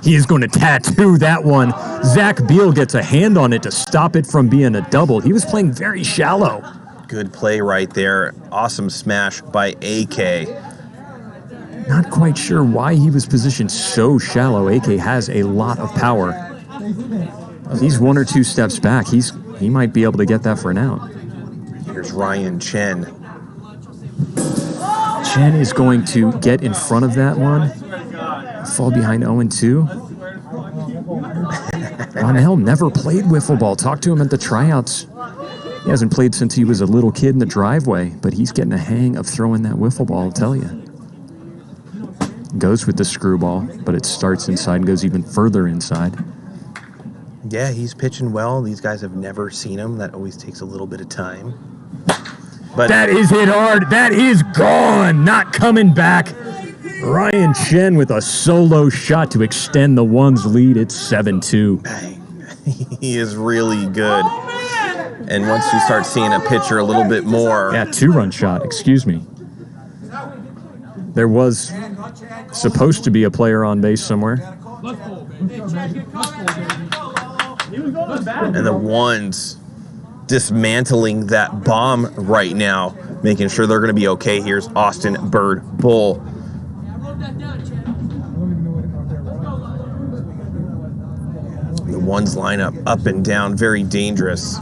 He is going to tattoo that one. Zach Beal gets a hand on it to stop it from being a double. He was playing very shallow.
Good play right there. Awesome smash by AK.
Not quite sure why he was positioned so shallow. AK has a lot of power. If he's 1 or 2 steps back, he might be able to get that for an out.
Here's Ryan Chen.
Chen is going to get in front of that one. Fall behind 0-2. Lonnell never played wiffle ball. Talked to him at the tryouts. He hasn't played since he was a little kid in the driveway, but he's getting a hang of throwing that wiffle ball, I'll tell you. Goes with the screwball, but it starts inside and goes even further inside.
Yeah, he's pitching well. These guys have never seen him. That always takes a little bit of time. But
that is hit hard. That is gone. Not coming back. Ryan Chen with a solo shot to extend the One's lead. It's 7-2.
He is really good. And once you start seeing a pitcher a little bit more.
Yeah, 2-run shot. Excuse me. There was supposed to be a player on base somewhere.
And the Ones dismantling that bomb right now, making sure they're going to be okay. Here's Austin Bird Bull. The Ones lineup up and down, very dangerous.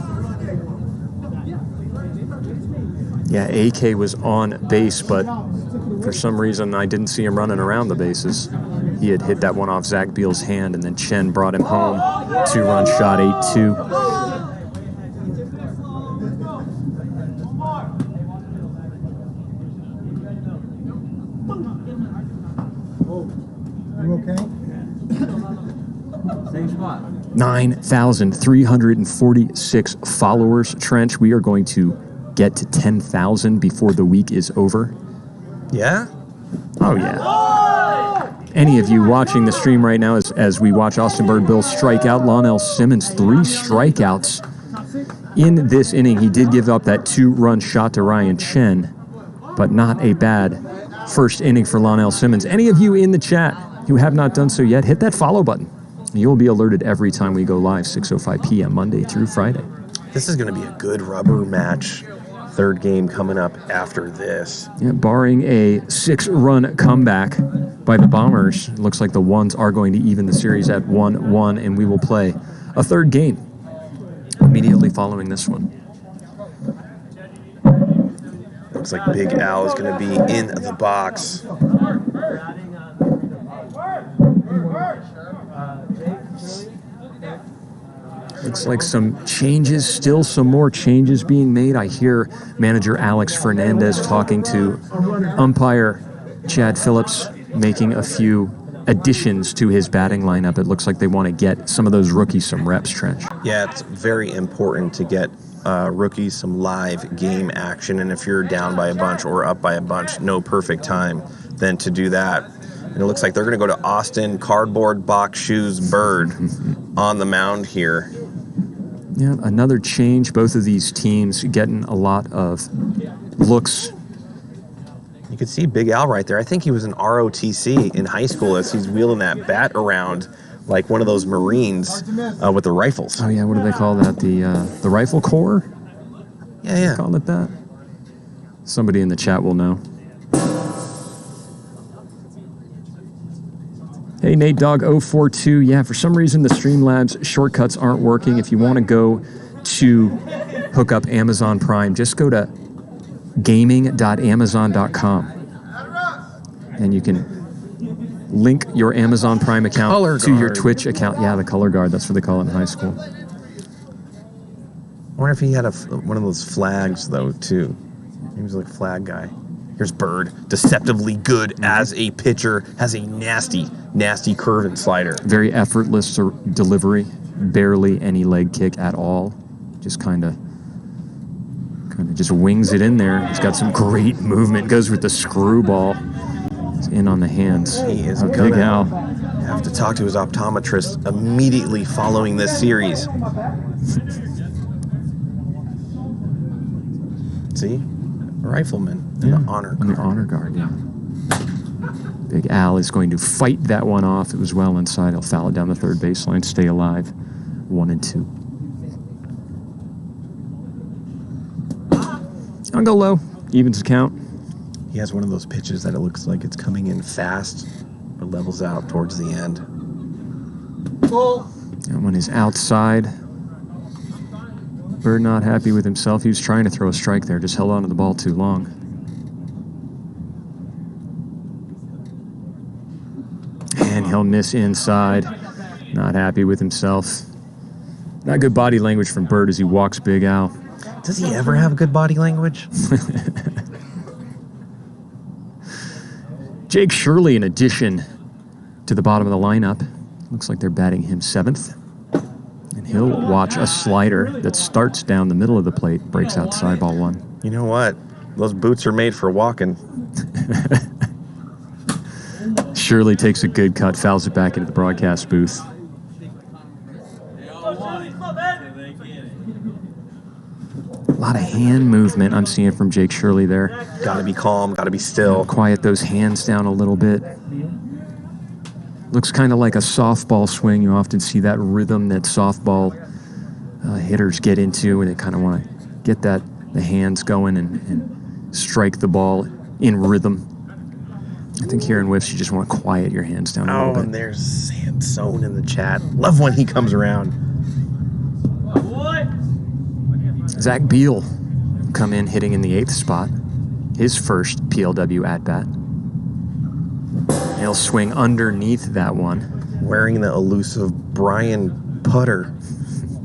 Yeah, AK was on base, but for some reason I didn't see him running around the bases. He had hit that one off Zach Beal's hand, and then Chen brought him home. 2-run shot, 8-2.
You okay?
Same spot.
9,346 followers, Trench. We are going to get to 10,000 before the week is over.
Yeah?
Oh, yeah. any of you watching the stream right now as we watch Austin Birdbill strike out Lonnell Simmons. 3 strikeouts in this inning. He did give up that 2-run shot to Ryan Chen, but not a bad first inning for Lonnell Simmons. Any of you in the chat who have not done so yet, hit that follow button. You'll be alerted every time we go live, 6:05 p.m. Monday through Friday.
This is going to be a good rubber match. Third game coming up after this.
Yeah, barring a 6-run comeback by the Bombers, it looks like the Ones are going to even the series at 1-1, and we will play a third game immediately following this one.
Looks like Big Al is going to be in the box.
Looks like some changes, still some more changes being made. I hear manager Alex Fernandez talking to umpire Chad Phillips, making a few additions to his batting lineup. It looks like they want to get some of those rookies some reps, Trench.
Yeah, it's very important to get rookies some live game action, and if you're down by a bunch or up by a bunch, no perfect time than to do that. And it looks like they're going to go to Austin Cardboard Box Shoes Bird on the mound here.
Yeah, another change. Both of these teams getting a lot of looks.
You can see Big Al right there. I think he was an ROTC in high school as he's wheeling that bat around like one of those Marines with the rifles.
Oh yeah, what do they call that? The rifle corps?
Yeah.
Call it that? Somebody in the chat will know. Hey, Nate Dog 042. Yeah, for some reason the Streamlabs shortcuts aren't working. If you want to go to hook up Amazon Prime, just go to gaming.amazon.com and you can link your Amazon Prime account to your Twitch account. Yeah, the color guard. That's what they call it in high school.
I wonder if he had one of those flags, though, too. He was like a flag guy. Here's Bird, deceptively good as a pitcher, has a nasty curve and slider.
Very effortless delivery, barely any leg kick at all. Just kind of just wings it in there. He's got some great movement, goes with the screwball. He's in on the hands.
He is
Big Al.
Have to talk to his optometrist immediately following this series. See? Rifleman in the honor guard.
In the honor guard, yeah. Big Al is going to fight that one off. It was well inside. He'll foul it down the third baseline, stay alive. 1-2. I'll go low. Evens the count.
He has one of those pitches that it looks like it's coming in fast, but levels out towards the end.
That one is outside. Bird not happy with himself. He was trying to throw a strike there, just held on to the ball too long. And he'll miss inside. Not happy with himself. Not good body language from Bird as he walks Big Al.
Does he ever have good body language?
Jake Shirley, in addition to the bottom of the lineup. Looks like they're batting him 7th. And he'll watch a slider that starts down the middle of the plate, breaks outside, ball 1.
You know what? Those boots are made for walking.
Shirley takes a good cut, fouls it back into the broadcast booth. A lot of hand movement I'm seeing from Jake Shirley there.
Gotta be calm, gotta be still.
Quiet those hands down a little bit. Looks kind of like a softball swing. You often see that rhythm that softball hitters get into, and they kind of want to get the hands going and strike the ball in rhythm. I think here in WIFFs, you just want to quiet your hands down a little bit.
Oh, and there's Sansone in the chat. Love when he comes around.
Zach Beal come in hitting in the 8th spot. His first PLW at-bat. He'll swing underneath that one.
Wearing the elusive Brian Putter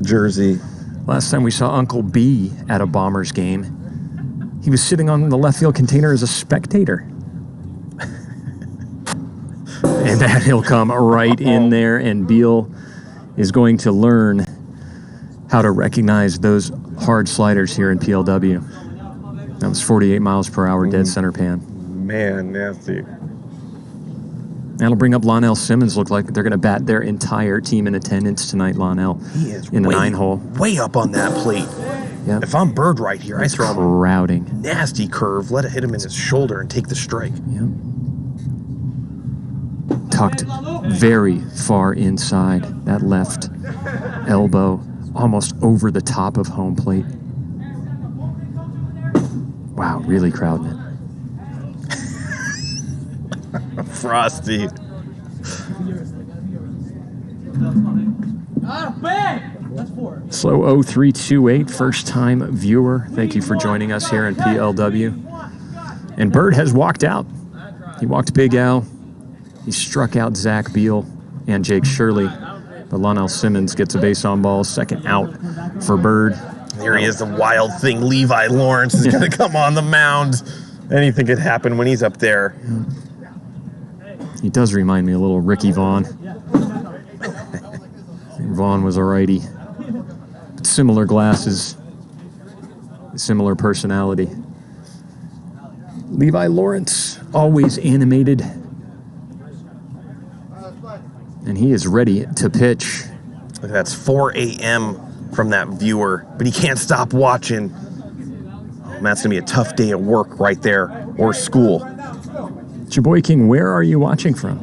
jersey.
Last time we saw Uncle B at a Bombers game, he was sitting on the left field container as a spectator. And that he'll come right in there, and Beal is going to learn how to recognize those hard sliders here in PLW. That was 48 miles per hour, dead center pan.
Man, nasty.
That'll bring up Lonnell Simmons. Look like they're going to bat their entire team in attendance tonight, Lonnell.
He is
in the 9-hole.
Way up on that plate.
Yep.
If I'm Bird right here, I throw him
crowding.
a nasty curve, let it hit him in his shoulder and take the strike.
Yep. Tucked very far inside that left elbow, almost over the top of home plate. Wow, really crowding it.
Frosty.
Slow 0328, first time viewer. Thank you for joining us here in PLW. And Bird has walked out. He walked Big Al. He struck out Zach Beal and Jake Shirley. But Lonnell Simmons gets a base on ball, second out for Bird.
There he is, the wild thing. Levi Lawrence is going to come on the mound. Anything could happen when he's up there.
He does remind me a little Ricky Vaughn. Vaughn was a righty. Similar glasses, similar personality. Levi Lawrence, always animated. And he is ready to pitch.
That's 4 a.m. from that viewer, but he can't stop watching. Oh, that's going to be a tough day at work right there, or school.
Chaboy King, where are you watching from?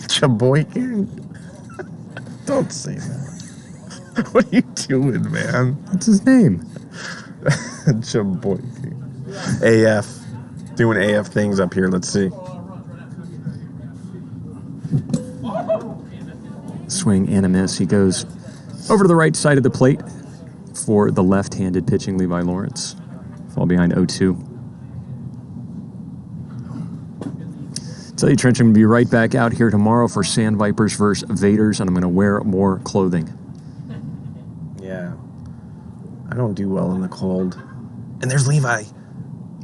Chaboy King? Don't say that. What are you doing, man?
What's his name?
Chaboy King. AF. Doing AF things up here. Let's see.
Swing and a miss. He goes over to the right side of the plate for the left-handed pitching Levi Lawrence. Fall behind 0-2. Tell you, Trench, I'm going to be right back out here tomorrow for Sand Vipers versus Vaders, and I'm going to wear more clothing.
Yeah. I don't do well in the cold. And there's Levi.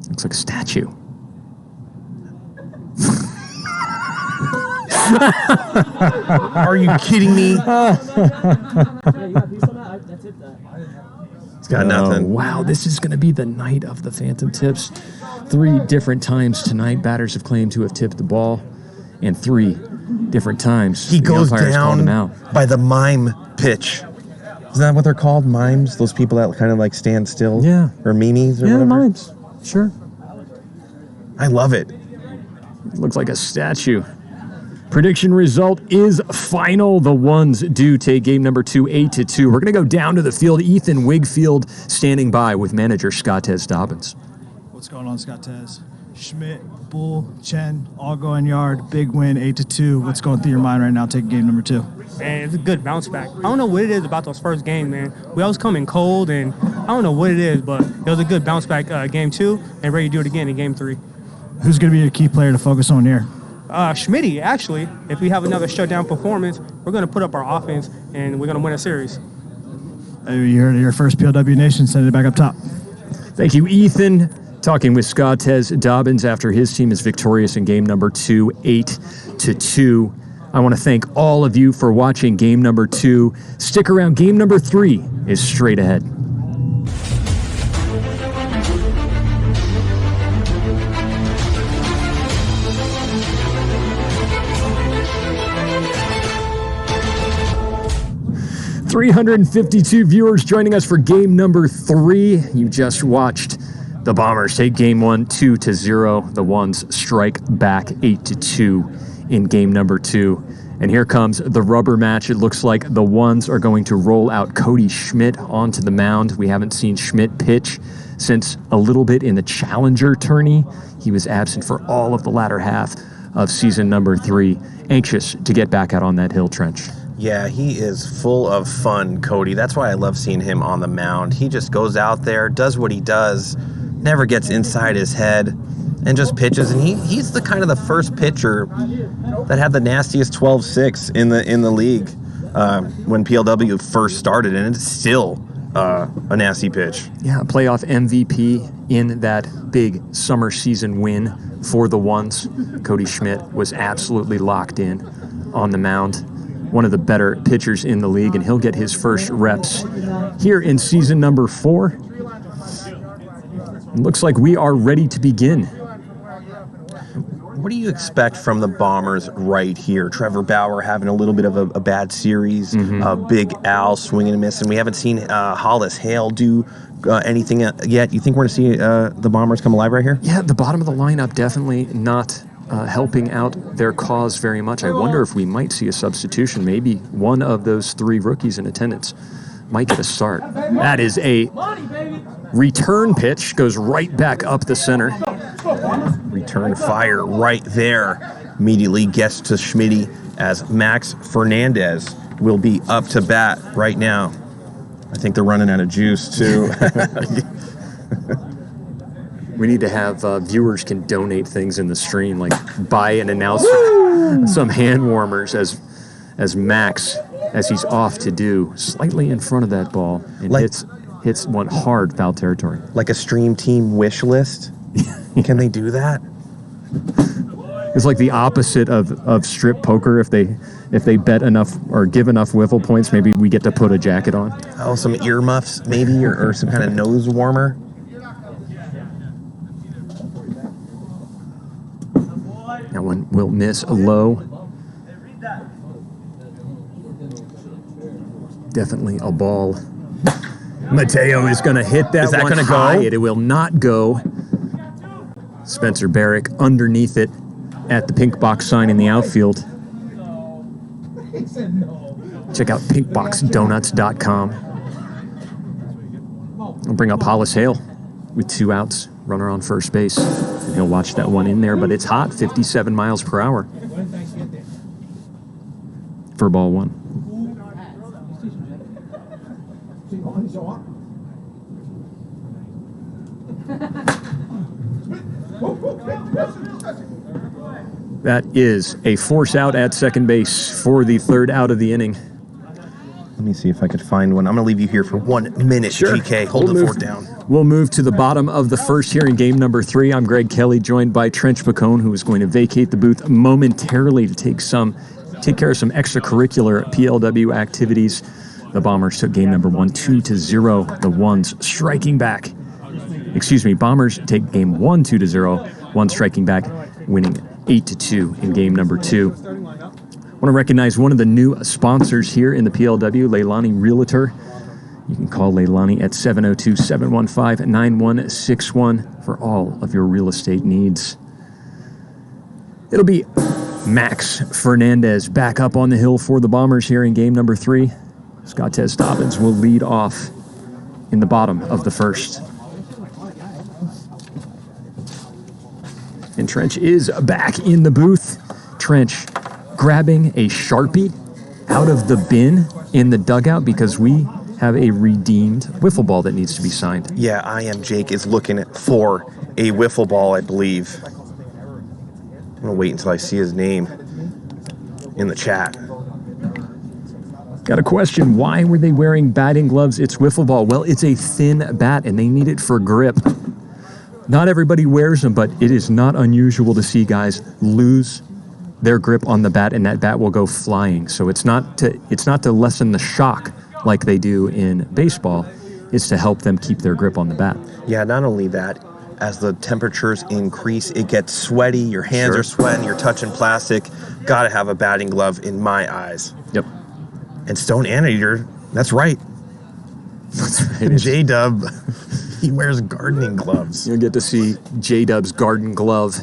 Looks like a statue.
Are you kidding me? It's got nothing.
Wow, this is going to be the night of the Phantom Tips. 3 different times tonight, batters have claimed to have tipped the ball, and 3 different times
He
the
goes
umpires called him
down
out.
by the mime pitch. Isn't that what they're called? Mimes? Those people that kind of like stand still?
Yeah.
Or memes or
Yeah,
whatever?
mimes. Sure.
I love it.
Looks like a statue. Prediction result is final. The Ones do take game number 2, 8-2. We're going to go down to the field. Ethan Wigfield standing by with manager Scottez Dobbins.
What's going on, Scott Tez? Schmidt, Bull, Chen, all going yard. Big win, 8-2. What's going through your mind right now taking game number 2?
Man, it's a good bounce back. I don't know what it is about those first games, man. We always come in cold, and I don't know what it is, but it was a good bounce back game 2, and ready to do it again in game 3.
Who's going to be your key player to focus on here?
Schmitty, actually, if we have another shutdown performance, we're going to put up our offense, and we're going to win a series.
You heard it here first, PLW Nation. Send it back up top.
Thank you, Ethan. Talking with Scottez Dobbins after his team is victorious in game number 2, 8-2. I want to thank all of you for watching game number 2. Stick around. Game number 3 is straight ahead. $352 viewers joining us for game number 3. You just watched the Bombers take game 1, 2-0. The Ones strike back 8-2 in game number 2. And here comes the rubber match. It looks like the Ones are going to roll out Cody Schmidt onto the mound. We haven't seen Schmidt pitch since a little bit in the Challenger tourney. He was absent for all of the latter half of season number 3. Anxious to get back out on that hill, Trench.
Yeah, he is full of fun, Cody. That's why I love seeing him on the mound. He just goes out there, does what he does, never gets inside his head, and just pitches. And he's the kind of the first pitcher that had the nastiest 12-6 in the league when PLW first started, and it's still a nasty pitch.
Yeah, playoff MVP in that big summer season win for the Ones. Cody Schmidt was absolutely locked in on the mound. One of the better pitchers in the league, and he'll get his first reps here in season number 4. It looks like we are ready to begin.
what do you expect from the Bombers right here? Trevor Bauer having a little bit of a bad series. Big Al swinging and missing. We haven't seen Hollis Hale do anything yet. You think we're going to see the Bombers come alive right here?
Yeah, the bottom of the lineup definitely not helping out their cause very much. I wonder if we might see a substitution. Maybe one of those 3 rookies in attendance might get a start. That is a return pitch, goes right back up the center.
Return fire right there. Immediately gets to Schmidt as Max Fernandez will be up to bat right now. I think they're running out of juice, too.
We need to have viewers can donate things in the stream, like buy an announcer some hand warmers as Max, as he's off to do, slightly in front of that ball, and hits one hard foul territory.
Like a stream team wish list? Can they do that?
It's like the opposite of strip poker. If they bet enough or give enough wiffle points, maybe we get to put a jacket on.
Oh, some earmuffs maybe, or some kind of nose warmer.
That one will miss low. Definitely a ball. Mateo is going to hit that.
Is that
one
going to
high.
go?
It will not go. Spencer Barrick underneath it at the pink box sign in the outfield. Check out pinkboxdonuts.com. I'll bring up Hollis Hale with 2 outs, runner on first base. And he'll watch that one in there, but it's hot, 57 miles per hour for ball 1. That is a force out at second base for the 3rd out of the inning.
Let me see if I could find one. I'm going to leave you here for 1 minute,
Sure.
GK. Hold the fort down.
We'll move to the bottom of the first here in game number 3. I'm Greg Kelly, joined by Trench Pacone, who is going to vacate the booth momentarily to take care of some extracurricular PLW activities. The Bombers took game number 1 2-0. The Ones striking back. Bombers take game 1 2-0. One striking back, winning 8-2 in game number 2. I want to recognize one of the new sponsors here in the PLW, Leilani Realtor. You can call Leilani at 702-715-9161 for all of your real estate needs. It'll be Max Fernandez back up on the hill for the Bombers here in game number 3. Scottez Dobbins will lead off in the bottom of the first. And Trench is back in the booth. Trench grabbing a Sharpie out of the bin in the dugout because we have a redeemed wiffle ball that needs to be signed.
Yeah, I am. Jake is looking for a wiffle ball, I believe. I'm going to wait until I see his name in the chat.
Got a question. Why were they wearing batting gloves? It's wiffle ball. Well, it's a thin bat and they need it for grip. Not everybody wears them, but it is not unusual to see guys lose their grip on the bat and that bat will go flying. So it's not to lessen the shock like they do in baseball. It's to help them keep their grip on the bat.
Yeah, not only that, as the temperatures increase, it gets sweaty, your hands are sweating, you're touching plastic. Got to have a batting glove in my eyes.
Yep.
And Stone Anteater, that's right.
That's right.
J-Dub, he wears gardening gloves.
You'll get to see J-Dub's garden glove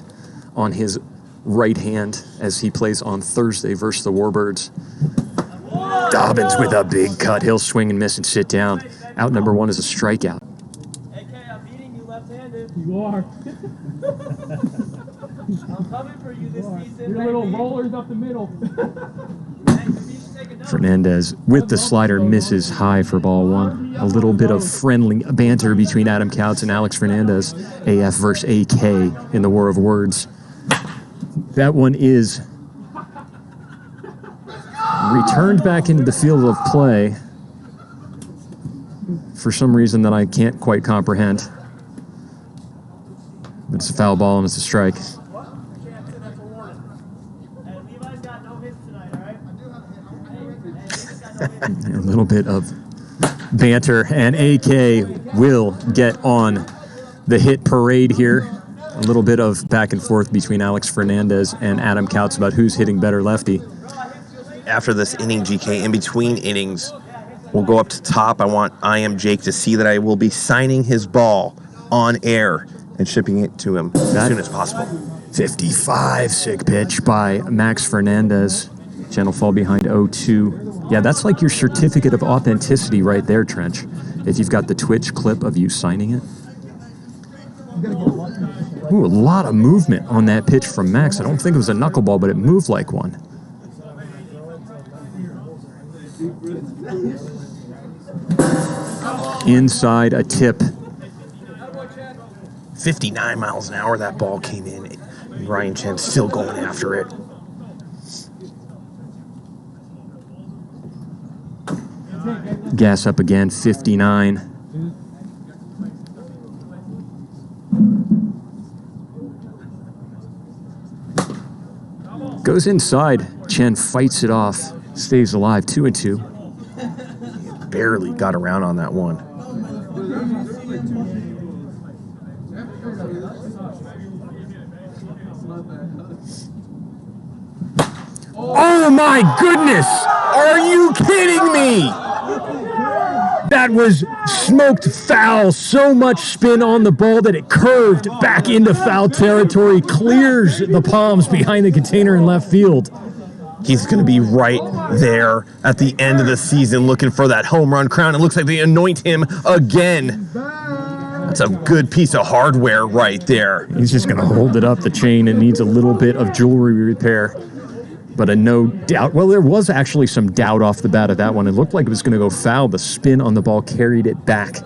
on his right hand as he plays on Thursday versus the Warbirds. Dobbins with a big cut. He'll swing and miss and sit down. Out number 1 is a strikeout.
AK, I'm beating you left-handed.
You are.
I'm coming for you this season.
Your little rollers up the middle.
Fernandez with the slider misses high for ball 1. A little bit of friendly banter between Adam Couts and Alex Fernandez. AF versus AK in the war of words. That one is returned back into the field of play for some reason that I can't quite comprehend. But it's a foul ball and it's a strike. A little bit of banter, and AK will get on the hit parade here A little bit of back and forth between Alex Fernandez and Adam Couts about who's hitting better lefty.
After this inning, GK, in between innings, we'll go up to top. I want I Am Jake to see that I will be signing his ball on air and shipping it to him as soon as possible.
55, sick pitch by Max Fernandez. Chen will fall behind 0-2. Yeah, that's like your certificate of authenticity right there, Trench. If you've got the Twitch clip of you signing it. Ooh, a lot of movement on that pitch from Max. I don't think it was a knuckleball, but it moved like one. Inside a tip.
59 miles an hour that ball came in. And Ryan Chen still going after it.
Gas up again, 59. Goes inside. Chen fights it off. Stays alive, 2-2.
Barely got around on that one.
Oh my goodness! Are you kidding me? That was smoked foul. So much spin on the ball that it curved back into foul territory. Clears the palms behind the container in left field.
He's going to be right there at the end of the season looking for that home run crown. It looks like they anoint him again. That's a good piece of hardware right there.
He's just going to hold it up the chain. It needs a little bit of jewelry repair. But a no doubt, well, there was actually some doubt off the bat of that one. It looked like it was going to go foul. The spin on the ball carried it back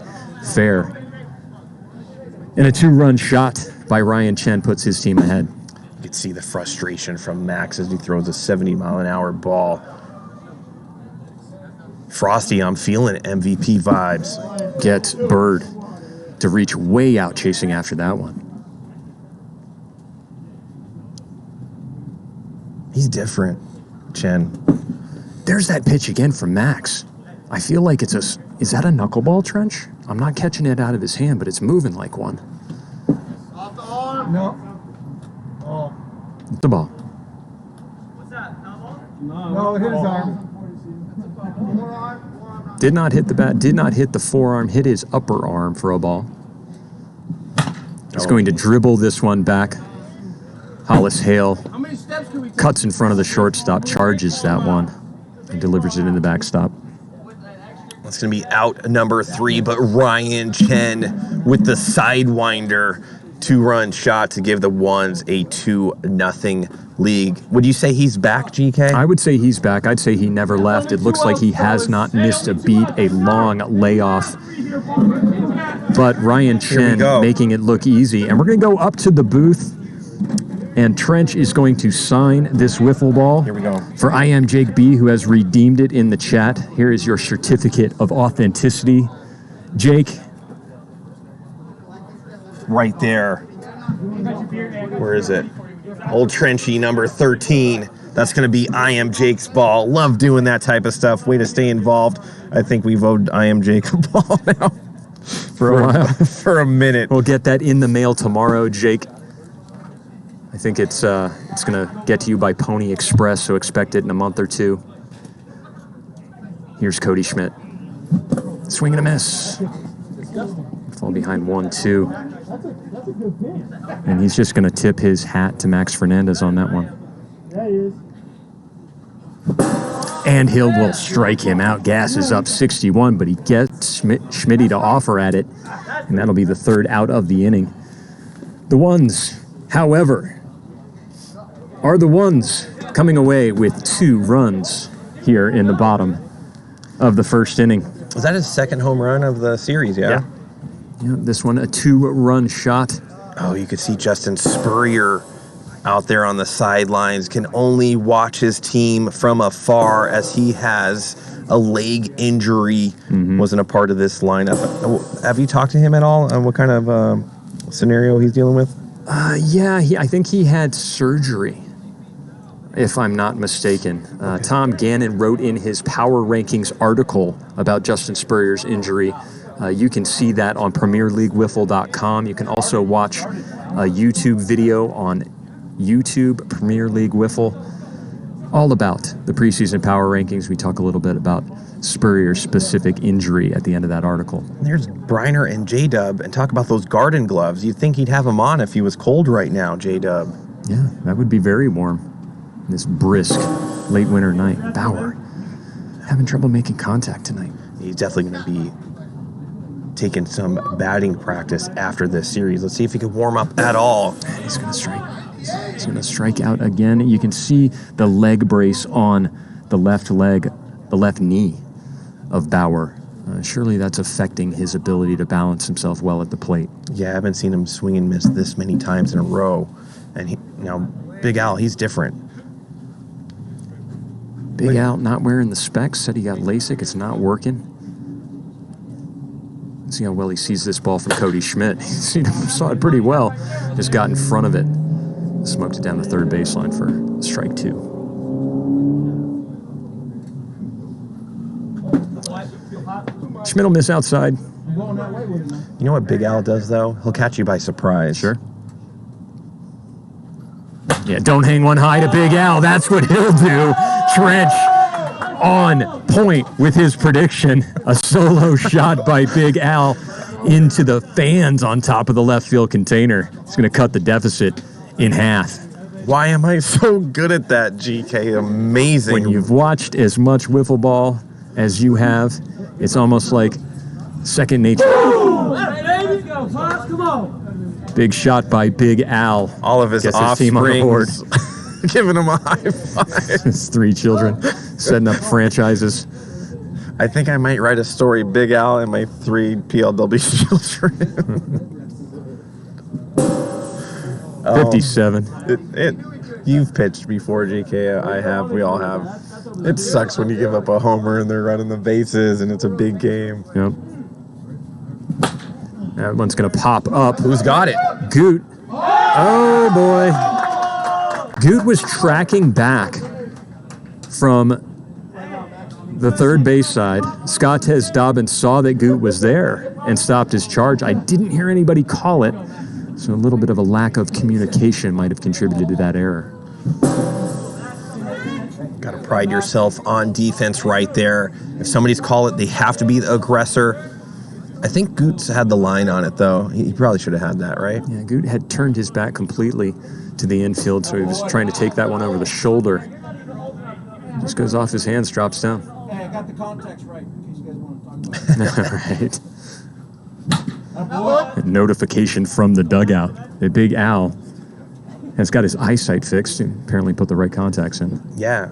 fair. And a 2-run shot by Ryan Chen puts his team ahead.
You can see the frustration from Max as he throws a 70-mile-an-hour ball. Frosty, I'm feeling MVP vibes.
Gets Bird to reach way out chasing after that one.
He's different, Chen.
There's that pitch again from Max. I feel like it's is that a knuckleball, Trench? I'm not catching it out of his hand, but it's moving like one.
Off the arm? No. Oh.
The ball.
What's that? No, it hit his arm.
Did not hit the bat, did not hit the forearm, hit his upper arm for a ball. He's going to dribble this one back. Hollis Hale cuts in front of the shortstop, charges that one, and delivers it in the backstop.
That's going to be out number 3, but Ryan Chen with the sidewinder 2-run shot to give the Ones a 2-0 lead. Would you say he's back, GK?
I would say he's back. I'd say he never left. It looks like he has not missed a beat, a long layoff. But Ryan Chen making it look easy. And we're going to go up to the booth. And Trench is going to sign this wiffle ball.
Here we go.
For I Am Jake B, who has redeemed it in the chat. Here is your certificate of authenticity. Jake.
Right there. Where is it? Old Trenchy, number 13. That's going to be I Am Jake's ball. Love doing that type of stuff. Way to stay involved. I think we've owed I Am Jake a ball now. For a while. For a minute.
We'll get that in the mail tomorrow, Jake. I think it's going to get to you by Pony Express, so expect it in a month or two. Here's Cody Schmidt. Swing and a miss. Fall behind 1-2. And he's just going to tip his hat to Max Fernandez on that one. And Hill will strike him out. Gas is up 61, but he gets Schmitty to offer at it. And that'll be the 3rd out of the inning. The Ones, however, are the Ones coming away with 2 runs here in the bottom of the 1st inning.
Was that his 2nd home run of the series, yeah?
Yeah, this one a 2-run shot.
Oh, you could see Justin Spurrier out there on the sidelines, can only watch his team from afar as he has a leg injury. Wasn't a part of this lineup. Have you talked to him at all on what kind of scenario he's dealing with?
Yeah, I think he had surgery, if I'm not mistaken. Tom Gannon wrote in his Power Rankings article about Justin Spurrier's injury You can see that on PremierLeagueWiffle.com. You can also watch a YouTube video on YouTube, Premier League Wiffle, all about the preseason power rankings. We talk a little bit about Spurrier's specific injury at the end of that article.
There's Briner and J-Dub, and talk about those garden gloves. You'd think he'd have them on if he was cold right now, J-Dub.
Yeah, that would be very warm this brisk late winter night. Bauer having trouble making contact tonight.
He's definitely going to be taking some batting practice after this series. Let's see if he can warm up at all.
He's going to strike. He's going to strike out again. You can see the leg brace on the left leg, the left knee of Bauer. Surely that's affecting his ability to balance himself well at the plate.
Yeah, I haven't seen him swing and miss this many times in a row. And now, Big Al, he's different.
Big Al not wearing the specs, said he got LASIK. It's not working. See how well he sees this ball from Cody Schmidt. He saw it pretty well. Just got in front of it. Smoked it down the third baseline for strike 2. Schmidt will miss outside.
You know what Big Al does, though? He'll catch you by surprise.
Sure. Yeah, don't hang one high to Big Al. That's what he'll do. Trench on point with his prediction. A solo shot by Big Al into the fans on top of the left field container. It's going to cut the deficit in half.
Why am I so good at that, GK? Amazing.
When you've watched as much wiffle ball as you have, it's almost like second nature.
Come on.
Big shot by Big Al.
All of his offsprings giving him a high five.
His 3 children setting up franchises.
I think I might write a story, Big Al and my 3 PLW children.
57.
You've pitched before, GK. I have. We all have. It sucks when you give up a homer and they're running the bases and it's a big game.
Yep. That one's going to pop up.
Who's got it?
Goot. Oh, boy. Goot was tracking back from the third base side. Scottez Dobbins saw that Goot was there and stopped his charge. I didn't hear anybody call it, so a little bit of a lack of communication might have contributed to that error.
Got to pride yourself on defense right there. If somebody's call it, they have to be the aggressor. I think Goot's had the line on it, though. He probably should have had that, right?
Yeah, Goot had turned his back completely to the infield, so he was trying to take that one over the shoulder. Just goes off his hands, drops down.
Hey, I got the context right, in case you guys want to talk about it.
Right. Notification from the dugout. The Big Al has got his eyesight fixed and apparently put the right contacts in.
Yeah.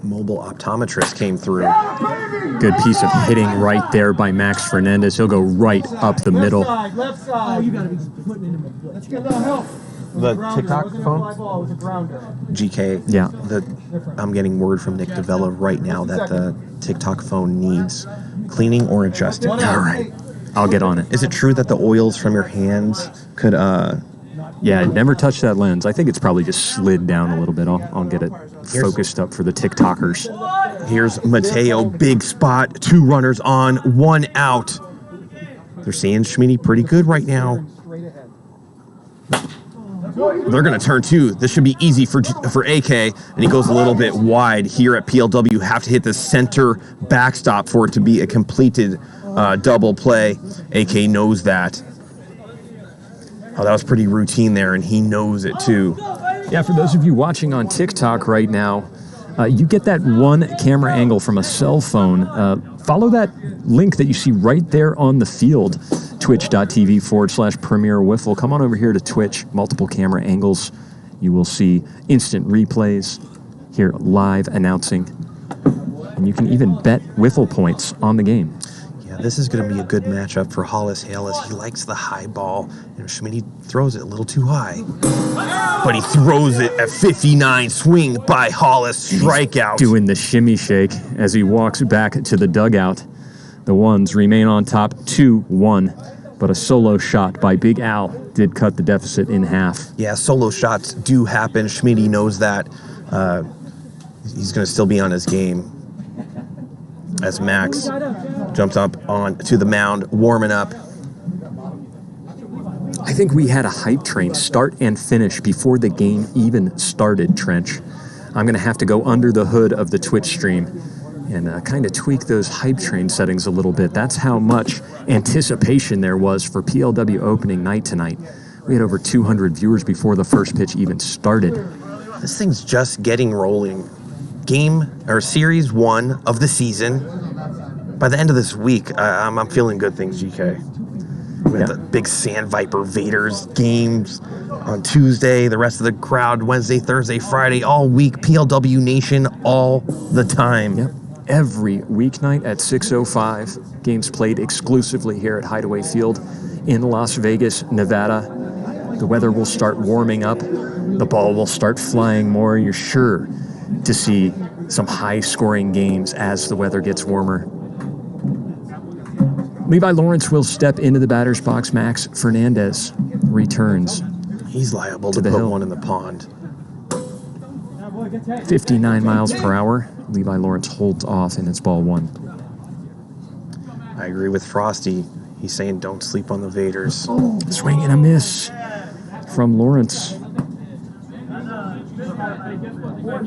Mobile optometrist came through.
Good piece of hitting right there by Max Fernandez. He'll go right up the middle.
Left side. Oh, you got to be putting it in the. Let's get a little help.
The TikTok phone? GK.
Yeah.
I'm getting word from Nick DeVella right now that the TikTok phone needs cleaning or adjusting.
All right. I'll get on it.
Is it true that the oils from your hands could
Yeah, never touch that lens. I think it's probably just slid down a little bit. I'll get it focused up for the TikTokers.
Here's Mateo, big spot, 2 runners on, 1 out. They're seeing Schmitty pretty good right now. They're going to turn 2. This should be easy for AK, and he goes a little bit wide here at PLW. You have to hit the center backstop for it to be a completed double play. AK knows that. Oh, that was pretty routine there, and he knows it too.
Yeah, for those of you watching on TikTok right now, you get that one camera angle from a cell phone. Follow that link that you see right there on the field, twitch.tv/Premier Wiffle. Come on over here to Twitch, multiple camera angles. You will see instant replays, hear live announcing, and you can even bet Wiffle points on the game.
Yeah, this is going to be a good matchup for Hollis Hale as he likes the high ball, and Schmitty throws it a little too high. But he throws it at 59, swing by Hollis, strikeout.
He's doing the shimmy shake as he walks back to the dugout. The ones remain on top 2-1, but a solo shot by Big Al did cut the deficit in half.
Yeah, solo shots do happen. Schmitty knows that. He's going to still be on his game as Max jumps up on to the mound, warming up.
I think we had a hype train start and finish before the game even started, Trench. I'm going to have to go under the hood of the Twitch stream and kind of tweak those hype train settings a little bit. That's how much anticipation there was for PLW opening night tonight. We had over 200 viewers before the first pitch even started.
This thing's just getting rolling. Series 1 of the season. By the end of this week, I'm feeling good things, GK. We had the big Sand Viper Vaders games on Tuesday, the rest of the crowd Wednesday, Thursday, Friday, all week. PLW Nation all the time.
Yep. Every weeknight at 6:05. Games played exclusively here at Hideaway Field in Las Vegas, Nevada. The weather will start warming up. The ball will start flying more. You're sure to see some high-scoring games as the weather gets warmer. Levi Lawrence will step into the batter's box. Max Fernandez returns.
He's liable to
the
put
hill.
one in the pond.
59 miles per hour. Levi Lawrence holds off, and it's ball 1.
I agree with Frosty. He's saying don't sleep on the Vaders.
Swing and a miss from Lawrence.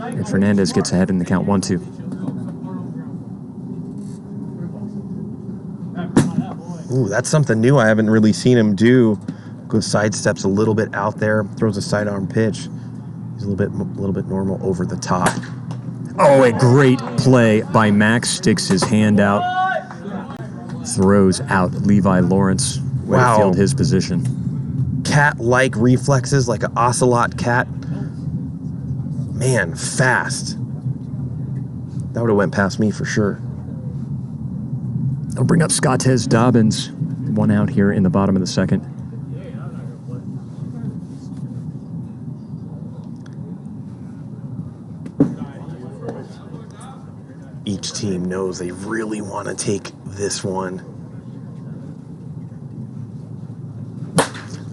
And Fernandez gets ahead in the count 1-2.
Ooh, that's something new I haven't really seen him do. Goes sidesteps a little bit out there, throws a sidearm pitch. He's a little bit normal over the top.
Oh, a great play by Max. Sticks his hand out. Throws out Levi Lawrence. Way to field his position.
Cat-like reflexes, like an ocelot cat. Man, fast. That would have went past me for sure.
I'll bring up Scottez Dobbins. 1 out here in the bottom of the second.
Each team knows they really want to take this one.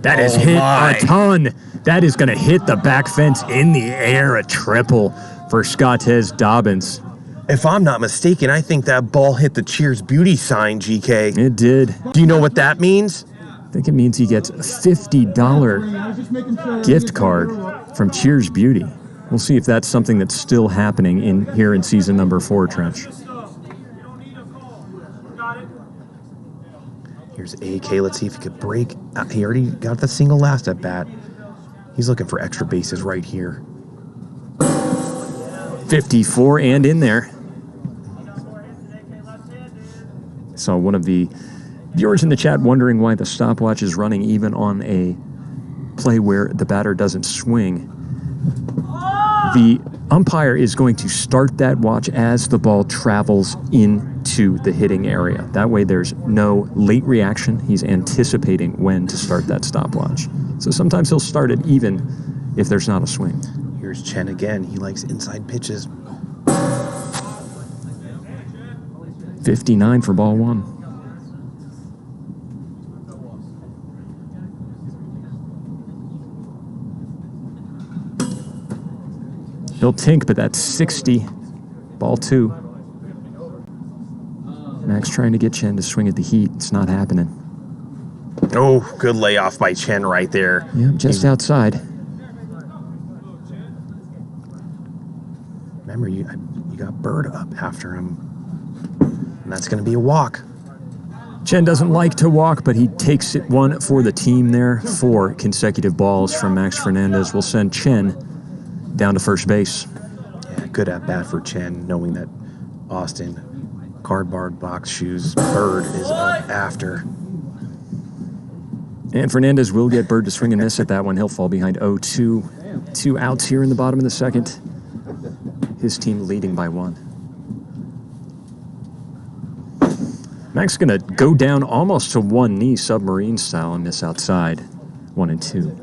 That is hit a ton. That is going to hit the back fence in the air. A triple for Scottez Dobbins.
If I'm not mistaken, I think that ball hit the Cheers Beauty sign, GK.
It did.
Do you know what that means?
I think it means he gets a $50 gift card from Cheers Beauty. We'll see if that's something that's still happening here in season number 4, Trench.
Here's AK. Let's see if he could break. He already got the single last at bat. He's looking for extra bases right here.
54 and in there. So one of the viewers in the chat wondering why the stopwatch is running even on a play where the batter doesn't swing. The umpire is going to start that watch as the ball travels into the hitting area. That way there's no late reaction. He's anticipating when to start that stopwatch. So sometimes he'll start it even if there's not a swing.
Here's Chen again. He likes inside pitches.
59 for ball 1. He'll tink, but that's 60. Ball 2. Max trying to get Chen to swing at the heat. It's not happening.
Oh, good layoff by Chen right there.
Yep, just outside.
Remember, you got Bird up after him. And that's going to be a walk.
Chen doesn't like to walk, but he takes it one for the team there. 4 consecutive balls from Max Fernandez will send Chen down to first base.
Yeah, good at bat for Chen, knowing that Austin, cardboard box shoes, Bird is up after.
And Fernandez will get Bird to swing and miss at that one. He'll fall behind 0-2. 2 outs here in the bottom of the second. His team leading by 1. Max going to go down almost to one knee, submarine style, and miss outside. 1-2.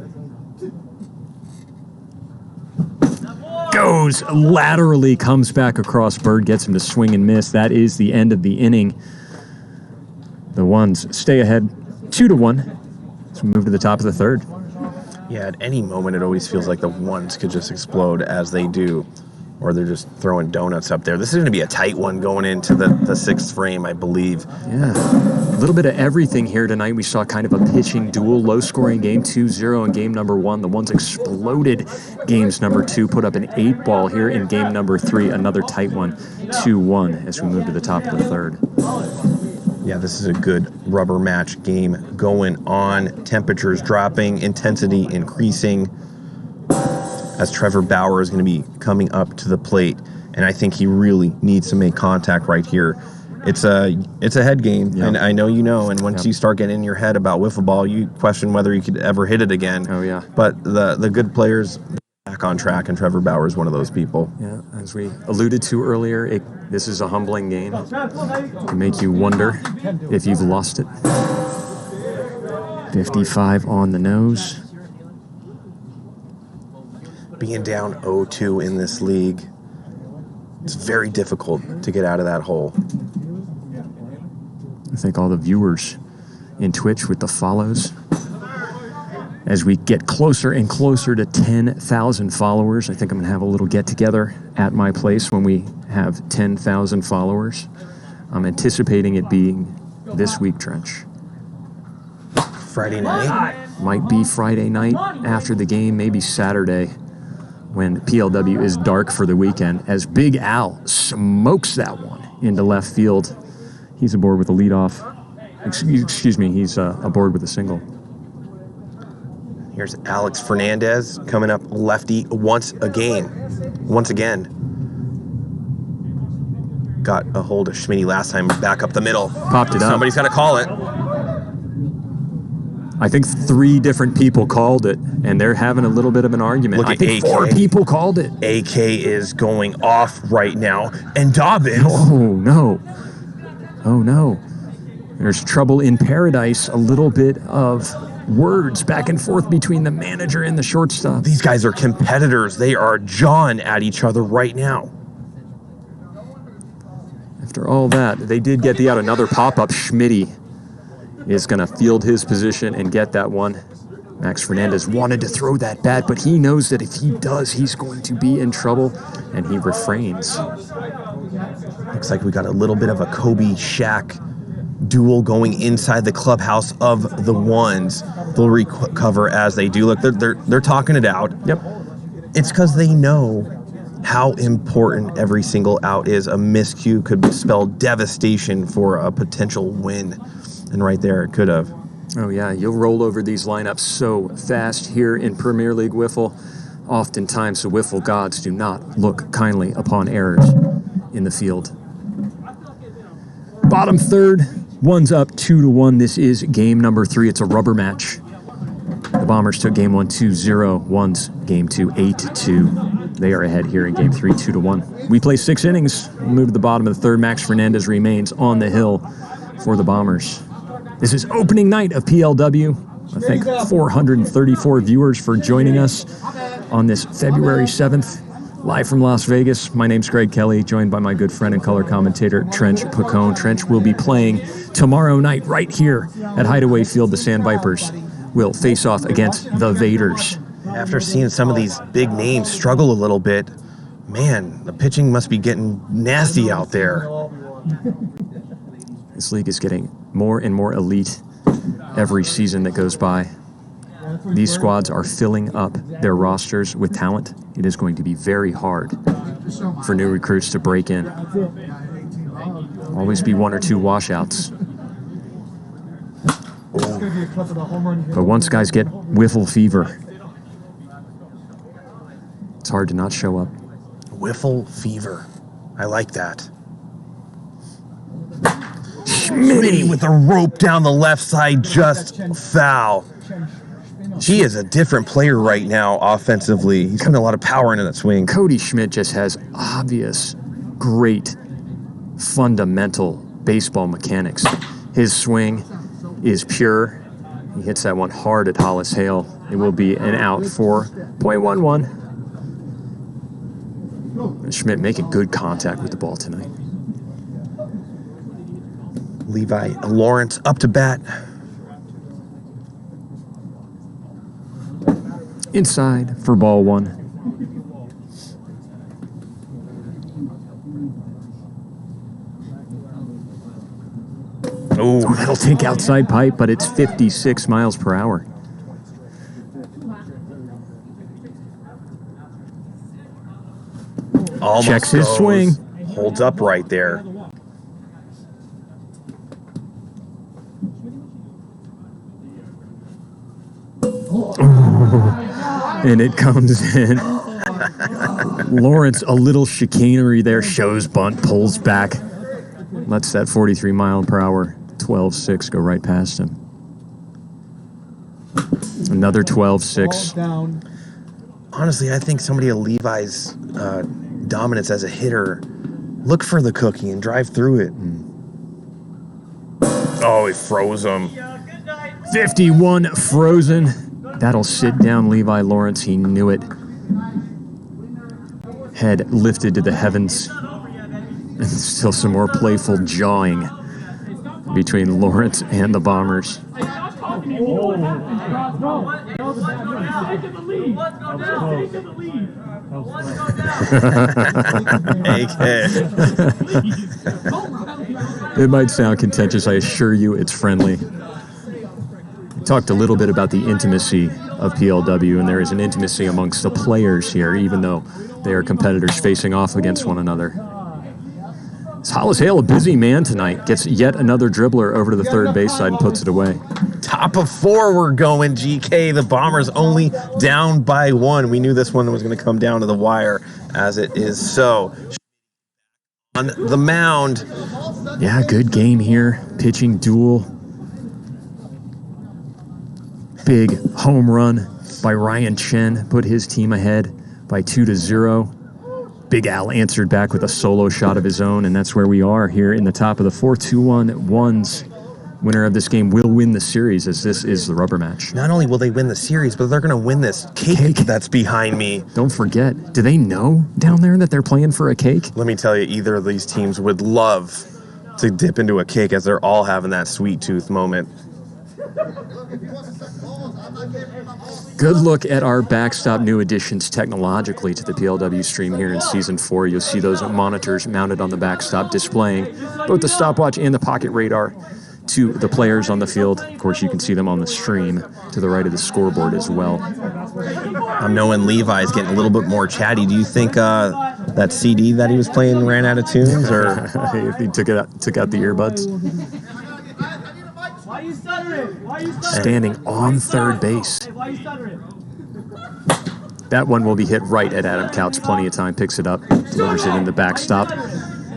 Goes laterally, comes back across. Bird gets him to swing and miss. That is the end of the inning. The Ones stay ahead 2-1. So we move to the top of the third.
Yeah, at any moment, it always feels like the Ones could just explode as they do. or they're just throwing donuts up there. This is going to be a tight one going into the sixth frame, I believe.
Yeah, a little bit of everything here tonight. We saw kind of a pitching duel, low-scoring game 2-0 in game number 1. The ones exploded games number 2, put up an 8-ball here in game number 3. Another tight one, 2-1 as we move to the top of the third.
Yeah, this is a good rubber match game going on. Temperatures dropping, intensity increasing, as Trevor Bauer is going to be coming up to the plate, and I think he really needs to make contact right here. It's a head game, and I know you know, and once you start getting in your head about wiffle ball, you question whether you could ever hit it again.
Oh, yeah.
But the good players back on track, and Trevor Bauer is one of those people.
Yeah, as we alluded to earlier, this is a humbling game. It can make you wonder if you've lost it. 55 on the nose.
Being down 0-2 in this league, it's very difficult to get out of that hole.
I thank all the viewers in Twitch with the follows. As we get closer and closer to 10,000 followers, I think I'm going to have a little get-together at my place when we have 10,000 followers. I'm anticipating it being this week, Trench.
Friday night?
Might be Friday night after the game, maybe Saturday, when PLW is dark for the weekend, as Big Al smokes that one into left field. He's aboard with a leadoff. Excuse me, he's aboard with a single.
Here's Alex Fernandez coming up lefty once again. Got a hold of Schmidt last time, back up the middle.
Popped it up.
Somebody's got to call it.
I think 3 different people called it, and they're having a little bit of an argument.
Look
I
at
think
AK.
4 people called it.
AK is going off right now. And Dobbins.
Oh, no. Oh, no. There's trouble in paradise. A little bit of words back and forth between the manager and the shortstop.
These guys are competitors. They are jawing at each other right now.
After all that, they did get the out. Another pop-up. Schmidt is going to field his position and get that one. Max Fernandez wanted to throw that bat, but he knows that if he does, he's going to be in trouble, and he refrains.
Looks like we got a little bit of a Kobe Shaq duel going inside the clubhouse of the ones. They'll recover as they do. Look, they're talking it out.
Yep.
It's because they know how important every single out is. A miscue could spell devastation for a potential win. And right there, it could have.
Oh, yeah. You'll roll over these lineups so fast here in Premier League Wiffle. Oftentimes, the Wiffle gods do not look kindly upon errors in the field. Bottom third, one's up 2-1. This is game number 3. It's a rubber match. The Bombers took game 1 2-0. One's game 2 8-2. They are ahead here in game 3 2-1. We play 6 innings. We'll move to the bottom of the third. Max Fernandez remains on the hill for the Bombers. This is opening night of PLW. I thank 434 viewers for joining us on this February 7th, live from Las Vegas. My name's Greg Kelly, joined by my good friend and color commentator, Trench Pacone. Trench will be playing tomorrow night right here at Hideaway Field. The Sand Vipers will face off against the Vaders.
After seeing some of these big names struggle a little bit, man, the pitching must be getting nasty out there.
This league is getting more and more elite every season that goes by. These squads are filling up their rosters with talent. It is going to be very hard for new recruits to break in. Always be 1 or 2 washouts. But once guys get wiffle fever, it's hard to not show up.
Wiffle fever. I like that.
Schmidt
with a rope down the left side, just foul. He is a different player right now offensively. He's putting a lot of power into that swing.
Cody Schmidt just has obvious, great, fundamental baseball mechanics. His swing is pure. He hits that one hard at Hollis Hale. It will be an out for .11. Schmidt making good contact with the ball tonight.
Levi Lawrence up to bat.
Inside for ball 1.
Oh,
that'll take outside pipe, but it's 56 miles per hour.
almost
checks his
goes.
swing.
Holds up right there.
And it comes in. Lawrence, a little chicanery there, shows bunt, pulls back, lets that 43 mile per hour 12-6 go right past him. Another 12-6.
Honestly, I think somebody of Levi's dominance as a hitter, look for the cookie and drive through it. Oh, he froze him.
51 frozen. That'll sit down Levi Lawrence. He knew it. Head lifted to the heavens. And still some more playful jawing between Lawrence and the Bombers. It might sound contentious. I assure you it's friendly. We talked a little bit about the intimacy of PLW, and there is an intimacy amongst the players here, even though they are competitors facing off against one another. Is Hollis Hale a busy man tonight? Gets yet another dribbler over to the third base side and puts it away.
Top of four we're going, GK. The Bombers only down by one. We knew this one was going to come down to the wire, as it is so. On the mound.
Yeah, good game here. Pitching duel. Big home run by Ryan Chen. Put his team ahead by 2-0. Big Al answered back with a solo shot of his own, and that's where we are here in the top of the 4-2-1 ones. Winner of this game will win the series, as this is the rubber match.
Not only will they win the series, but they're going to win this cake that's behind me.
Don't forget, do they know down there that they're playing for a cake?
Let me tell you, either of these teams would love to dip into a cake, as they're all having that sweet tooth moment.
Good look at our backstop new additions technologically to the PLW stream here in Season 4. You'll see those monitors mounted on the backstop displaying both the stopwatch and the pocket radar to the players on the field. Of course, you can see them on the stream to the right of the scoreboard as well.
I'm knowing Levi's getting a little bit more chatty. Do you think that CD that he was playing ran out of tunes, or
he took out the earbuds? Standing on third base. That one will be hit right at Adam Couch. Plenty of time. Picks it up. Delivers it in the backstop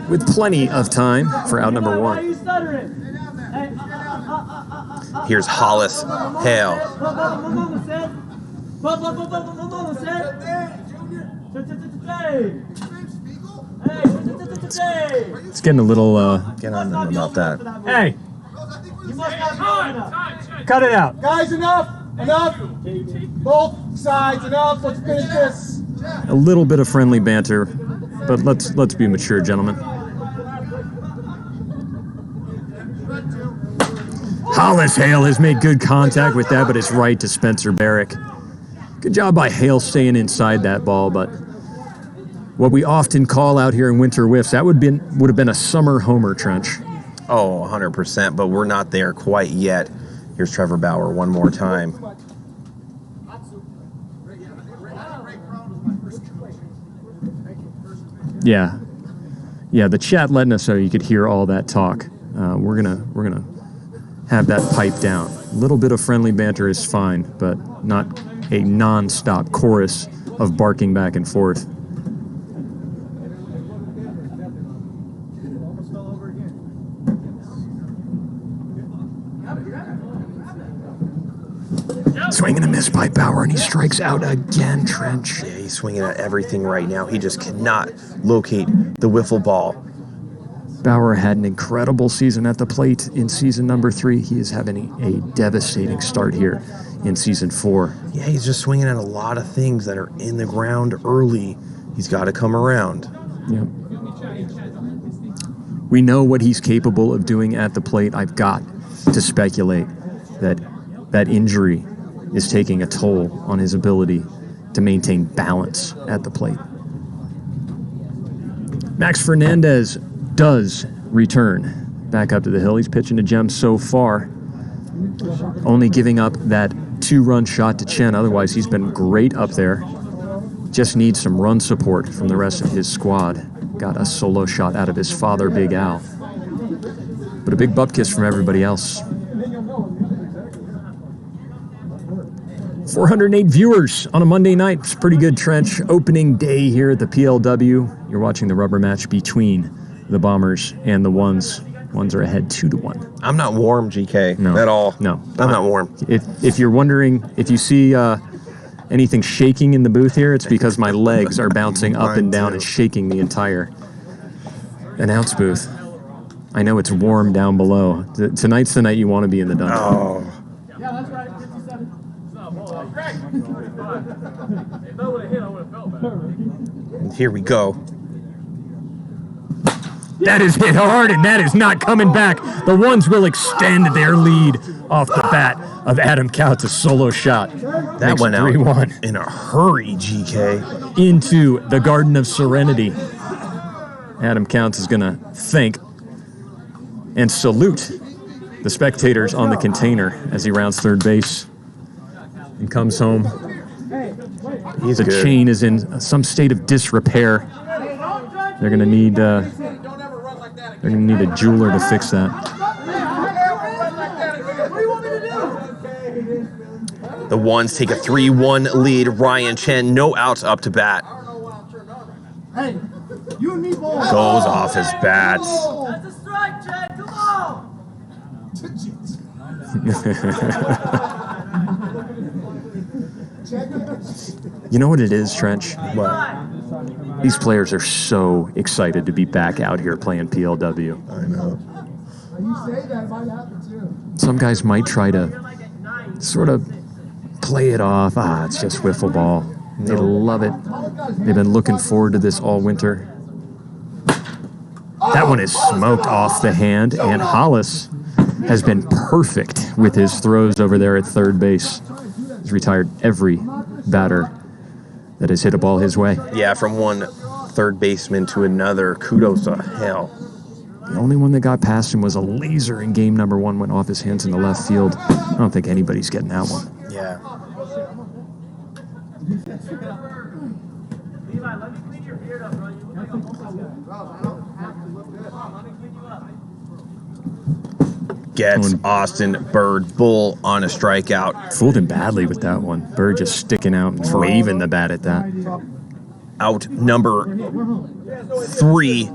with plenty of time for out number one.
Here's Hollis Hale.
It's getting a little...
Get on them about that.
Hey! Cut it out.
Guys, enough! Enough! Both sides, enough! Let's finish this!
A little bit of friendly banter, but let's be mature, gentlemen. Hollis Hale has made good contact with that, but it's right to Spencer Barrick. Good job by Hale staying inside that ball, but what we often call out here in winter whiffs, that would have been a summer homer trench.
Oh, 100%, but we're not there quite yet. Here's Trevor Bauer one more time.
Yeah, the chat letting us know you could hear all that talk. We're gonna have that pipe down. A little bit of friendly banter is fine, but not a non-stop chorus of barking back and forth. Swing and a miss by Bauer, and he strikes out again, Trench.
Yeah, he's swinging at everything right now. He just cannot locate the wiffle ball.
Bauer had an incredible season at the plate in season number 3. He is having a devastating start here in season 4.
Yeah, he's just swinging at a lot of things that are in the ground early. He's got to come around.
Yep. We know what he's capable of doing at the plate. I've got to speculate that injury is taking a toll on his ability to maintain balance at the plate. Max Fernandez does return back up to the hill. He's pitching to Jem so far, only giving up that 2-run shot to Chen. Otherwise, he's been great up there. Just needs some run support from the rest of his squad. Got a solo shot out of his father, Big Al. But a big butt kiss from everybody else. 408 viewers on a Monday night. It's pretty good, Trench. Opening day here at the PLW. You're watching the rubber match between the Bombers and the Ones. Ones are ahead 2-1.
I'm not warm, GK, at all.
No.
I'm not warm.
If you're wondering, if you see anything shaking in the booth here, it's because my legs are bouncing up and down and shaking the entire announce booth. I know it's warm down below. Tonight's the night you want to be in the dungeon.
Oh.
Yeah, that's right. 57.
And here we go.
That is hit hard, and that is not coming back. The Ones will extend their lead off the bat of Adam Couts' solo shot.
That went out
3-1.
in a hurry, GK.
Into the Garden of Serenity. Adam Counts is going to thank and salute the spectators on the container as he rounds third base and comes home. The
good.
chain is in some state of disrepair. They're going to need a jeweler to fix that.
The Ones take a 3-1 lead. Ryan Chen, no outs, up to bat.
Hey, you and me both.
Goes off his bat.
That's a strike, Chen. Come on.
You know what it is, Trench?
What?
These players are so excited to be back out here playing PLW.
I know.
You say that, it might happen too.
Some guys might try to sort of play it off. It's just wiffle ball. They love it. They've been looking forward to this all winter. That one is smoked off the hand, and Hollis has been perfect with his throws over there at third base. He's retired every batter that has hit a ball his way.
Yeah, from one third baseman to another. Kudos to hell.
The only one that got past him was a laser in game number 1, went off his hands in the left field. I don't think anybody's getting that one.
Yeah.
Levi, let me clean your beard up, bro. You look like a homeless guy.
Gets Austin Bird Bull on a strikeout.
Fooled him badly with that one. Bird just sticking out and waving the bat at that.
Out number 3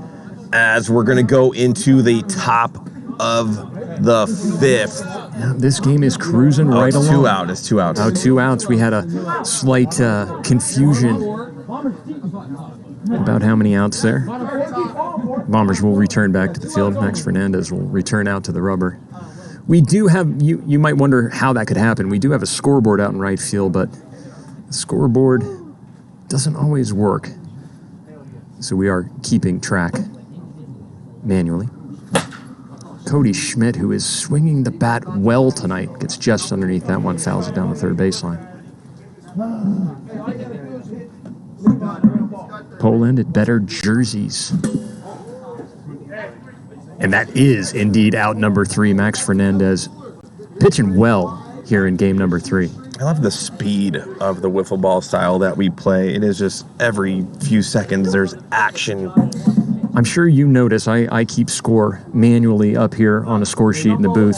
as we're going to go into the top of the 5th.
Yeah, this game is cruising right along.
2 out. It's 2 outs.
2 outs. We had a slight confusion about how many outs there. Bombers will return back to the field. Max Fernandez will return out to the rubber. We do have, you might wonder how that could happen. We do have a scoreboard out in right field, but the scoreboard doesn't always work. So we are keeping track manually. Cody Schmidt, who is swinging the bat well tonight, gets just underneath that one, fouls it down the third baseline. Poland at better jerseys. And that is indeed out number 3, Max Fernandez, pitching well here in game number 3.
I love the speed of the wiffle ball style that we play. It is just every few seconds there's action.
I'm sure you notice I keep score manually up here on a score sheet in the booth.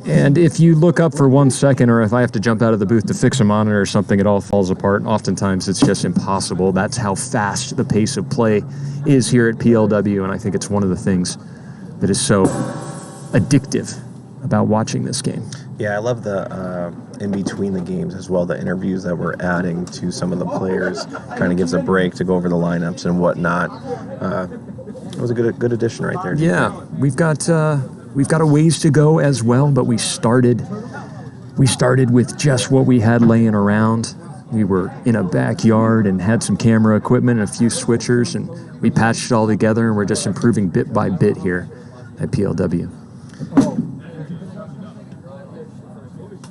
And if you look up for 1 second, or if I have to jump out of the booth to fix a monitor or something, it all falls apart. Oftentimes it's just impossible. That's how fast the pace of play is here at PLW, and I think it's one of the things that is so addictive about watching this game.
Yeah, I love the in between the games as well, the interviews that we're adding to some of the players. Kind of gives a break to go over the lineups and whatnot. It was a good addition right there.
Yeah, we've got a ways to go as well, but we started with just what we had laying around. We were in a backyard and had some camera equipment and a few switchers, and we patched it all together, and we're just improving bit by bit here at PLW.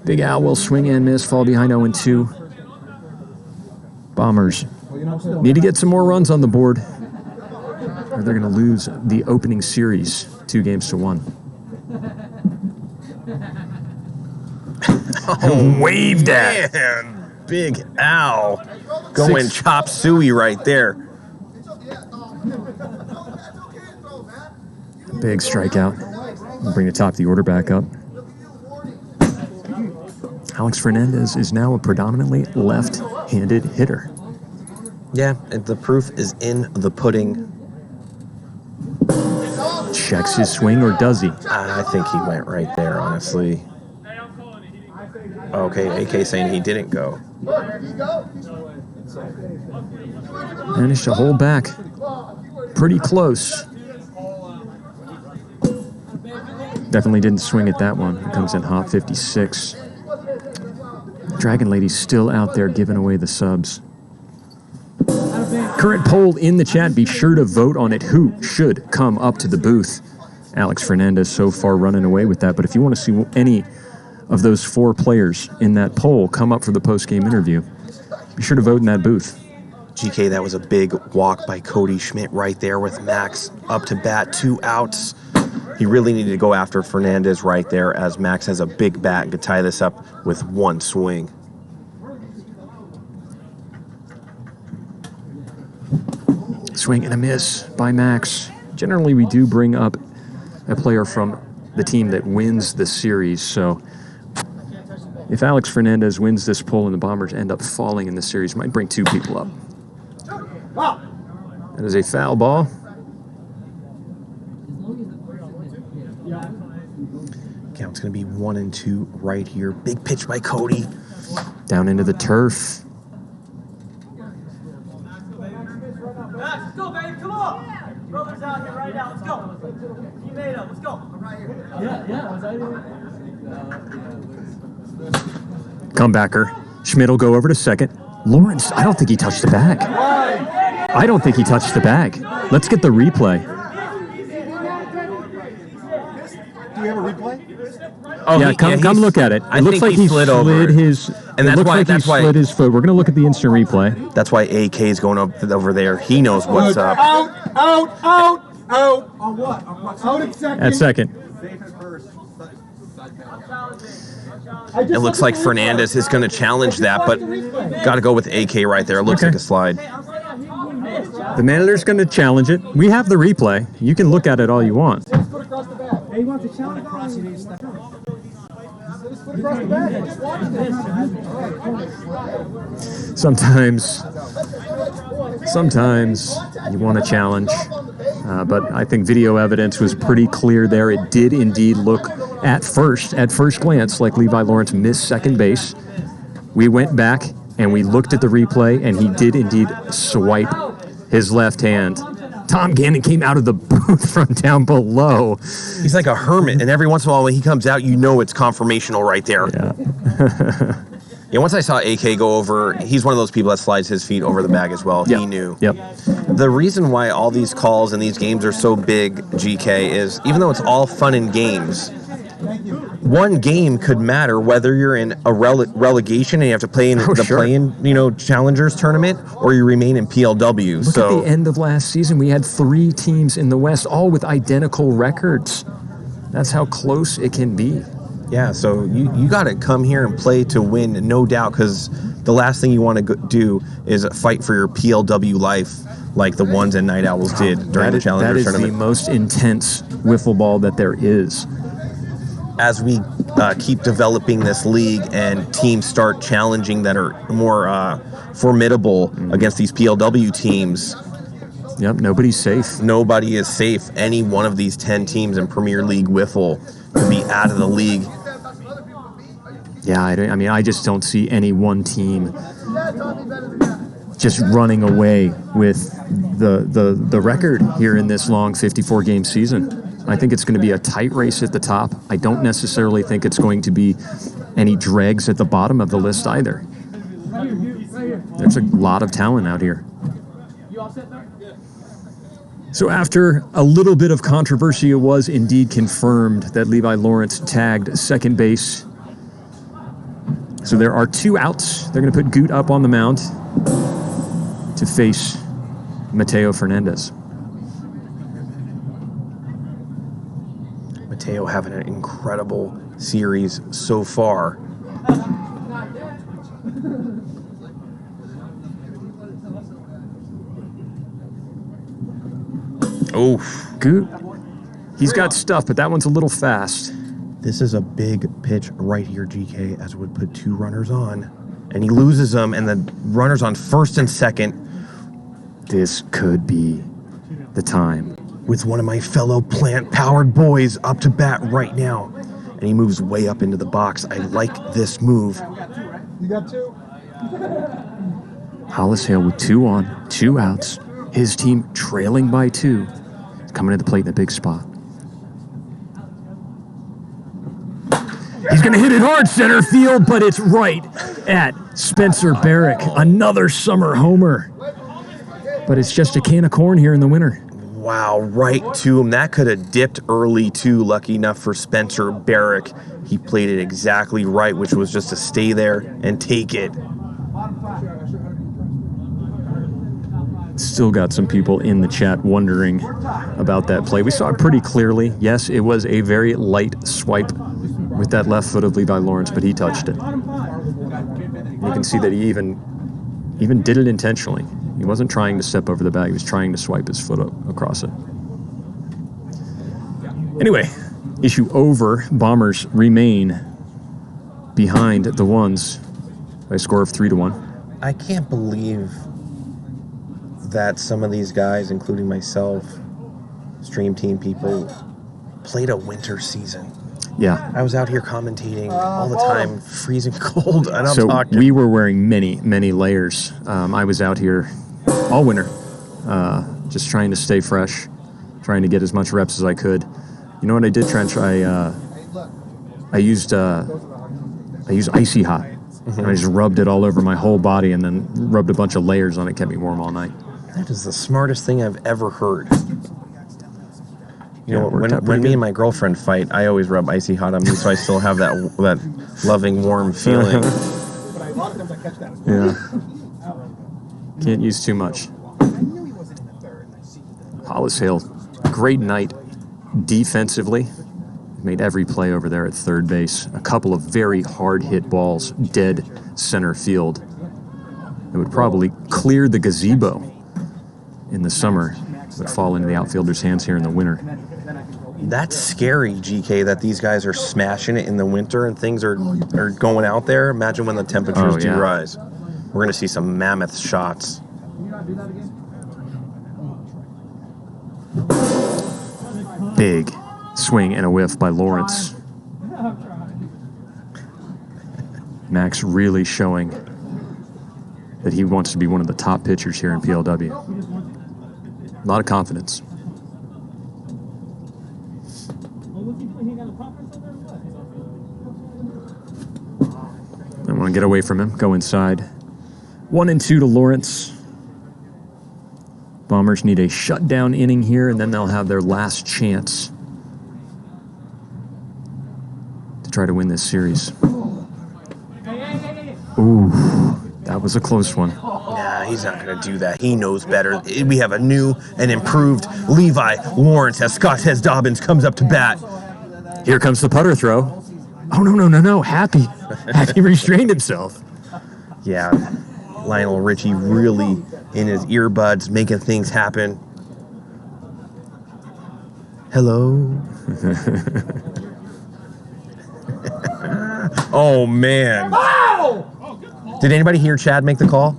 Big Al will swing and miss, fall behind 0-2. Bombers need to get some more runs on the board. or they're going to lose the opening series 2-1.
Oh,
waved at.
man. Big Al. Going chop suey right there.
Big strikeout. We'll bring the top of the order back up. Alex Fernandez is now a predominantly left-handed hitter.
Yeah, and the proof is in the pudding.
Checks his swing, or does he?
I think he went right there, honestly. Okay, AK saying he didn't go.
Managed to hold back. Pretty close. Definitely didn't swing at that one. It comes in hot 56. Dragon Lady's still out there giving away the subs. Current poll in the chat. Be sure to vote on it. Who should come up to the booth? Alex Fernandez so far running away with that. But if you want to see any of those 4 players in that poll come up for the post-game interview, be sure to vote in that booth.
GK, that was a big walk by Cody Schmidt right there with Max up to bat, 2 outs. He really needed to go after Fernandez right there, as Max has a big bat and could tie this up with 1 swing.
Swing and a miss by Max. Generally, we do bring up a player from the team that wins the series, so if Alex Fernandez wins this poll and the Bombers end up falling in the series, might bring 2 people up. That is a foul ball.
Count's going to be 1-2 right here. Big pitch by Cody.
Down into the turf.
Let's go, baby. Come on. Brothers out here right now. Let's go. You made up. Let's go.
Comebacker. Schmidt will go over to second. Lawrence, I don't think he touched the bag. I don't think he touched the bag. Let's get the replay.
Do you have a replay?
Oh,
yeah, come look at it. It looks like he slid
over
his.
And that's why
he slid his foot. We're going to look at the instant replay.
That's why AK is going up over there. He knows what's up.
Out. On what? Out at second.
At second.
It looks like Fernandez is going to challenge that, but got to go with AK right there. It looks like a slide.
The manager's going to challenge it. We have the replay. You can look at it all you want.
He wants to challenge
Sometimes you want to challenge, but I think video evidence was pretty clear there. It did indeed look at first glance like Levi Lawrence missed second base. We went back and we looked at the replay, and he did indeed swipe his left hand. Tom Gannon came out of the booth from down below.
He's like a hermit, and every once in a while when he comes out, you know it's confirmational right there.
Yeah.
Yeah, once I saw AK go over, he's one of those people that slides his feet over the bag as well.
Yep.
He knew.
Yep.
The reason why all these calls and these games are so big, GK, is even though it's all fun and games, one game could matter whether you're in a relegation and you have to play in play-in, challengers tournament, or you remain in PLW.
Look at the end of last season. We had 3 teams in the West, all with identical records. That's how close it can be.
Yeah, so you got to come here and play to win, no doubt, because the last thing you want to do is fight for your PLW life like the ones and Night Owls did during the Challengers tournament.
That is the most intense wiffle ball that there is.
As we keep developing this league and teams start challenging that are more formidable against these PLW teams.
Yep, nobody's safe.
Nobody is safe. Any one of these 10 teams in Premier League Wiffle could be out of the league.
Yeah, I just don't see any one team just running away with the record here in this long 54-game season. I think it's going to be a tight race at the top. I don't necessarily think it's going to be any dregs at the bottom of the list either. There's a lot of talent out here. So after a little bit of controversy, it was indeed confirmed that Levi Lawrence tagged second base. So there are 2 outs. They're going to put Goot up on the mound to face Mateo Fernandez.
Mateo having an incredible series so far. Oof.
Good. He's got stuff, but that one's a little fast.
This is a big pitch right here, GK, as would put 2 runners on. And he loses them, and the runners on first and second.
This could be the time.
With one of my fellow plant-powered boys up to bat right now. And he moves way up into the box. I like this move.
You got 2?
Hollis Hale with 2 on, 2 outs. His team trailing by 2. He's coming to the plate in the big spot. He's going to hit it hard center field, but it's right at Spencer Barrick. Another summer homer. But it's just a can of corn here in the winter.
Wow, right to him. That could have dipped early, too. Lucky enough for Spencer Barrick. He played it exactly right, which was just to stay there and take it.
Still got some people in the chat wondering about that play. We saw it pretty clearly. Yes, it was a very light swipe with that left foot of Levi Lawrence, but he touched it. And you can see that he even did it intentionally. He wasn't trying to step over the bag. He was trying to swipe his foot across it. Anyway, issue over. Bombers remain behind the ones by a score of 3-1.
I can't believe that some of these guys, including myself, stream team people, played a winter season.
Yeah.
I was out here commentating all the time, freezing cold, and I'm
so
talking.
We were wearing many, many layers. I was out here all winter, just trying to stay fresh, trying to get as much reps as I could. You know what I did, Trench? I used Icy Hot. And I just rubbed it all over my whole body and then rubbed a bunch of layers on it. Kept me warm all night.
That is the smartest thing I've ever heard. You know, when
pretty
me
good.
and my girlfriend fight, I always rub Icy Hot on me so I still have that loving, warm feeling.
Yeah. Can't use too much. Hollis Hale, great night defensively. Made every play over there at third base. A couple of very hard hit balls, dead center field. It would probably clear the gazebo in the summer, but fall into the outfielder's hands here in the winter.
That's scary, GK, that these guys are smashing it in the winter and things are going out there. Imagine when the temperatures do rise. We're going to see some mammoth shots.
Big swing and a whiff by Lawrence. Max really showing that he wants to be one of the top pitchers here in PLW. A lot of confidence. I want to get away from him, go inside. 1-2 to Lawrence. Bombers need a shutdown inning here, and then they'll have their last chance to try to win this series. Ooh, that was a close one.
Nah, he's not going to do that. He knows better. We have a new and improved Levi Lawrence as Scott Dobbins comes up to bat.
Here comes the putter throw. Oh, no. Happy restrained himself.
Yeah, Lionel Richie really in his earbuds making things happen. Hello. Oh, man. Did anybody hear Chad make the call?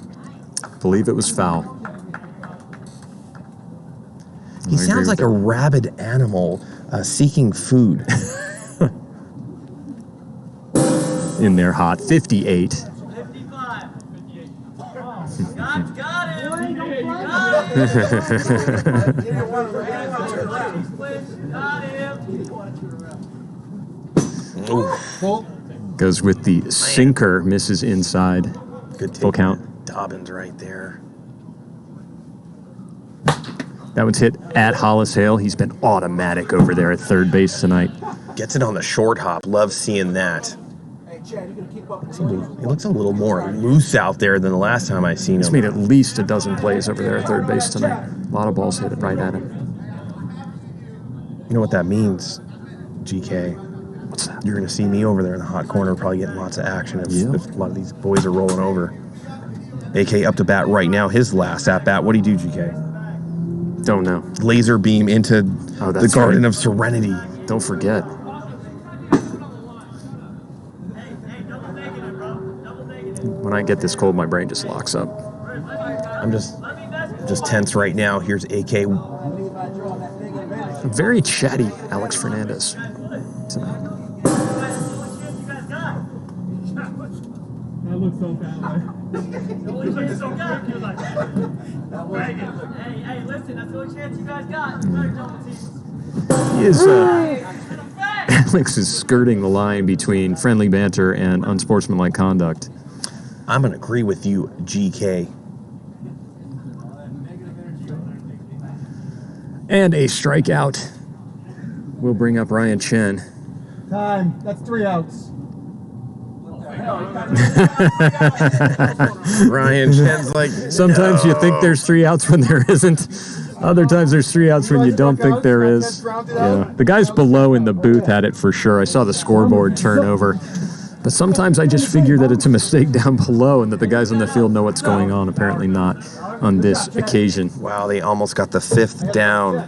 I believe it was foul.
He sounds like a rabid animal seeking food.
In there hot, 58.
55. Scott's got him.
Goes with the sinker, misses inside.
Good
Full
take.
count.
Dobbins right there.
That one's hit at Hollis Hale. He's been automatic over there at third base tonight.
Gets it on the short hop. Love seeing that. He looks a little more loose out there than the last time I seen him.
He's made at least a dozen plays over there at third base tonight. A lot of balls hit right at him.
You know what that means? GK.
What's that?
You're going to see me over there in the hot corner, probably getting lots of action if a lot of these boys are rolling over. AK up to bat right now, his last at bat. What do you do, GK?
Don't know.
Laser beam into the Garden of Serenity.
Don't forget. When I get this cold, my brain just locks up.
I'm just tense right now. Here's AK.
Very chatty Alex Fernandez tonight.
That looks so bad.
Hey, listen, that's the only chance you guys got. You better double team.
He is, Alex is skirting the line between friendly banter and unsportsmanlike conduct.
I'm going to agree with you, GK.
And a strikeout will bring up Ryan Chen.
Time. That's 3 outs.
Ryan Chen's like,
sometimes you think there's 3 outs when there isn't. Other times there's 3 outs when you don't think there is. Yeah. The guys below in the booth had it for sure. I saw the scoreboard turn over. But sometimes I just figure that it's a mistake down below and that the guys on the field know what's going on. Apparently not on this occasion.
Wow, they almost got the 5th down.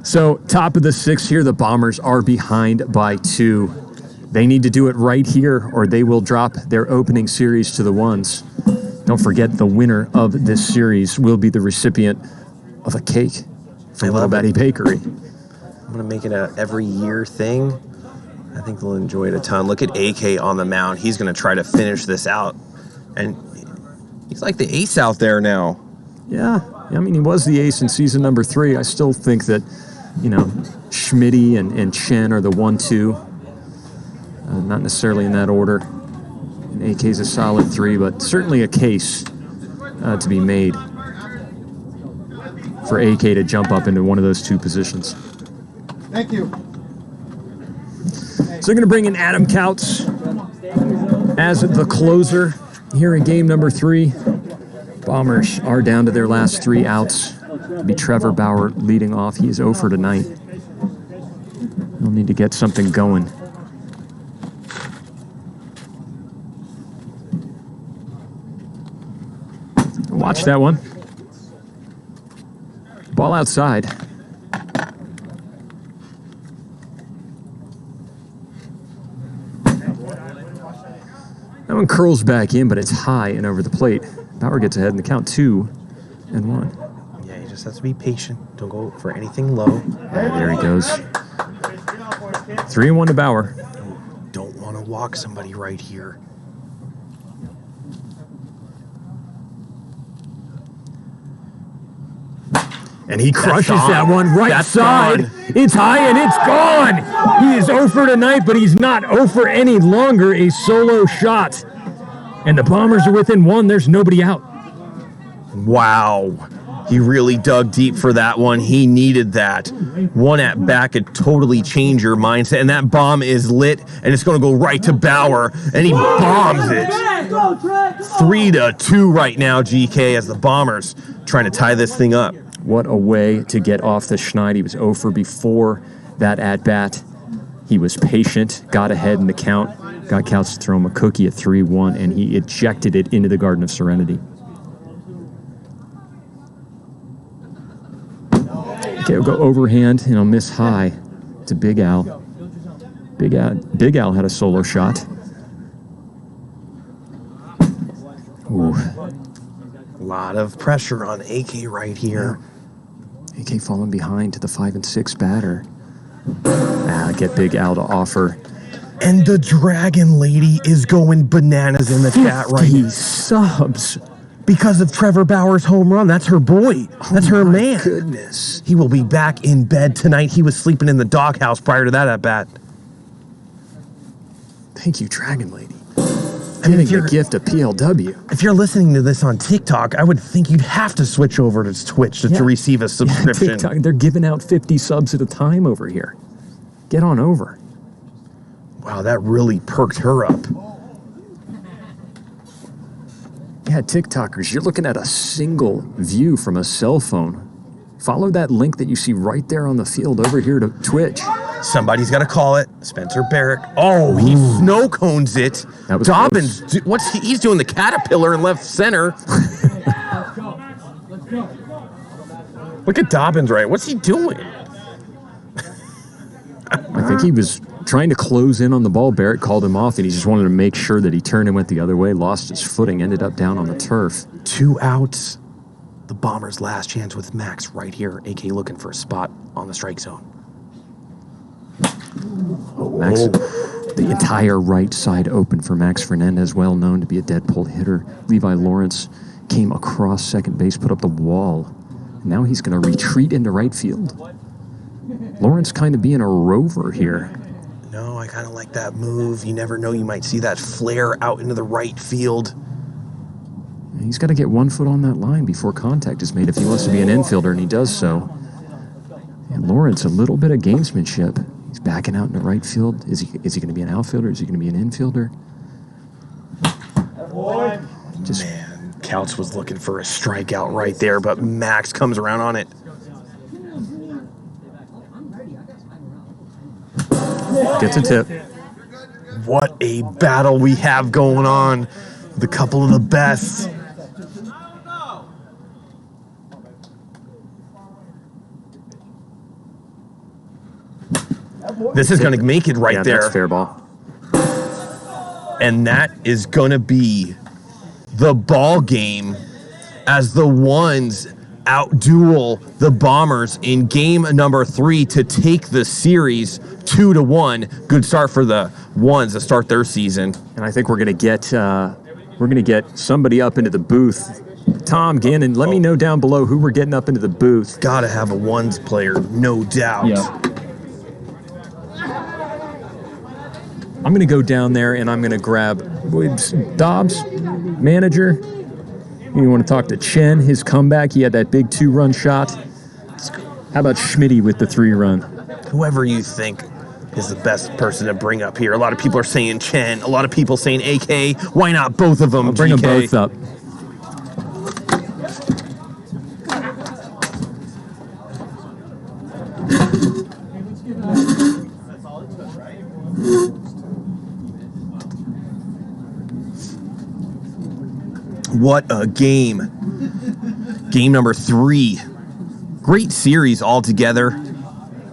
So top of the 6th here, the Bombers are behind by 2. They need to do it right here or they will drop their opening series to the ones. Don't forget the winner of this series will be the recipient of a cake from Little Batty Bakery.
I'm going to make it a every year thing. I think they'll enjoy it a ton. Look at AK on the mound. He's going to try to finish this out. And he's like the ace out there now.
Yeah, I mean, he was the ace in season number 3. I still think that, Schmidt and Chen are the 1-2. Not necessarily in that order. And AK's a solid 3, but certainly a case to be made for AK to jump up into one of those 2 positions.
Thank you.
So they're going to bring in Adam Couts as the closer here in game number 3. Bombers are down to their last 3 outs. It'll be Trevor Bauer leading off. He is 0 for tonight. They'll need to get something going. Watch that one. Ball outside. That one curls back in, but it's high and over the plate. Bauer gets ahead in the count 2-1.
Yeah, you just have to be patient. Don't go for anything low.
There he goes. 3-1 to Bauer.
Don't want to walk somebody right here.
And he crushes that one right side. It's high and it's gone. He is 0 for tonight, but he's not 0 for any longer. A solo shot. And the Bombers are within 1. There's nobody out.
Wow. He really dug deep for that one. He needed that. One at bat could totally change your mindset. And that bomb is lit, and it's going to go right to Bauer, and he bombs it. 3-2 right now, GK, as the Bombers trying to tie this thing up.
What a way to get off the schneid. He was 0 for before that at-bat. He was patient, got ahead in the count, got Couts to throw him a cookie at 3-1, and he ejected it into the Garden of Serenity. Okay, we'll go overhand, and I'll miss high to Big Al. Big Al had a solo shot. Ooh.
A lot of pressure on AK right here.
AK falling behind to the 5 and 6 batter. Get Big Al to offer.
And the Dragon Lady is going bananas in the chat right now.
Subs.
Because of Trevor Bauer's home run. That's her boy. That's her man.
Goodness.
He will be back in bed tonight. He was sleeping in the doghouse prior to that at bat.
Thank you, Dragon Lady. Giving the gift of PLW.
If you're listening to this on TikTok, I would think you'd have to switch over to Twitch to receive a subscription.
TikTok, they're giving out 50 subs at a time over here. Get on over.
Wow, that really perked her up.
Yeah, TikTokers, you're looking at a single view from a cell phone. Follow that link that you see right there on the field over here to Twitch.
Somebody's got to call it. Spencer Barrett. Oh, he snow cones it.
That was
Dobbins, he's doing the caterpillar in left center. Look at Dobbins, right? What's he doing?
I think he was trying to close in on the ball. Barrett called him off, and he just wanted to make sure that he turned and went the other way, lost his footing, ended up down on the turf.
2 outs. The Bombers' last chance with Max right here, AK looking for a spot on the strike zone.
Max, the entire right side open for Max Fernandez, well known to be a dead pull hitter. Levi Lawrence came across second base, put up the wall. Now he's going to retreat into right field. Lawrence kind of being a rover here.
No, I kind of like that move. You never know, you might see that flare out into the right field.
He's got to get 1 foot on that line before contact is made if he wants to be an infielder, and he does so. And Lawrence, a little bit of gamesmanship. He's backing out into right field. Is he going to be an outfielder? Is he going to be an infielder?
Man, Couch was looking for a strikeout right there, but Max comes around on it.
Gets a tip.
What a battle we have going on. The couple of the best. This is going to make it right there.
That's fair ball.
And that is going to be the ball game as the Ones outduel the Bombers in game number 3 to take the series 2-1. Good start for the Ones to start their season.
And I think we're going to get somebody up into the booth. Tom Gannon, let me know down below who we're getting up into the booth.
Got to have a Ones player, no doubt.
Yeah. I'm going to go down there and I'm going to grab Dobbs, manager. You want to talk to Chen, his comeback. He had that big 2-run shot. How about Schmitty with the 3-run?
Whoever you think is the best person to bring up here. A lot of people are saying Chen. A lot of people saying AK. Why not both of them?
I'll bring them both up.
What a game. Game number 3. Great series altogether.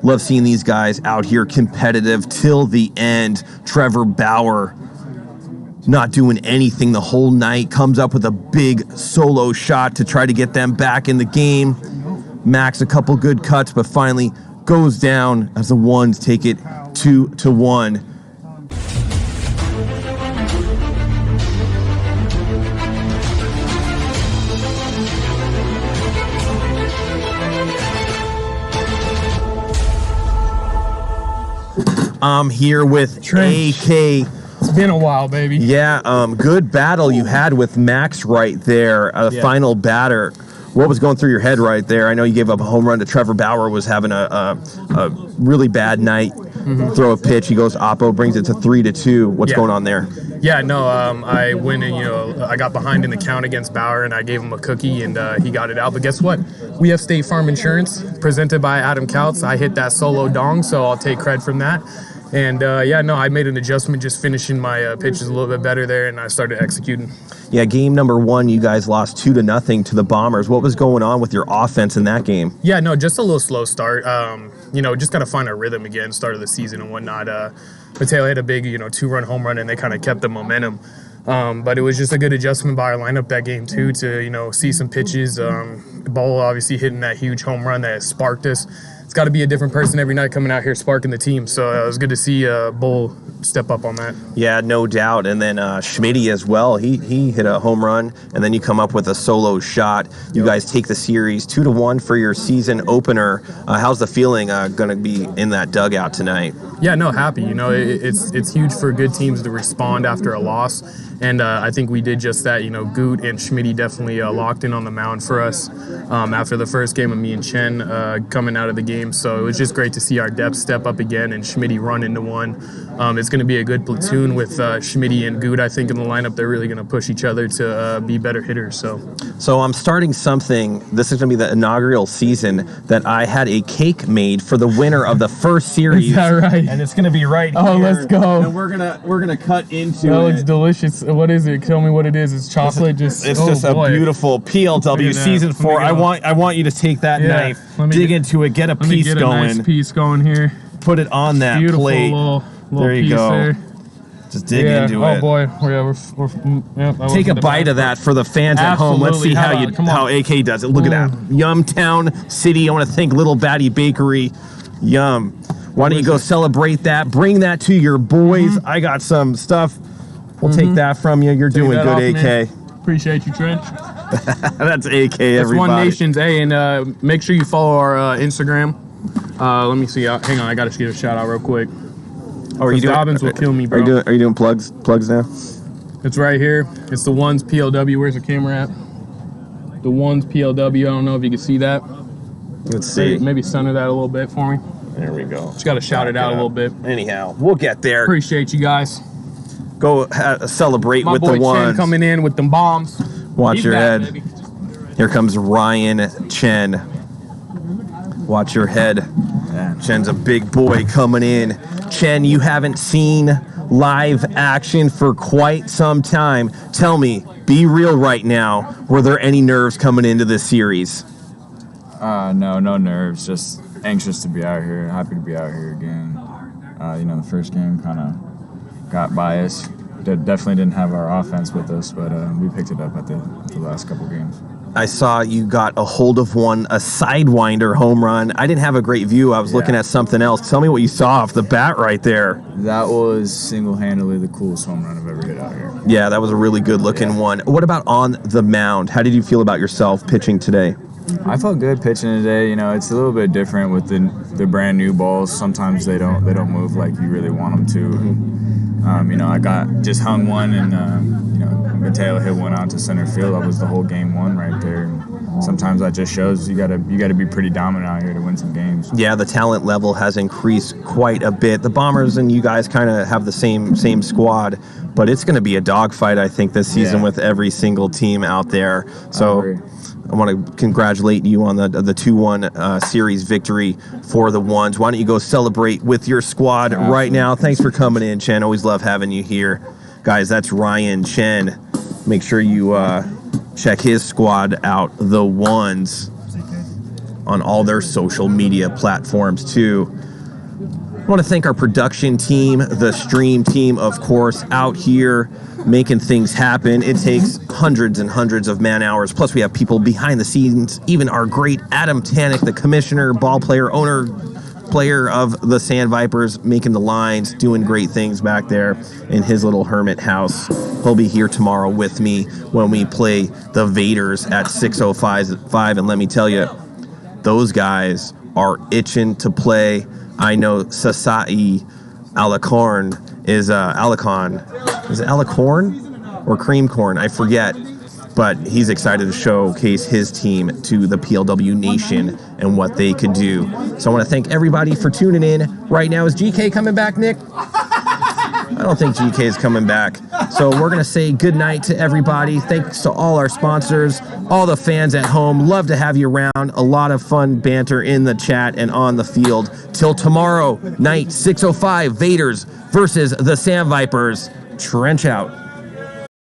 Love seeing these guys out here competitive till the end. Trevor Bauer not doing anything the whole night. Comes up with a big solo shot to try to get them back in the game. Max a couple good cuts, but finally goes down as the Ones take it 2-1. I'm here with
Trench.
AK.
It's been a while, baby.
Yeah, good battle you had with Max right there, final batter. What was going through your head right there? I know you gave up a home run to Trevor Bauer, was having a really bad night. Mm-hmm. Throw a pitch, he goes oppo, brings it to 3-2. What's going on there?
Yeah, no, I went and, I got behind in the count against Bauer, and I gave him a cookie, and he got it out. But guess what? We have State Farm Insurance, presented by Adam Couts. I hit that solo dong, so I'll take cred from that. And, I made an adjustment, just finishing my pitches a little bit better there, and I started executing.
Yeah, game number 1, you guys lost 2-0 to the Bombers. What was going on with your offense in that game?
Yeah, no, just a little slow start. Just got to find our rhythm again, start of the season and whatnot. Mateo had a big, 2-run home run, and they kind of kept the momentum. But it was just a good adjustment by our lineup that game, too, to, see some pitches. Ball obviously hitting that huge home run that sparked us. It's got to be a different person every night coming out here sparking the team. So it was good to see Bull step up on that.
Yeah, no doubt. And then Schmitty as well. He hit a home run, and then you come up with a solo shot. You guys take the series 2-1 for your season opener. How's the feeling going to be in that dugout tonight?
Yeah, no, happy. It's huge for good teams to respond after a loss. And I think we did just that. Goot and Schmitty definitely locked in on the mound for us after the first game of me and Chen coming out of the game. So it was just great to see our depth step up again and Schmitty run into one. it's going to be a good platoon with Schmidt and Good. I think in the lineup, they're really going to push each other to be better hitters.
So I'm starting something. This is going to be the inaugural season that I had a cake made for the winner of the first series.
Is that right?
And it's going to be right here.
Oh, let's go.
And we're gonna cut into
That
it.
looks delicious. What is it? Tell me what it is. It's chocolate.
It's just a beautiful PLW season 4. I want you to take that knife, dig into it, get a piece going.
Nice piece going here.
Put it on that
Beautiful
plate.
Little
there you
piece
go.
There.
Just dig into it.
Oh boy.
Take a bite of that for the fans at home. Let's see how AK does it. Look at that. Yumtown City. I want to thank Little Batty Bakery. Yum. Why don't you go celebrate that? Bring that to your boys. I got some stuff. We'll take that from you. You're doing good, AK.
Man. Appreciate you, Trent.
That's AK,
That's
everybody.
One Nations. Hey, and make sure you follow our Instagram. Let me see. Hang on, I gotta give a shout out real quick.
Oh, are you doing?
Dobbins will kill me, bro.
Are you doing plugs now?
It's right here. It's the Ones PLW. Where's the camera at? The Ones PLW. I don't know if you can see that.
Let's see.
Maybe center that a little bit for me.
There we go.
Just gotta shout it out a little bit.
Anyhow, we'll get there.
Appreciate you guys.
Go celebrate
My
with
boy
the Ones.
Chen coming in with them bombs.
Watch
He's
your
back,
head.
baby.
Here comes Ryan Chen. Watch your head. Chen's a big boy coming in. Chen, you haven't seen live action for quite some time. Tell me, be real right now. Were there any nerves coming into this series?
No nerves. Just anxious to be out here. Happy to be out here again. The first game kind of got biased. Definitely didn't have our offense with us, but we picked it up at the last couple games.
I saw you got a hold of one, a sidewinder home run. I didn't have a great view. I was looking at something else. Tell me what you saw off the bat right there.
That was single-handedly the coolest home run I've ever hit out here.
Yeah, that was a really good-looking one. What about on the mound? How did you feel about yourself pitching today?
I felt good pitching today. It's a little bit different with the brand new balls. Sometimes they don't move like you really want them to. I just hung one and Mateo hit one out to center field. That was the whole game one right there. Sometimes that just shows you gotta be pretty dominant out here to win some games.
Yeah, the talent level has increased quite a bit. The Bombers and you guys kind of have the same squad, but it's going to be a dogfight, I think, this season with every single team out there. So I want to congratulate you on the 2-1 series victory for the Ones. Why don't you go celebrate with your squad right now? Thanks for coming in, Chen. Always love having you here. Guys, that's Ryan Chen. Make sure you check his squad out, the Ones, on all their social media platforms too. I want to thank our production team, the stream team, of course, out here making things happen. It takes hundreds and hundreds of man hours. Plus, we have people behind the scenes, even our great Adam Tannick, the commissioner, ball player, owner, player of the Sand Vipers, making the lines, doing great things back there in his little hermit house. He'll be here tomorrow with me when we play the Vaders at 6:05. And let me tell you, those guys are itching to play. I know Sasai Alicorn is is it Alicorn or Cream Corn? I forget. But he's excited to showcase his team to the PLW Nation and what they could do. So I want to thank everybody for tuning in. Right now, is GK coming back, Nick? I don't think GK is coming back. So we're going to say good night to everybody. Thanks to all our sponsors, all the fans at home. Love to have you around. A lot of fun banter in the chat and on the field. Till tomorrow night, 6:05, Vaders versus the Sand Vipers. Trench out.